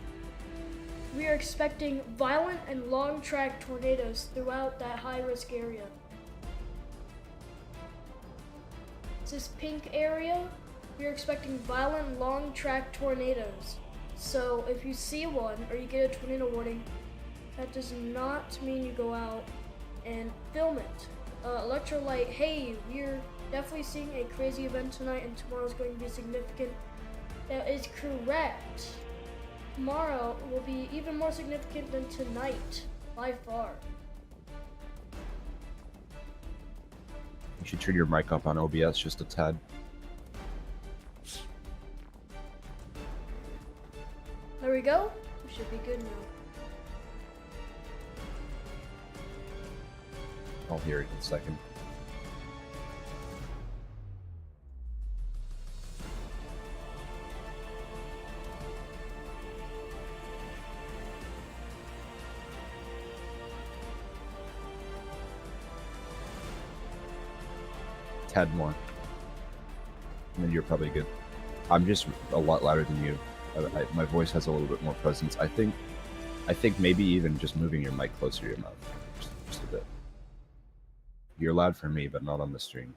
we are expecting violent and long track tornadoes throughout that high risk area. This pink area, we are expecting violent long track tornadoes. So if you see one or you get a tornado warning, that does not mean you go out and film it. Electrolyte, hey, we're definitely seeing a crazy event tonight and tomorrow's going to be significant. That is correct. Tomorrow will be even more significant than tonight, by far. You should turn your mic up on OBS just a tad. There we go. We should be good now. I'll hear it in a second. Tad more. And then you're probably good. I'm just a lot louder than you. My voice has a little bit more presence. I think maybe even just moving your mic closer to your mouth, just a bit. You're loud for me, but not on the stream.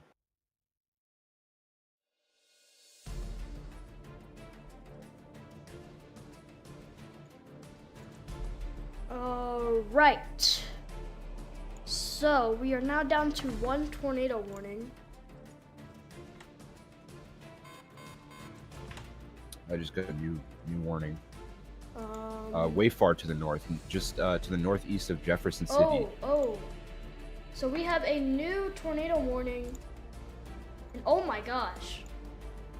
All right. So we are now down to 1 tornado warning. I just got a new warning. Way far to the north, just to the northeast of Jefferson City. Oh. So we have a new tornado warning. And oh my gosh.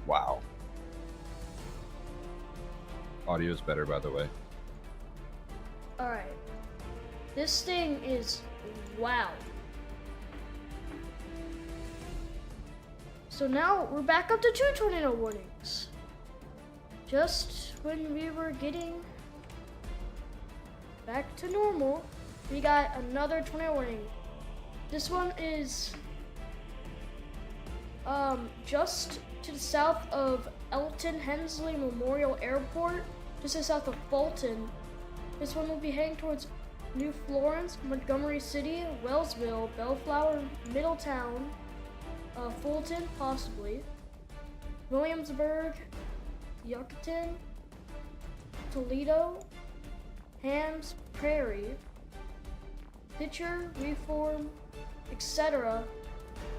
Wow. Audio's better, by the way. All right. This thing is wow. So now we're back up to 2 tornado warnings. Just when we were getting back to normal, we got another tornado warning. This one is just to the south of Elton Hensley Memorial Airport, just to the south of Fulton. This one will be heading towards New Florence, Montgomery City, Wellsville, Bellflower, Middletown, Fulton, possibly, Williamsburg, Yucatan, Toledo, Hams Prairie, Pitcher, Reform, etc.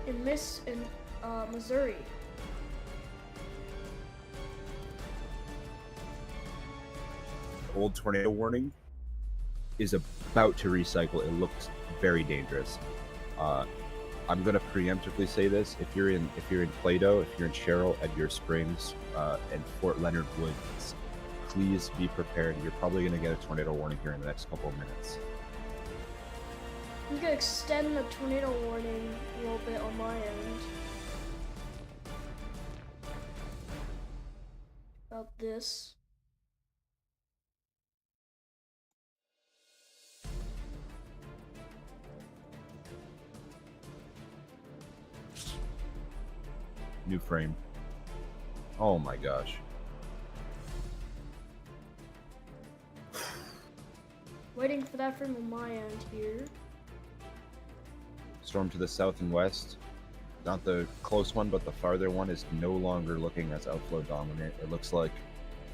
in Missouri. Old tornado warning is about to recycle. It looks very dangerous. I'm gonna preemptively say this: if you're in Plato, if you're in Sherrill, Edgar Springs, and Fort Leonard Woods, please be prepared. You're probably gonna get a tornado warning here in the next couple of minutes. I'm gonna extend the tornado warning a little bit on my end. About this. New frame. Oh my gosh. Waiting for that frame on my end here. Storm to the south and west. Not the close one, but the farther one is no longer looking as outflow dominant. It looks like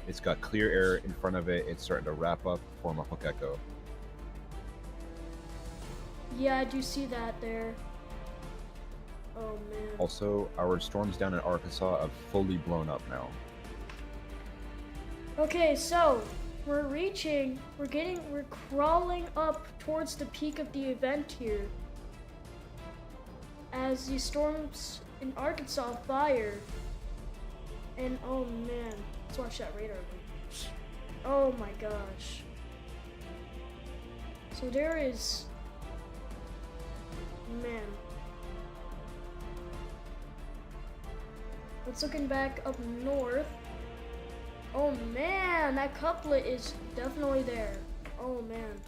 it's got clear air in front of it. It's starting to wrap up, form a hook echo. Yeah, I do see that there. Oh man. Also, our storms down in Arkansas have fully blown up now. Okay, so we're crawling up towards the peak of the event here. As the storms in Arkansas fire. And oh man, let's watch that radar. Oh my gosh. So there is, man. Let's looking back up north. Oh man, that couplet is definitely there. Oh man.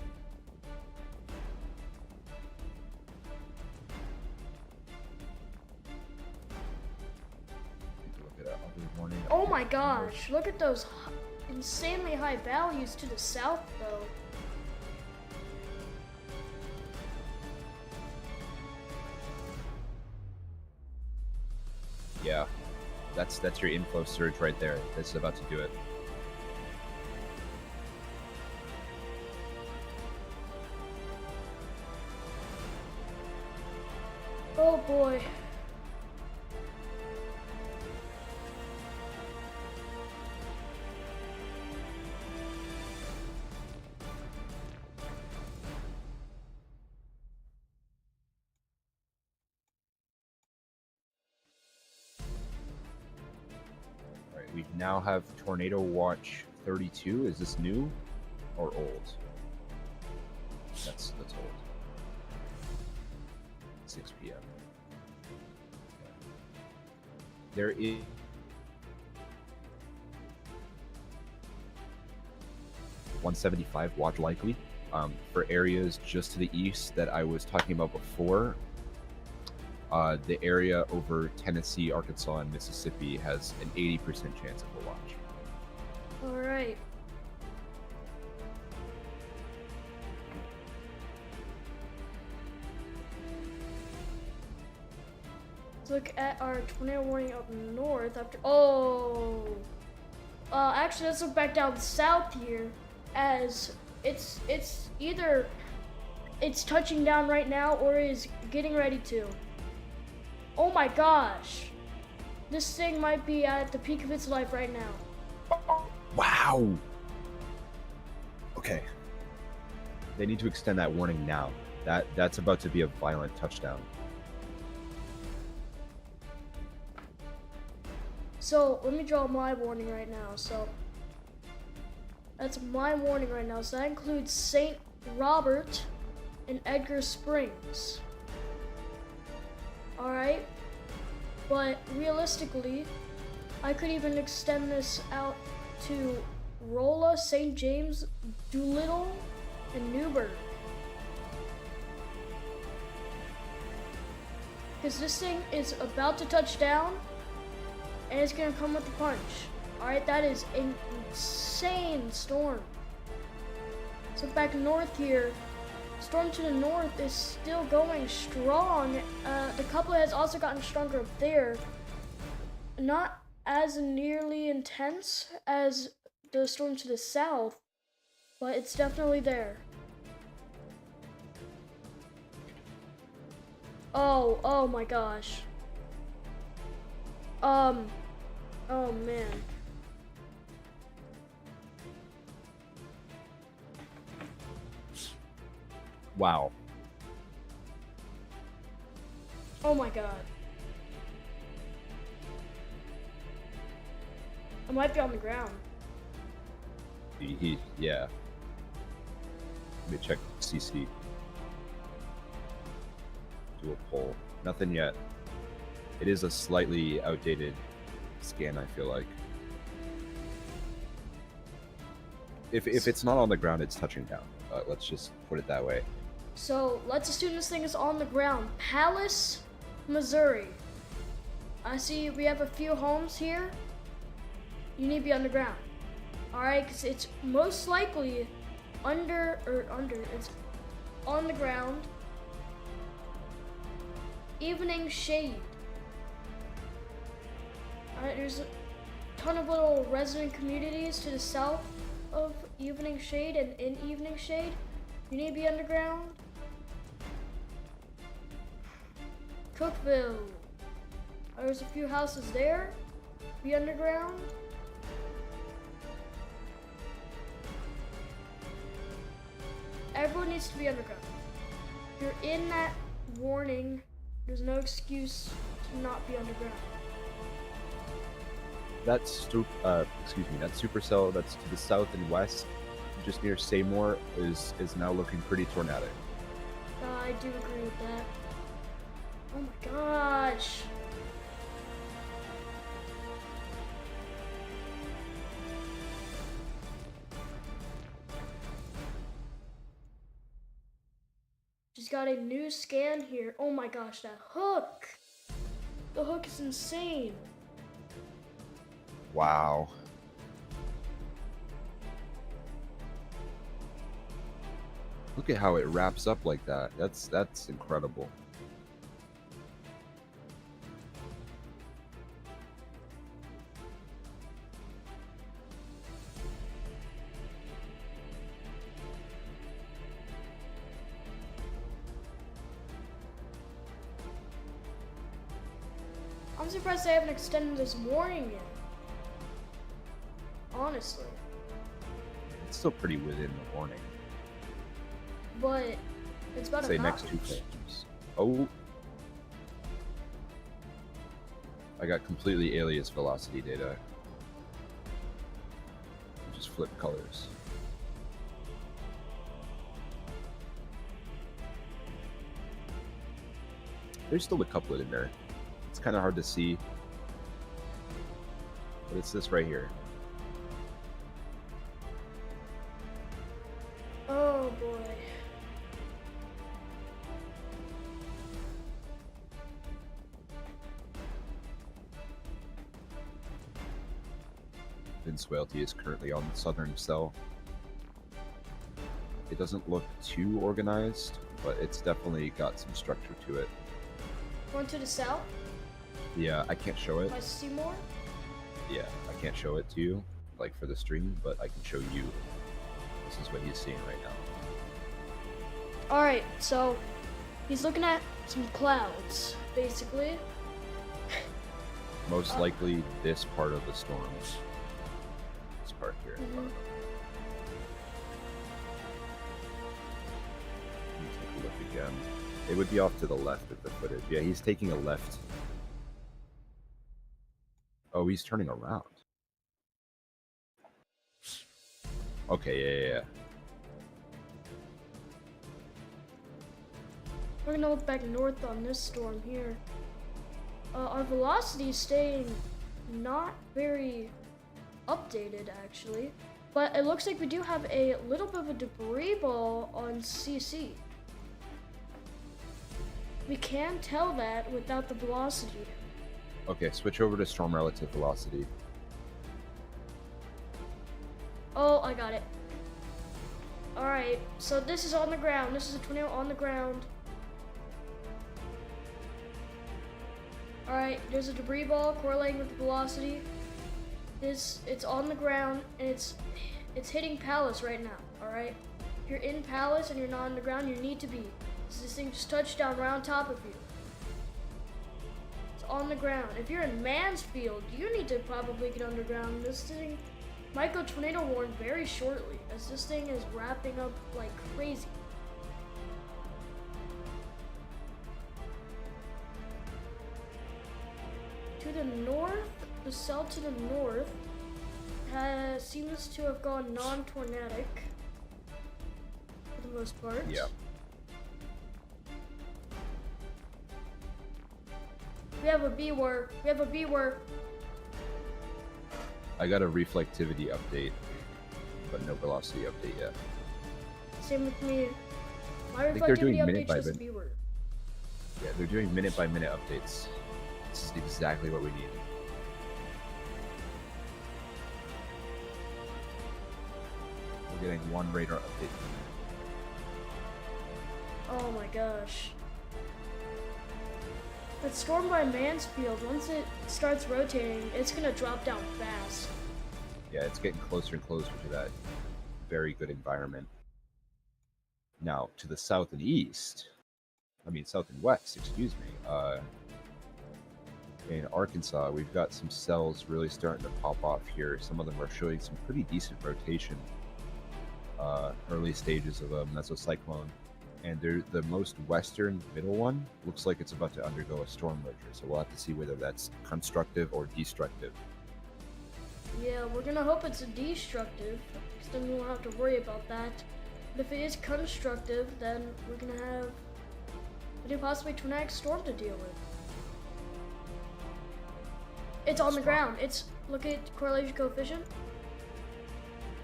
Oh my gosh, look at those insanely high values to the south though. Yeah, that's your inflow surge right there. That's about to do it. Oh boy. We now have tornado watch 32. Is this new or old? That's old. 6 p.m. There is 175 watch likely for areas just to the east that I was talking about before. The area over Tennessee, Arkansas, and Mississippi has an 80% chance of a watch. All right. Let's look at our tornado warning up north after. Oh. Actually, let's look back down south here, as it's either it's touching down right now or is getting ready to. Oh my gosh. This thing might be at the peak of its life right now. Wow. Okay. They need to extend that warning now. That's about to be a violent touchdown. So let me draw my warning right now. So that's my warning right now. So that includes St. Robert and Edgar Springs. All right. But realistically, I could even extend this out to Rolla, St. James, Doolittle, and Newburgh. Because this thing is about to touch down, and it's gonna come with a punch. All right, that is an insane storm. So back north here, storm to the north is still going strong. The coupler has also gotten stronger up there. Not as nearly intense as the storm to the south, but it's definitely there. Oh my gosh. Oh man. Wow. Oh my god. I might be on the ground. Yeah. Let me check CC. Do a poll. Nothing yet. It is a slightly outdated scan, I feel like. If it's not on the ground, it's touching down. Let's just put it that way. So let's assume this thing is on the ground. Palace, Missouri. I see we have a few homes here. You need to be underground. Alright, because it's most likely it's on the ground. Evening shade. Alright, there's a ton of little resident communities to the south of Evening Shade and in Evening Shade. You need to be underground. Cookville. There's a few houses there. Be underground. Everyone needs to be underground. If you're in that warning, there's no excuse to not be underground. That supercell that's to the south and west, just near Seymour, is now looking pretty tornadic. I do agree with that. Oh my gosh. Just got a new scan here. Oh my gosh, that hook. The hook is insane. Wow. Look at how it wraps up like that. That's incredible. I'm surprised they haven't extended this warning yet. Honestly. It's still pretty within the warning. But it's about Say a next 2 frames. Oh. I got completely alias velocity data. Which is just flip colors. There's still a couplet in there. It's kind of hard to see, but it's this right here. Oh boy. Vince Whaley is currently on the southern cell. It doesn't look too organized, but it's definitely got some structure to it. Going to the south? Yeah, I can't show it. By Seymour? Yeah, I can't show it to you, like for the stream, but I can show you. This is what he's seeing right now. Alright, so he's looking at some clouds, basically. Most likely this part of the storm. This part here. Mhm. Let me take a look again. It would be off to the left of the footage. Yeah, he's taking a left. Oh, he's turning around. Okay, yeah. We're gonna look back north on this storm here. Our velocity is staying not very updated, actually. But it looks like we do have a little bit of a debris ball on CC. We can tell that without the velocity. Okay, switch over to storm relative velocity. Oh, I got it. Alright, so this is on the ground. This is a tornado on the ground. Alright, there's a debris ball correlating with the velocity. It's on the ground and it's hitting Palace right now, alright? If you're in Palace and you're not on the ground, you need to be. This thing just touched down right on top of you. It's on the ground. If you're in Mansfield, you need to probably get underground. This thing might go tornado warn very shortly, as this thing is wrapping up like crazy. To the north, the cell to the north seems to have gone non-tornadic for the most part. Yeah. We have a B-word. We have a B-word. I got a reflectivity update, but no velocity update yet. Same with me. My I think they're doing reflectivity minute update by shows a minute. B-word. Yeah, they're doing minute by minute updates. This is exactly what we need. We're getting one radar update. Oh my gosh. That storm by Mansfield, once it starts rotating, it's gonna drop down fast. Yeah, it's getting closer and closer to that very good environment. Now, to the south and east, south and west, excuse me, in Arkansas, we've got some cells really starting to pop off here. Some of them are showing some pretty decent rotation. Early stages of a mesocyclone. And the most western middle one looks like it's about to undergo a storm merger. So we'll have to see whether that's constructive or destructive. Yeah, we're gonna hope it's destructive, because then we won't have to worry about that. But if it is constructive, then we're gonna have a possibly tornadic storm to deal with. It's on the ground. Look at correlation coefficient.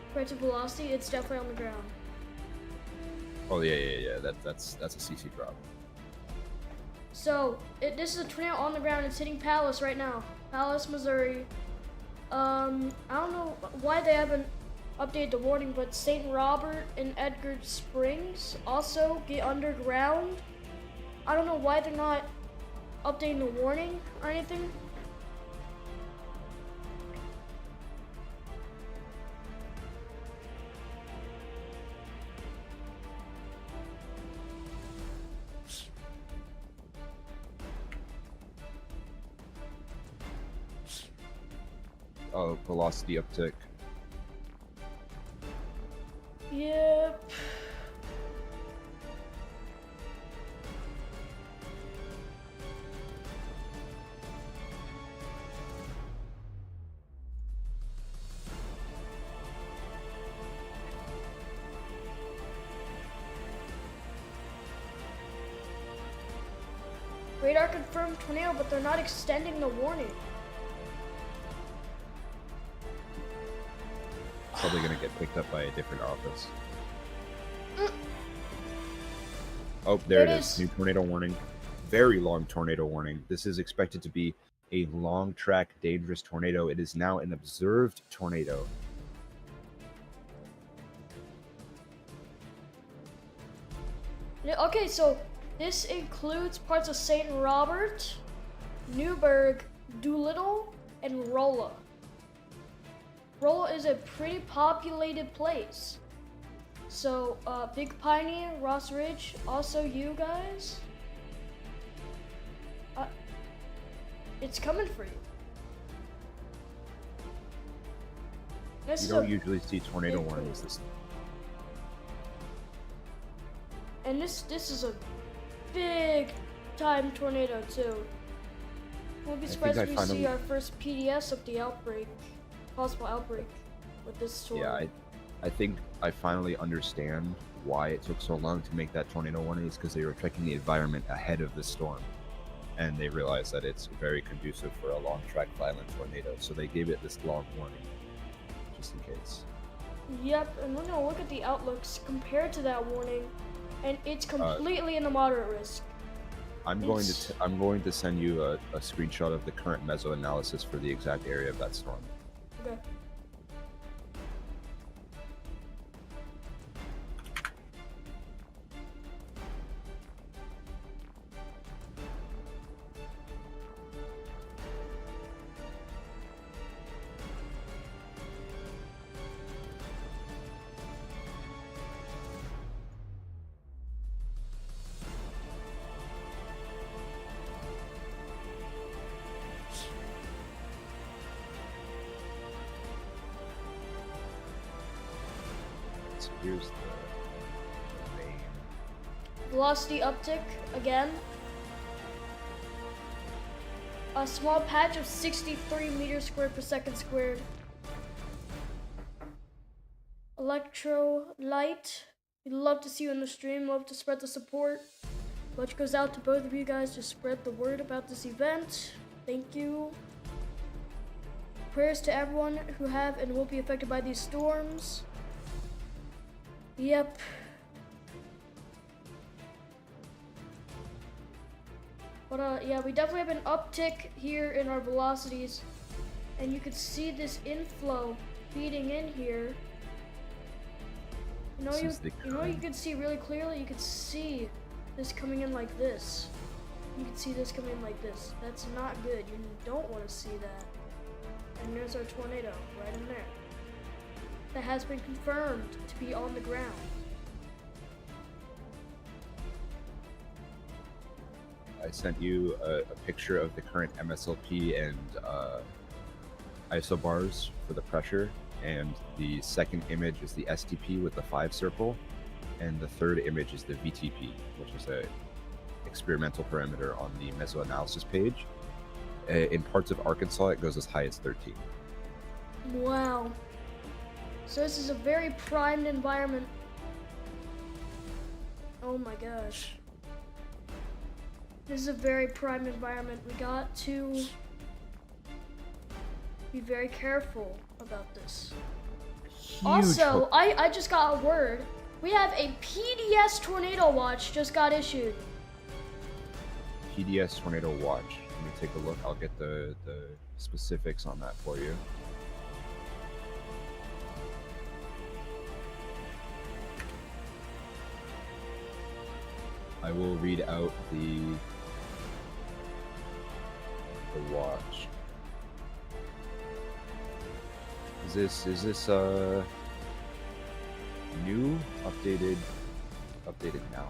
Compared to velocity, it's definitely on the ground. Oh yeah. That's a CC drop. So this is a tornado on the ground. It's hitting Palace right now. Palace, Missouri. I don't know why they haven't updated the warning, but St. Robert and Edgar Springs also get underground. I don't know why they're not updating the warning or anything. Oh, velocity uptick. Yep. Radar confirmed tornado, but they're not extending the warning. Probably gonna get picked up by a different office. Oh, there it is. New tornado warning. Very long tornado warning. This is expected to be a long track, dangerous tornado. It is now an observed tornado. Okay, so this includes parts of St. Robert, Newburgh, Doolittle, and Rolla. Rolla is a pretty populated place. So, Big Piney, Ross Ridge, also you guys. It's coming for you. You don't usually see tornado warnings this. And this is a big time tornado too. We'll be surprised if we see our first PDS of the outbreak, possible outbreak, with this storm. Yeah, I think I finally understand why it took so long to make that tornado warning. Is because they were checking the environment ahead of the storm, and they realized that it's very conducive for a long track violent tornado. So they gave it this long warning, just in case. Yep, and we're gonna look at the outlooks compared to that warning, and it's completely in the moderate risk. I'm going to send you a screenshot of the current meso analysis for the exact area of that storm. Okay. Here's the main. Velocity uptick again. A small patch of 63 meters squared per second squared. Electrolyte. We'd love to see you in the stream. Love to spread the support. Much goes out to both of you guys to spread the word about this event. Thank you. Prayers to everyone who have and will be affected by these storms. Yep. But yeah, we definitely have an uptick here in our velocities, and you can see this inflow feeding in here. You know you can see really clearly. You can see this coming in like this. You can see this coming in like this. That's not good. You don't want to see that. And there's our tornado right in there. That has been confirmed to be on the ground. I sent you a picture of the current MSLP and isobars for the pressure, and the second image is the STP with the 5 circle, and the third image is the VTP, which is a experimental parameter on the mesoanalysis page. In parts of Arkansas, it goes as high as 13. Wow. So this is a very primed environment. Oh my gosh. This is a very primed environment. We got to be very careful about this. Also, I just got a word. We have a PDS tornado watch just got issued. PDS tornado watch. Let me take a look. I'll get the specifics on that for you. I will read out the watch. Is this new, updated now?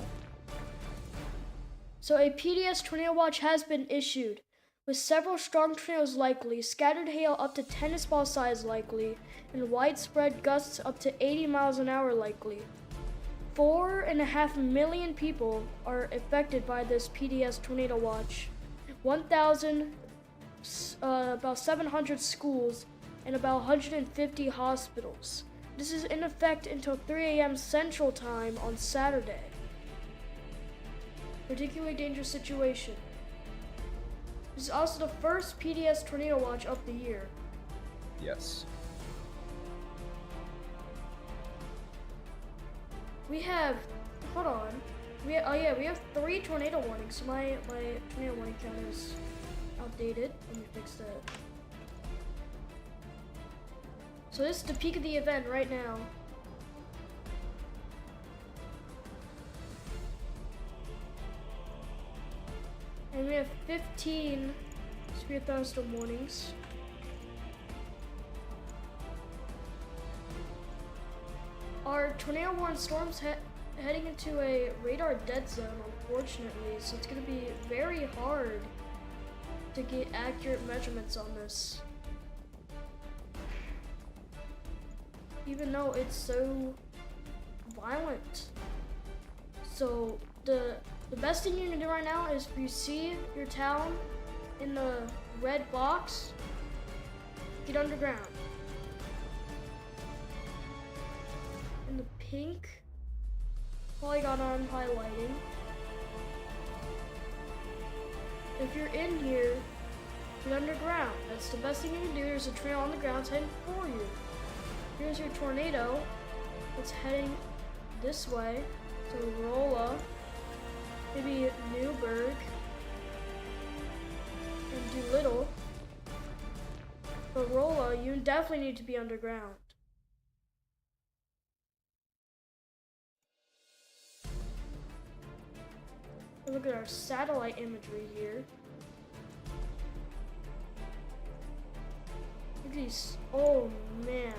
So a PDS tornado watch has been issued, with several strong tornadoes likely, scattered hail up to tennis ball size likely, and widespread gusts up to 80 miles an hour likely. 4.5 million people are affected by this PDS tornado watch. About 700 schools and about 150 hospitals. This is in effect until 3 a.m. Central Time on Saturday. Particularly dangerous situation. This is also the first PDS tornado watch of the year. Yes. We have, hold on. We have 3 tornado warnings. My tornado warning count is outdated. Let me fix that. So this is the peak of the event right now. And we have 15 severe thunderstorm warnings. Our tornado warning storms heading into a radar dead zone, unfortunately, so it's going to be very hard to get accurate measurements on this. Even though it's so violent. So the best thing you can do right now is if you see your town in the red box, get underground. In the pink polygon I'm highlighting. If you're in here, get underground. That's the best thing you can do. There's a trail on the ground heading for you. Here's your tornado. It's heading this way to Rolla, maybe Newburgh, and Doolittle. But Rolla, you definitely need to be underground. Look at our satellite imagery here. Look at these. Oh man.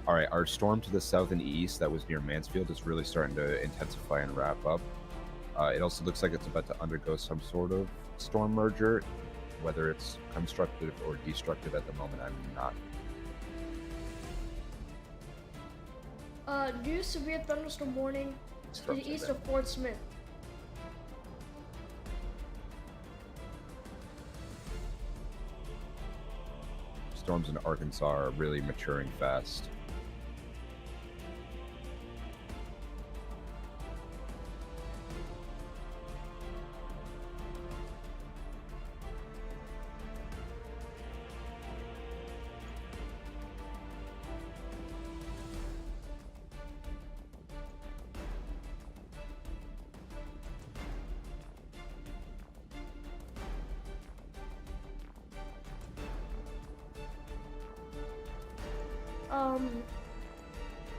All right, our storm to the south and east that was near Mansfield is really starting to intensify and wrap up. It also looks like it's about to undergo some sort of storm merger. Whether it's constructive or destructive at the moment, I'm not. New severe thunderstorm warning to the east of Fort Smith. Storms in Arkansas are really maturing fast.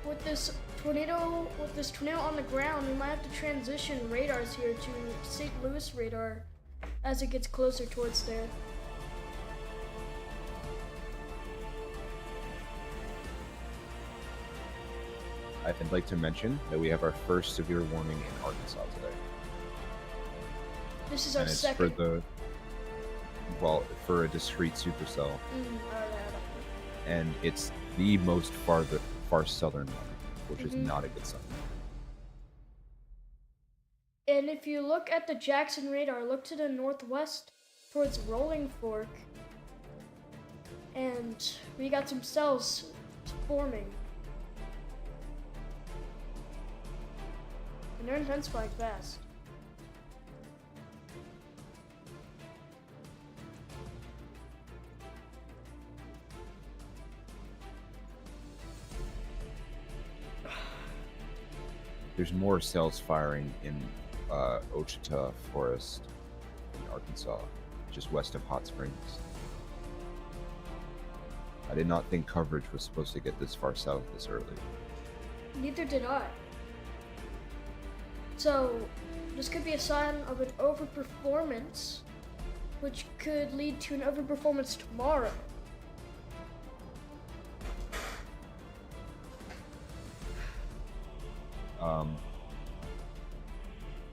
With this tornado on the ground, we might have to transition radars here to St. Louis radar as it gets closer towards there. I'd like to mention that we have our first severe warning in Arkansas today. This is our and it's second. for a discrete supercell. And it's the most far southern one, which is not a good sign. And if you look at the Jackson radar, look to the northwest towards Rolling Fork, and we got some cells forming. And they're intensifying fast. There's more cells firing in Ouachita Forest in Arkansas, just west of Hot Springs. I did not think coverage was supposed to get this far south this early. Neither did I. So, this could be a sign of an overperformance, which could lead to an overperformance tomorrow.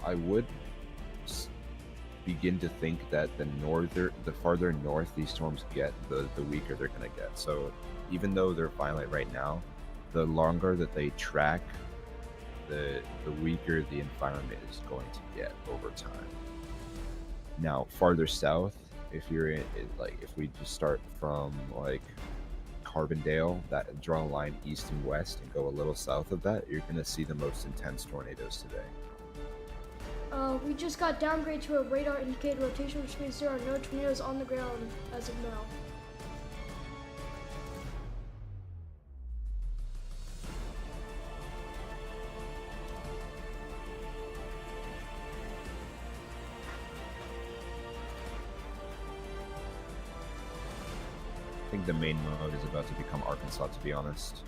I would begin to think that the farther north these storms get, the weaker they're going to get. So even though they're violent right now, the longer that they track, the weaker the environment is going to get over time. Now, farther south, if you're in, like, if we just start from like Carbondale, that draw a line east and west and go a little south of that, you're going to see the most intense tornadoes today. We just got downgraded to a radar indicated rotation, which means there are no tornadoes on the ground as of now. I think the main mode is about to become Arkansas, to be honest.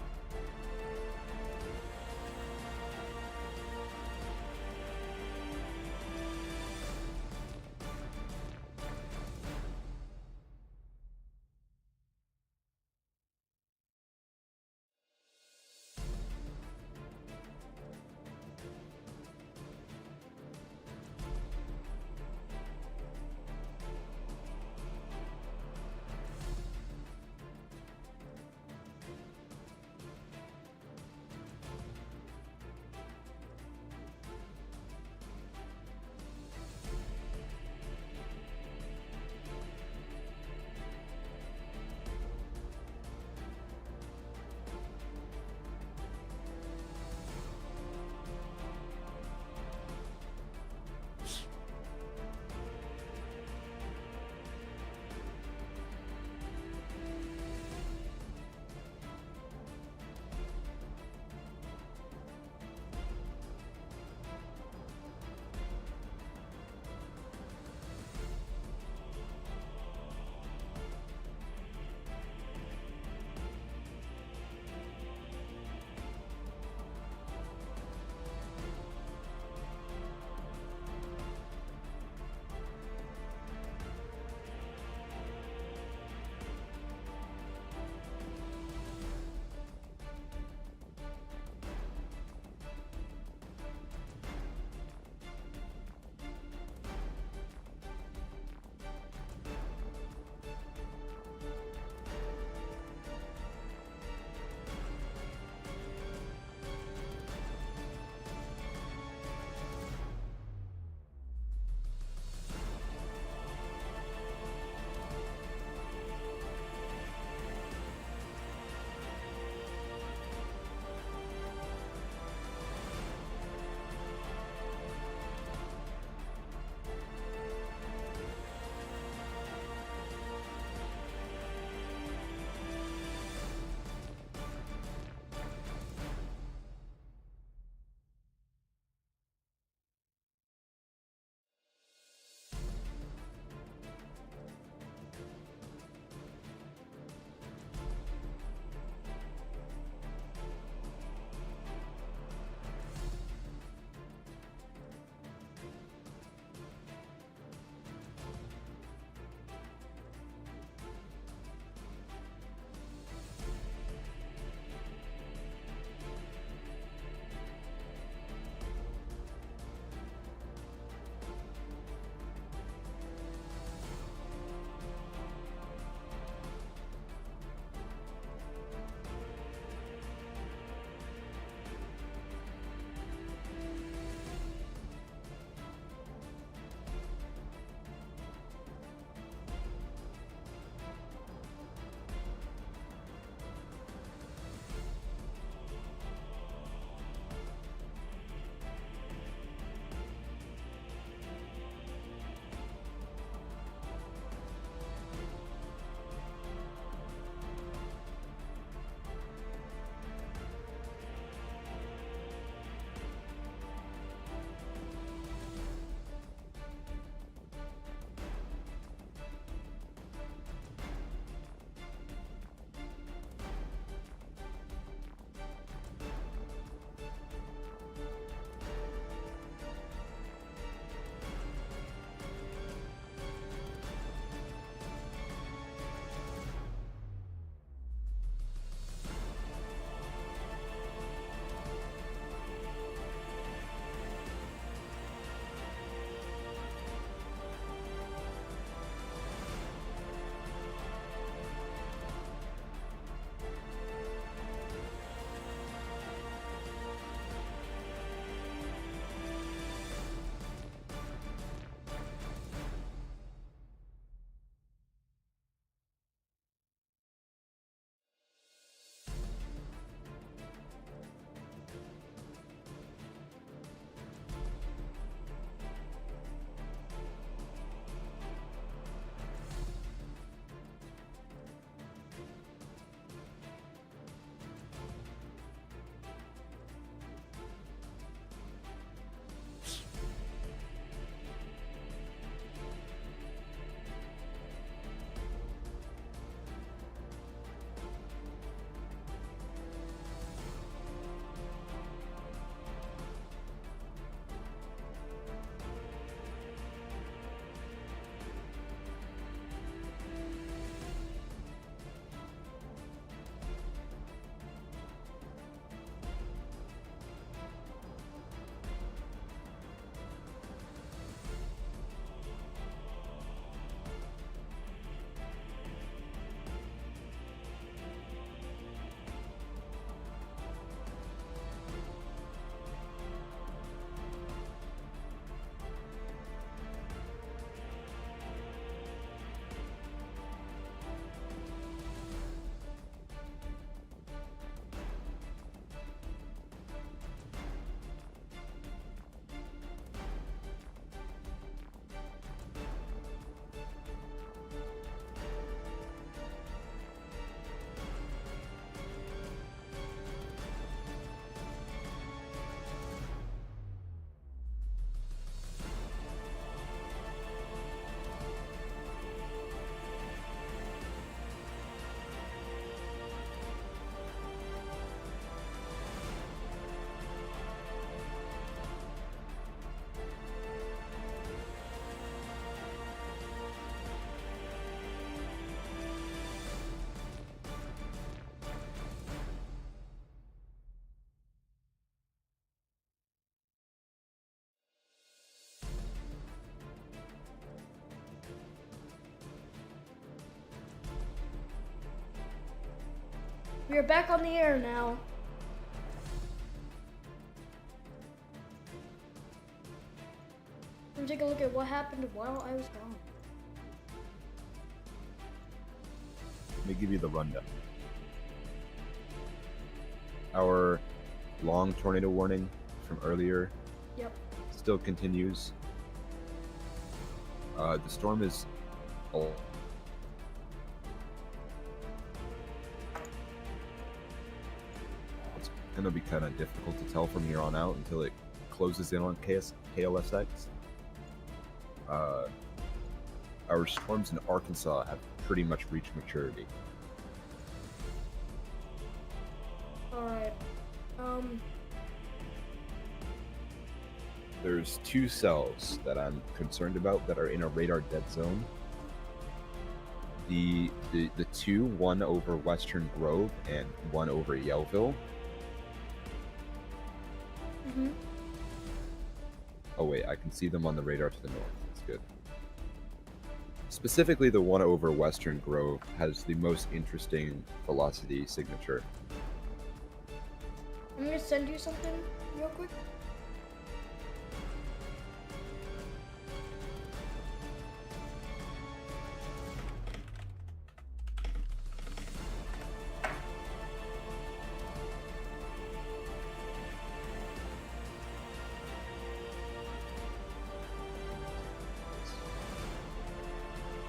We are back on the air now. Let me take a look at what happened while I was gone. Let me give you the rundown. Our long tornado warning from earlier still continues. The storm is it's going to be kind of difficult to tell from here on out until it closes in on KLSX. Our storms in Arkansas have pretty much reached maturity. Alright. There's 2 cells that I'm concerned about that are in a radar dead zone. The 2, one over Western Grove and one over Yellville. Mm-hmm. Oh wait, I can see them on the radar to the north. That's good. Specifically, the one over Western Grove has the most interesting velocity signature. I'm gonna send you something real quick.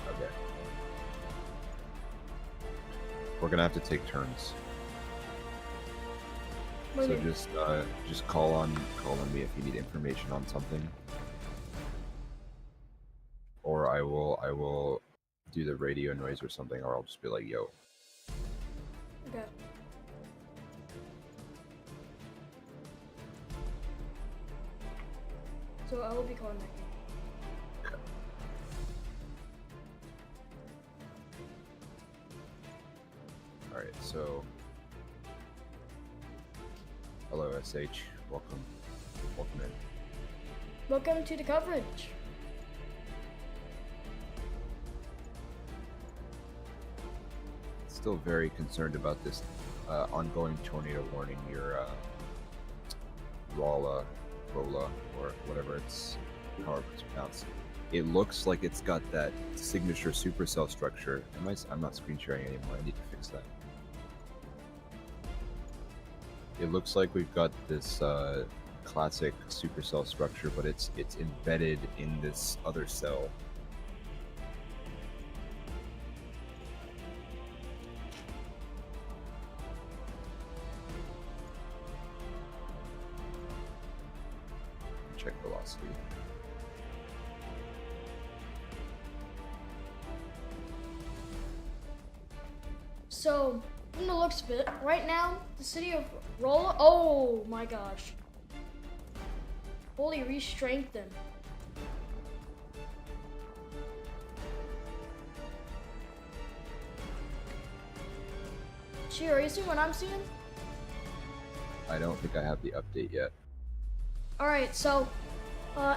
Okay. We're gonna have to take turns. So just call on me if you need information on something, or I will do the radio noise or something, or I'll just be like, yo. Okay. So I will be calling back. Okay. All right. So. Hello, SH. Welcome in. Welcome to the coverage. Still very concerned about this ongoing tornado warning near Rolla, or whatever however it's pronounced. It looks like it's got that signature supercell structure. I'm not screen sharing anymore. I need to fix that. It looks like we've got this classic supercell structure, but it's embedded in this other cell. Check velocity. So, from the looks of it, right now, the city of Rolla, oh my gosh. Fully re-strengthened. Cheer, are you seeing what I'm seeing? I don't think I have the update yet. Alright, so,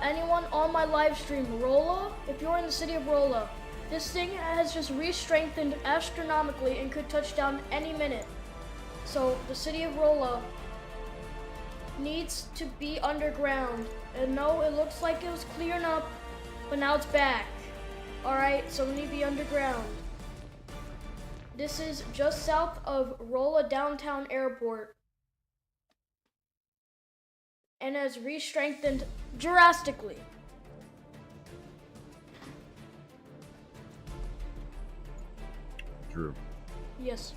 anyone on my live stream, Rolla, if you're in the city of Rolla, this thing has just re-strengthened astronomically and could touch down any minute. So, the city of Rolla needs to be underground. And no, it looks like it was clearing up, but now it's back. Alright, so we need to be underground. This is just south of Rolla Downtown Airport. And has re-strengthened drastically. Drew. Yes.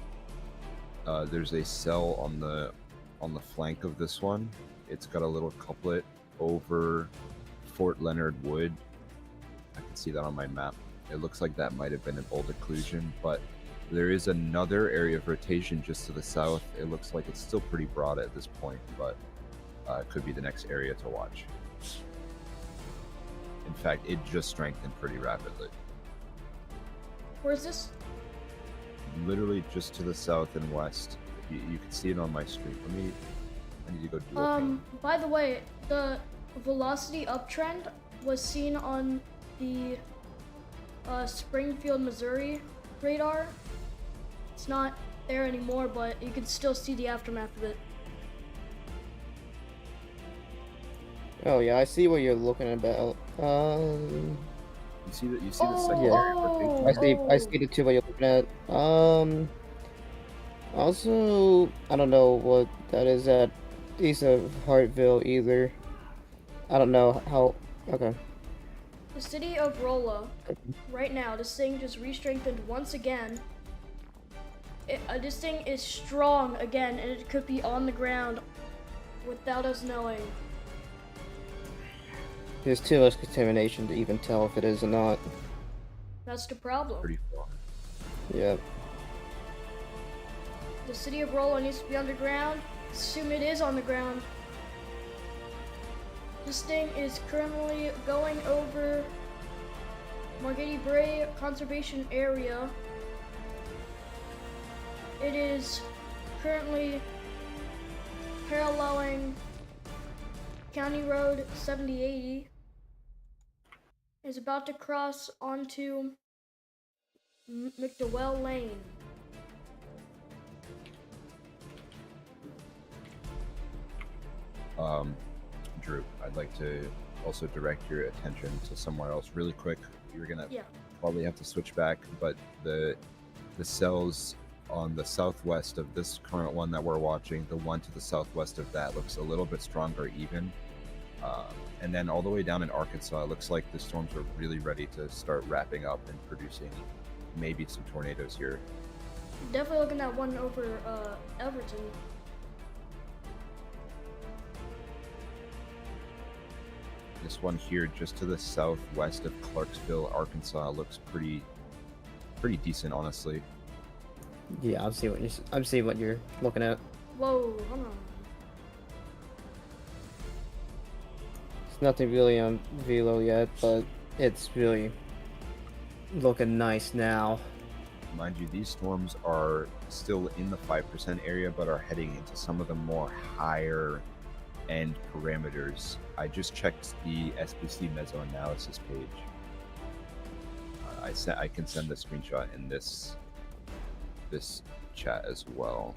There's a cell on the flank of this one. It's got a little couplet over Fort Leonard Wood. I can see that on my map. It looks like that might have been an old occlusion, but there is another area of rotation just to the south. It looks like it's still pretty broad at this point, but it could be the next area to watch. In fact, it just strengthened pretty rapidly. Where's this? Literally just to the south and west. You can see it on my screen. I need to go do a by the way, the velocity uptrend was seen on the Springfield, Missouri radar. It's not there anymore, but you can still see the aftermath of it. Oh yeah, I see what you're looking about. You see that? You see the second Yeah. area rotation? I see the two what you're looking at. Also, I don't know what that is at east of Hartville either. I don't know how. Okay. The city of Rolla, right now, this thing just re-strengthened once again. This thing is strong again, and it could be on the ground without us knowing. There's too much contamination to even tell if it is or not. That's the problem. Pretty far. Yep. The city of Rolla needs to be underground. Assume it is on the ground. This thing is currently going over Margate Bray Conservation Area. It is currently paralleling County Road 7080. Is about to cross onto McDowell Lane. Drew, I'd like to also direct your attention to somewhere else really quick. You're gonna probably have to switch back, but the cells on the southwest of this current one that we're watching, the one to the southwest of that looks a little bit stronger even. And then all the way down in Arkansas, it looks like the storms are really ready to start wrapping up and producing maybe some tornadoes here. Definitely looking at one over Everton. This one here, just to the southwest of Clarksville, Arkansas, looks pretty decent, honestly. Yeah, I'm seeing what you're looking at. Whoa, hold on. It's nothing really on Velo yet, but it's really looking nice now. Mind you, these storms are still in the 5% area, but are heading into some of the more higher end parameters. I just checked the SPC mesoanalysis page. I can send the screenshot in this chat as well.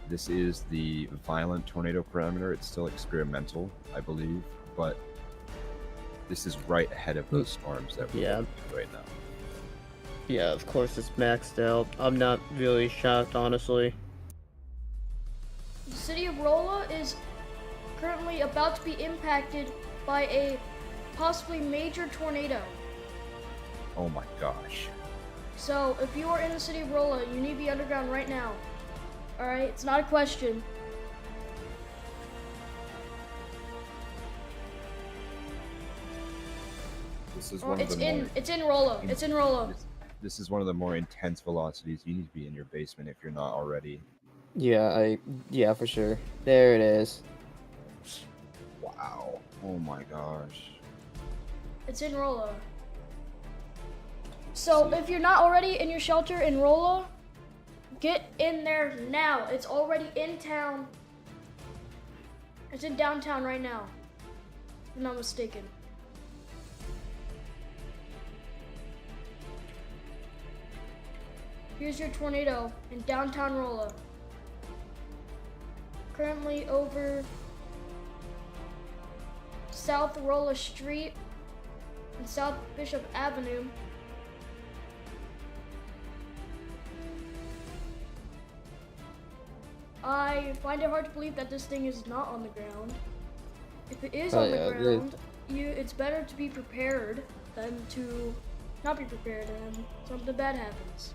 This is the violent tornado parameter. It's still experimental, I believe, but this is right ahead of those storms that we're looking at right now. Yeah, of course it's maxed out. I'm not really shocked, honestly. The city of Rolla is currently about to be impacted by a possibly major tornado. Oh my gosh. So if you are in the city of Rolla, you need to be underground right now. Alright, it's not a question. This is one of the more, it's in Rolla. It's in Rolla. This is one of the more intense velocities. You need to be in your basement if you're not already. Yeah, for sure. There it is. Wow. Oh my gosh. It's in Rolla. So if you're not already in your shelter in Rolla, get in there now. It's already in town. It's in downtown right now, if I'm not mistaken. Here's your tornado in downtown Rolla. Currently over South Rolla Street and South Bishop Avenue. I find it hard to believe that this thing is not on the ground. If it is on the ground, it's better to be prepared than to not be prepared and something bad happens.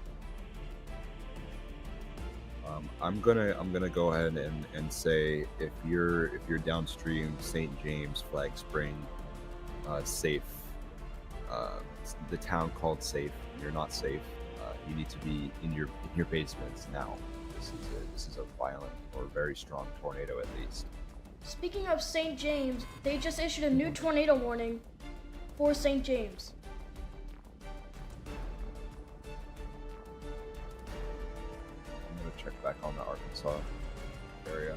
I'm gonna go ahead and say if you're downstream St. James, Flag Spring, safe, the town called safe. You're not safe. You need to be in your basements now. This is a violent or very strong tornado at least. Speaking of St. James, they just issued a new tornado warning for St. James. I'm gonna check back on the Arkansas area.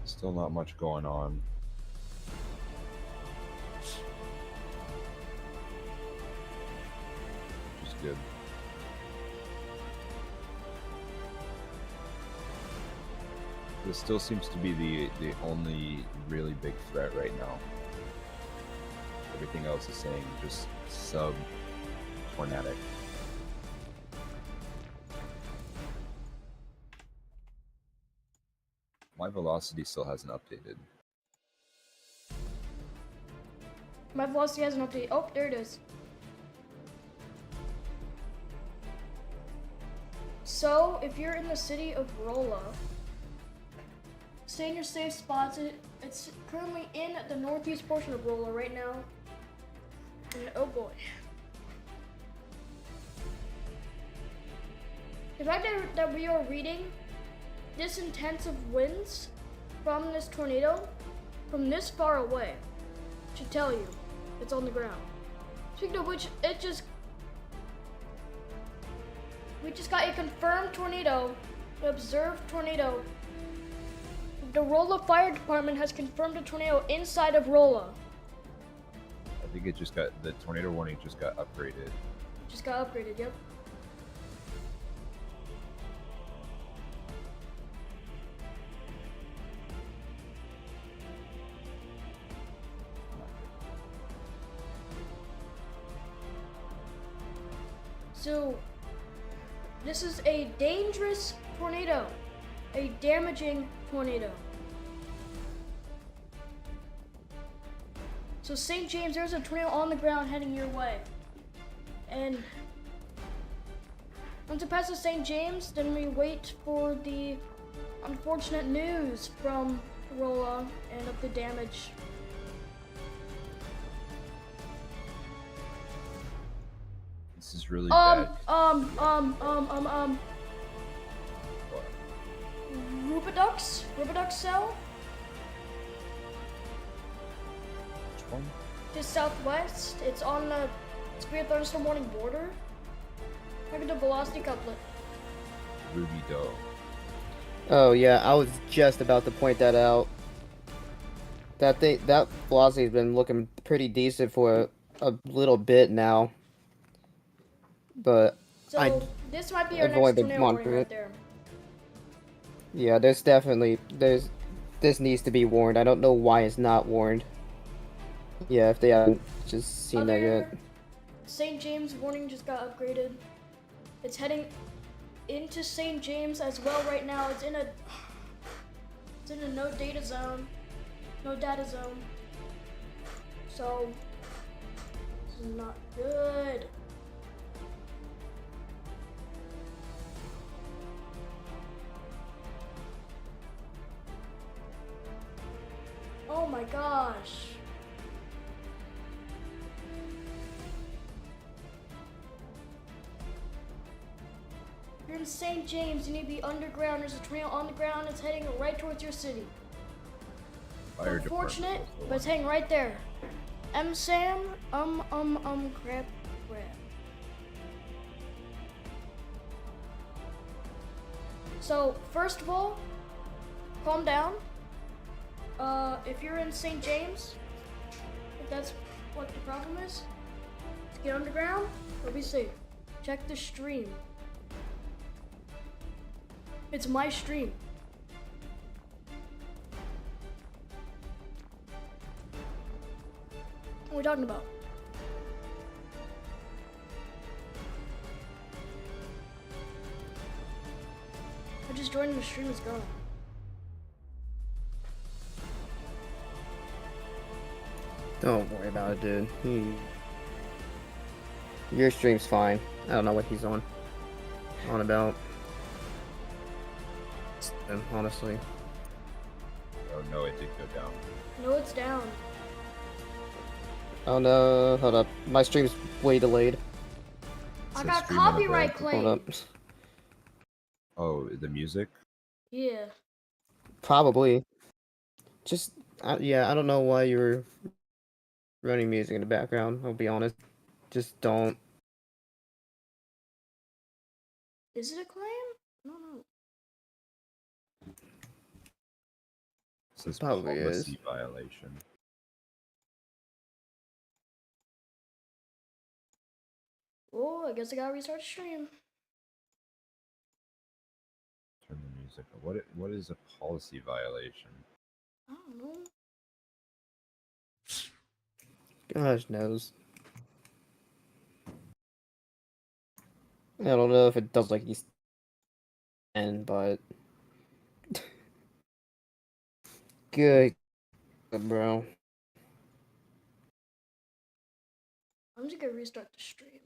Still not much going on. good. This still seems to be the only really big threat right now. Everything else is saying just sub-tornadic. My velocity still hasn't updated. My velocity has an update. Oh, there it is. So, if you're in the city of Rolla, stay in your safe spots. It's currently in the northeast portion of Rolla right now. And oh boy. The fact that we are reading this intensive winds from this tornado from this far away should tell you it's on the ground. Speaking of which, we just got a confirmed tornado, an observed tornado. The Rolla Fire Department has confirmed a tornado inside of Rolla. I think it just got, the tornado warning just got upgraded. Just got upgraded, yep. So, this is a dangerous tornado, a damaging tornado. So St. James, there's a tornado on the ground heading your way. And once it passes St. James, then we wait for the unfortunate news from Rolla and of the damage. This is really bad. What? Rubidux cell? Which one? Just southwest. It's on the Spirit Thunderstorm Warning border. Target the velocity couplet. Ruby Doe. Oh yeah, I was just about to point that out. That velocity's been looking pretty decent for a little bit now. But So this might be our I've only next been tornado warning monitoring right it. there. yeah, this needs to be warned. I don't know why it's not warned. Yeah, if they haven't just seen that yet. St. James warning just got upgraded. It's heading into St. James as well right now. It's in a no data zone. No data zone. So this is not good. Oh my gosh. You're in St. James, you need to be underground. There's a tornado on the ground. It's heading right towards your city. Fire Unfortunate, department. but it's heading right there. Sam, crap. So, first of all, calm down. If you're in St. James, if that's what the problem is, let's get underground, or be safe. Check the stream. It's my stream. What are we talking about? I just joined the stream, it's going. Don't worry about it, dude. Your stream's fine. I don't know what he's on about. Honestly. Oh no, it did go down. No, it's down. Oh no, hold up. My stream's way delayed. I Says got stream on the copyright back. Hold claim. up. Oh, the music? Yeah. Probably. Just, yeah, I don't know why you were running music in the background, I'll be honest. Just don't. Is it a claim? No, no. This is Probably policy violation. Oh, I guess I gotta restart the stream. Turn the music. What is a policy violation? I don't know. Gosh knows. I don't know if it does like he's 10, but good, bro. I'm just gonna restart the stream.